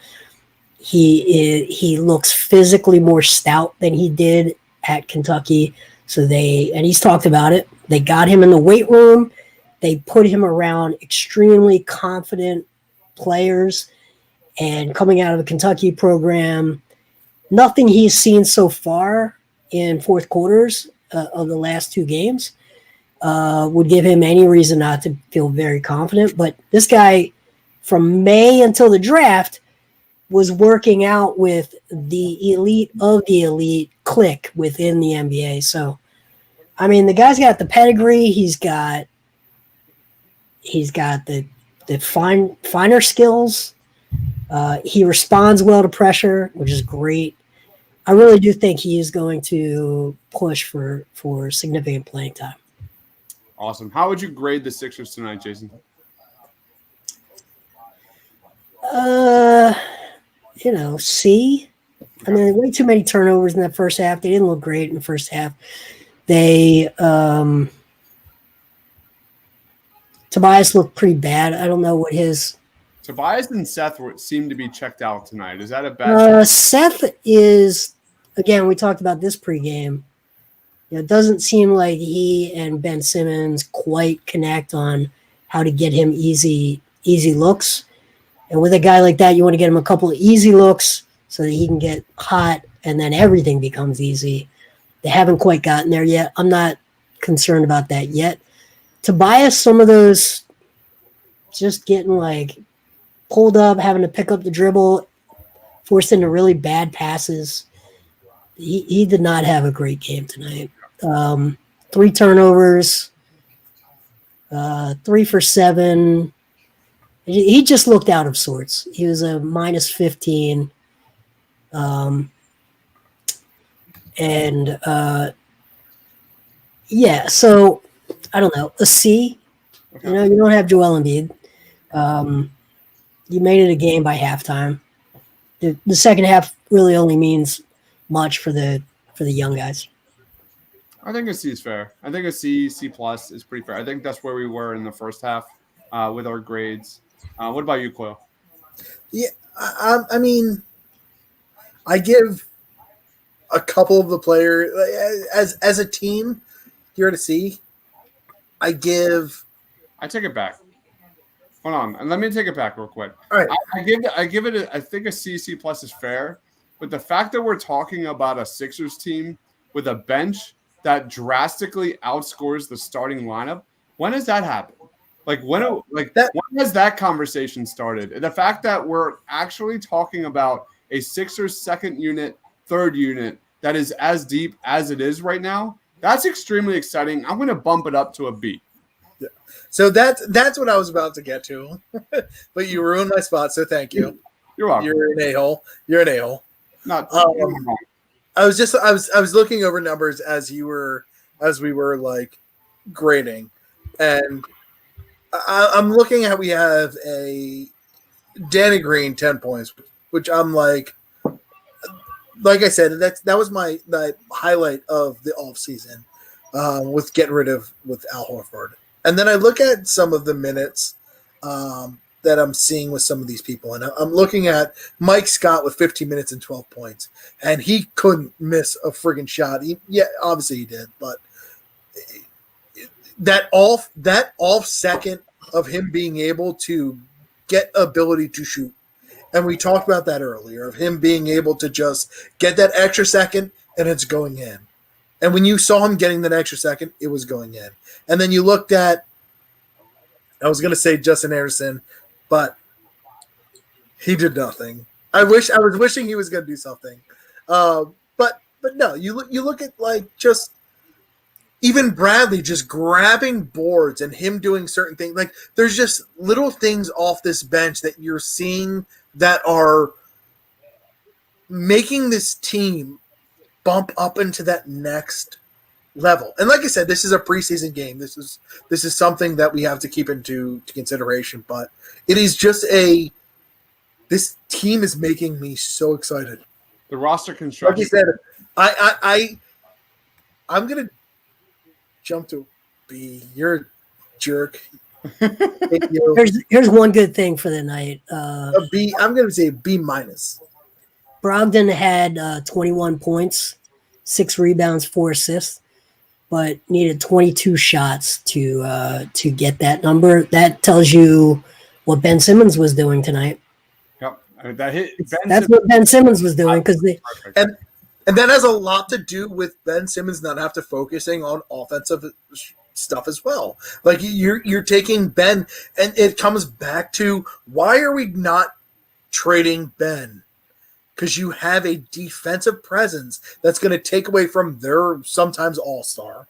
He looks physically more stout than he did at Kentucky. So and he's talked about it. They got him in the weight room. They put him around extremely confident players, and coming out of the Kentucky program, nothing he's seen so far in fourth quarters of the last two games would give him any reason not to feel very confident. But this guy, from May until the draft, was working out with the elite of the elite clique within the NBA. So, I mean, the guy's got the pedigree. He's got the finer skills. He responds well to pressure, which is great. I really do think he is going to push for significant playing time. Awesome. How would you grade the Sixers tonight, Jason? C. I mean, way too many turnovers in that first half. They didn't look great in the first half. Tobias looked pretty bad. I don't know what his. Tobias and Seth seem to be checked out tonight. Is that a bad? Seth is, again, we talked about this pregame. It doesn't seem like he and Ben Simmons quite connect on how to get him easy looks. And with a guy like that, you want to get him a couple of easy looks so that he can get hot, and then everything becomes easy. They haven't quite gotten there yet. I'm not concerned about that yet. Tobias, some of those just getting like pulled up, having to pick up the dribble, forced into really bad passes. He did not have a great game tonight. 3 turnovers, 3 for 7. He just looked out of sorts. He was a minus 15. So I don't know, a C. Okay. You don't have Joel Embiid. You made it a game by halftime. The second half really only means much for the young guys. I think a C is fair. I think a C plus is pretty fair. I think that's where we were in the first half with our grades. What about you, Coyle? Yeah, I mean, I give a couple of the players as a team. You're at a C. I take it back. Hold on, and let me take it back real quick. All right, I give it. I think a C plus is fair, but the fact that we're talking about a Sixers team with a bench that drastically outscores the starting lineup, when does that happen? When has that conversation started? And the fact that we're actually talking about a Sixers second unit, third unit that is as deep as it is right now, that's extremely exciting. I'm going to bump it up to a B. Yeah. So that's what I was about to get to, but you ruined my spot. So thank you. You're welcome. You're an a-hole. You're an a-hole. Not I was looking over numbers as we were like grading, and I'm looking at we have a Danny Green 10 points, which I'm like I said, that was my highlight of the off season, with getting rid of with Al Horford. And then I look at some of the minutes that I'm seeing with some of these people, and I'm looking at Mike Scott with 15 minutes and 12 points, and he couldn't miss a friggin' shot. Obviously he did, but that off second of him being able to get ability to shoot. And we talked about that earlier, of him being able to just get that extra second and it's going in. And when you saw him getting that extra second, it was going in. And then you looked at, I was going to say Justin Anderson, but he did nothing. I was wishing he was going to do something. But no, you look at like just even Bradley just grabbing boards and him doing certain things. Like there's just little things off this bench that you're seeing that are making this team bump up into that next level. And like I said, this is a preseason game. This is something that we have to keep into consideration. But it is just this team is making me so excited. The roster construction. Like you said, I'm gonna jump to B. You're a jerk. Thank you. Here's one good thing for the night. A B. I'm going to say B minus. Brogdon had 21 points, 6 rebounds, 4 assists, but needed 22 shots to get that number. That tells you what Ben Simmons was doing tonight. Yep, I mean, that hit. That's what Ben Simmons was doing because and that has a lot to do with Ben Simmons not have to focusing on offensive stuff as well. Like you're taking Ben, and it comes back to why are we not trading Ben? Because you have a defensive presence that's going to take away from their sometimes all-star.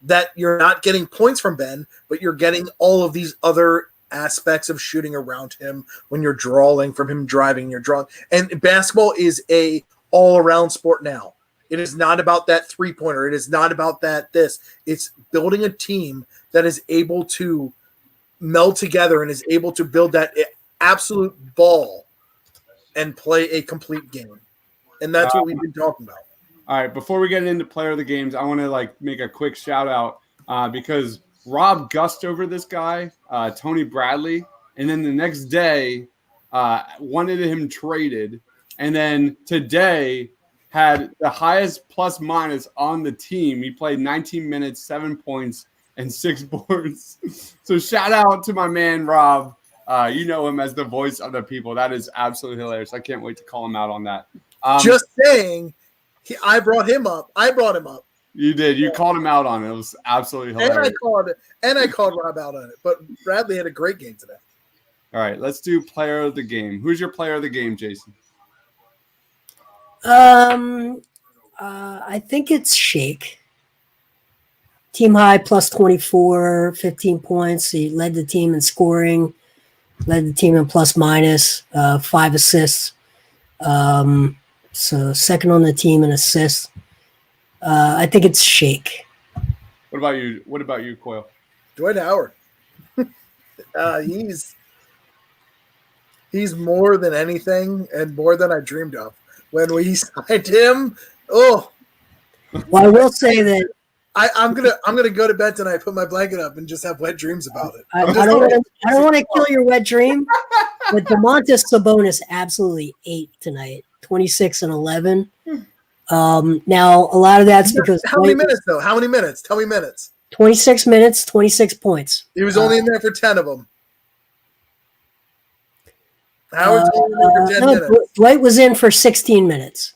That you're not getting points from Ben, but you're getting all of these other aspects of shooting around him when you're drawing from him driving, you're drawing. And basketball is a all-around sport now. It is not about that three-pointer. It is not about this. It's building a team that is able to meld together and is able to build that absolute ball and play a complete game. And that's what we've been talking about. All right, before we get into player of the games, I want to make a quick shout out because Rob gussed over this guy, Tony Bradley, and then the next day wanted him traded, and then today had the highest plus minus on the team. He played 19 minutes, 7 points, and 6 boards. So shout out to my man Rob. You know him as the voice of the people. That is absolutely hilarious. I can't wait to call him out on that. Just saying, I brought him up. You did. You called him out on it. It was absolutely hilarious. And I called Rob out on it. But Bradley had a great game today. All right, let's do player of the game. Who's your player of the game, Jason? I think it's Shake. Team high plus 24, 15 points. He led the team in scoring, led the team in plus minus, 5 assists. So second on the team in assists. I think it's Shake. What about you? What about you, Coyle? Dwight Howard. He's more than anything and more than I dreamed of. When we signed him, well, I will say that I'm gonna go to bed tonight, put my blanket up, and just have wet dreams about it. I don't want to kill your wet dream, but Domantas Sabonis absolutely ate tonight, 26 and 11. Now a lot of that's because how many minutes though? How many minutes? Tell me minutes. 26 minutes, 26 points. He was only in there for 10 of them. Howard's only in there for 10 minutes. Dwight was in for 16 minutes.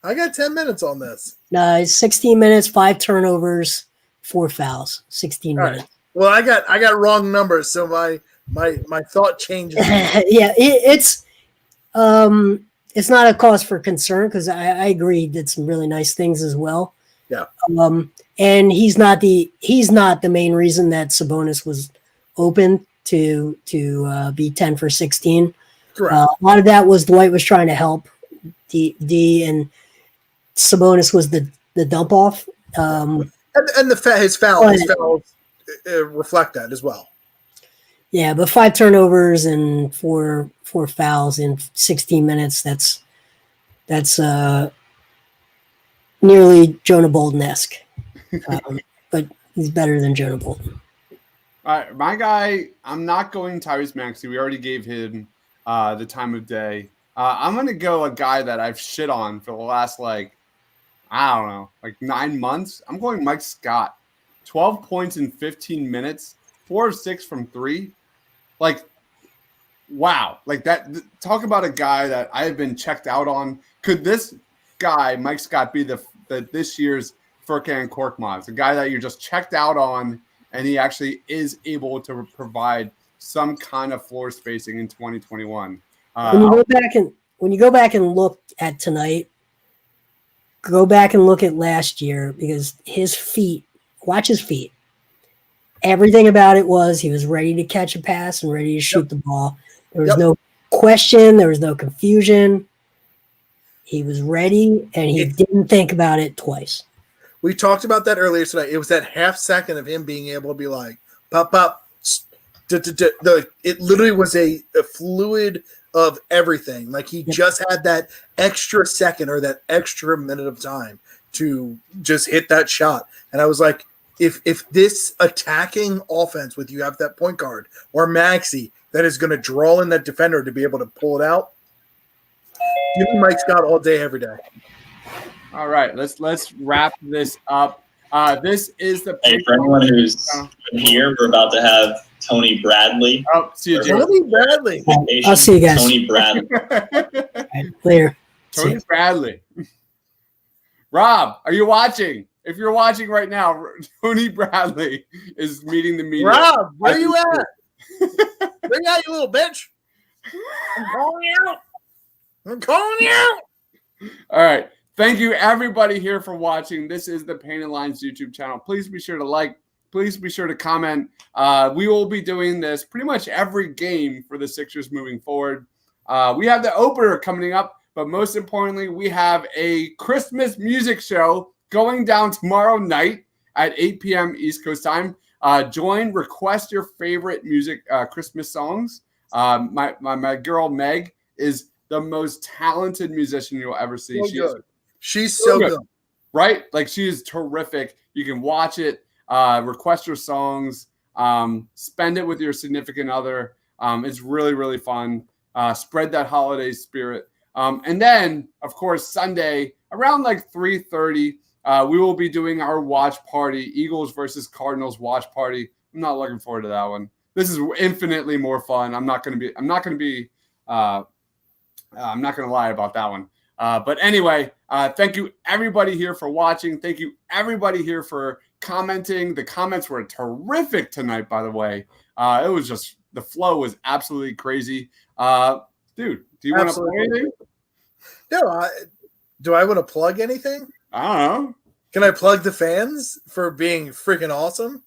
I got 10 minutes on this. No, 16 minutes, 5 turnovers, 4 fouls, 16 All minutes. Right. Well, I got wrong numbers, so my thought changes. Yeah, it's not a cause for concern because I agree did some really nice things as well. Yeah. And he's not the main reason that Sabonis was open to be 10 for 16. Correct. A lot of that was Dwight was trying to help D and Sabonis was the dump off. And his fouls reflect that as well. Yeah, but 5 turnovers and four fouls in 16 minutes. That's nearly Jonah Bolden-esque. But he's better than Jonah Bolden. All right, my guy, I'm not going Tyrese Maxey. We already gave him the time of day. I'm going to go a guy that I've shit on for the last, 9 months. I'm going Mike Scott. 12 points in 15 minutes, 4 of 6 from 3. Wow. Talk about a guy that I have been checked out on. Could this guy, Mike Scott, be the this year's Furkan Korkmaz, a guy that you're just checked out on, and he actually is able to provide some kind of floor spacing in 2021. When you go back and look at tonight, go back and look at last year, because his feet, watch his feet. Everything about it was he was ready to catch a pass and ready to shoot the ball. There was no question. There was no confusion. He was ready, and he didn't think about it twice. We talked about that earlier tonight. It was that half second of him being able to be like, pop, pop. It literally was a fluid of everything. Like he just had that extra second or that extra minute of time to just hit that shot. And I was like, if this attacking offense with you have that point guard or Maxey that is going to draw in that defender to be able to pull it out, give me Mike Scott all day, every day. All right, let's wrap this up. This is the for anyone who's here, we're about to have Tony Bradley. Oh, see you, Jim. Tony Bradley. I'll see you guys. Tony Bradley. Later. Tony Bradley. Rob, are you watching? If you're watching right now, Tony Bradley is meeting the media. Rob, where you at? Bring out, you little bitch. I'm calling you out. I'm calling you out. All right. Thank you, everybody here for watching. This is the Painted Lines YouTube channel. Please be sure to like. Please be sure to comment. We will be doing this pretty much every game for the Sixers moving forward. We have the opener coming up, but most importantly, we have a Christmas music show going down tomorrow night at 8 p.m. East Coast time. Request your favorite music Christmas songs. My girl Meg is the most talented musician you'll ever see. She's so good. Right? Like, she is terrific. You can watch it, request your songs, spend it with your significant other. It's really, really fun. Spread that holiday spirit. And then, of course, Sunday around 3:30, we will be doing our watch party, Eagles versus Cardinals watch party. I'm not looking forward to that one. This is infinitely more fun. I'm not going to lie about that one. But anyway, thank you everybody here for watching. Thank you everybody here for commenting. The comments were terrific tonight, by the way. It was just, the flow was absolutely crazy. Dude, do you want to plug anything? No, do I want to plug anything? I don't know. Can I plug the fans for being freaking awesome?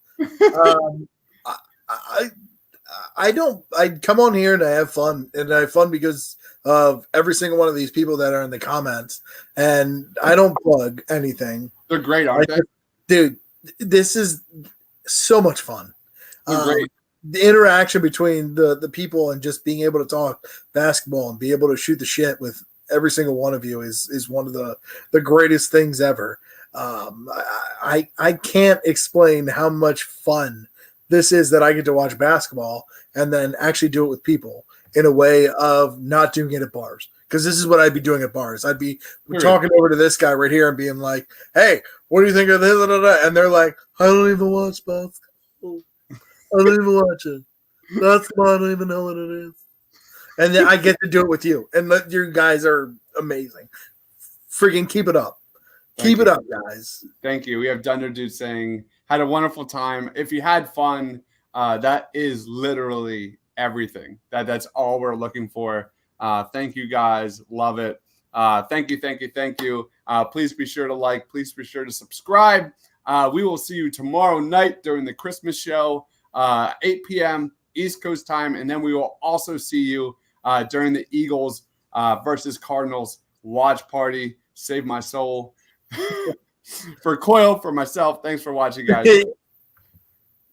I come on here and I have fun, and I have fun because of every single one of these people that are in the comments, and I don't plug anything. They're great, aren't they? Dude, this is so much fun. They're great. The interaction between the people and just being able to talk basketball and be able to shoot the shit with every single one of you is one of the greatest things ever. I can't explain how much fun this is that I get to watch basketball and then actually do it with people in a way of not doing it at bars. Because this is what I'd be doing at bars. I'd be talking over to this guy right here and being like, hey, what do you think of this? And they're like, I don't even watch basketball. I don't even watch it. Basketball, I don't even know what it is. And then I get to do it with you. And you guys are amazing. Freaking keep it up. Keep it up, guys. Thank you. We have Dunder Dude saying, had a wonderful time. If you had fun, that is literally everything. That's all we're looking for. Thank you, guys. Love it. Thank you. Please be sure to like. Please be sure to subscribe. We will see you tomorrow night during the Christmas show, 8 p.m. East Coast time. And then we will also see you during the Eagles versus Cardinals watch party. Save my soul. For Coyle, for myself, thanks for watching, guys.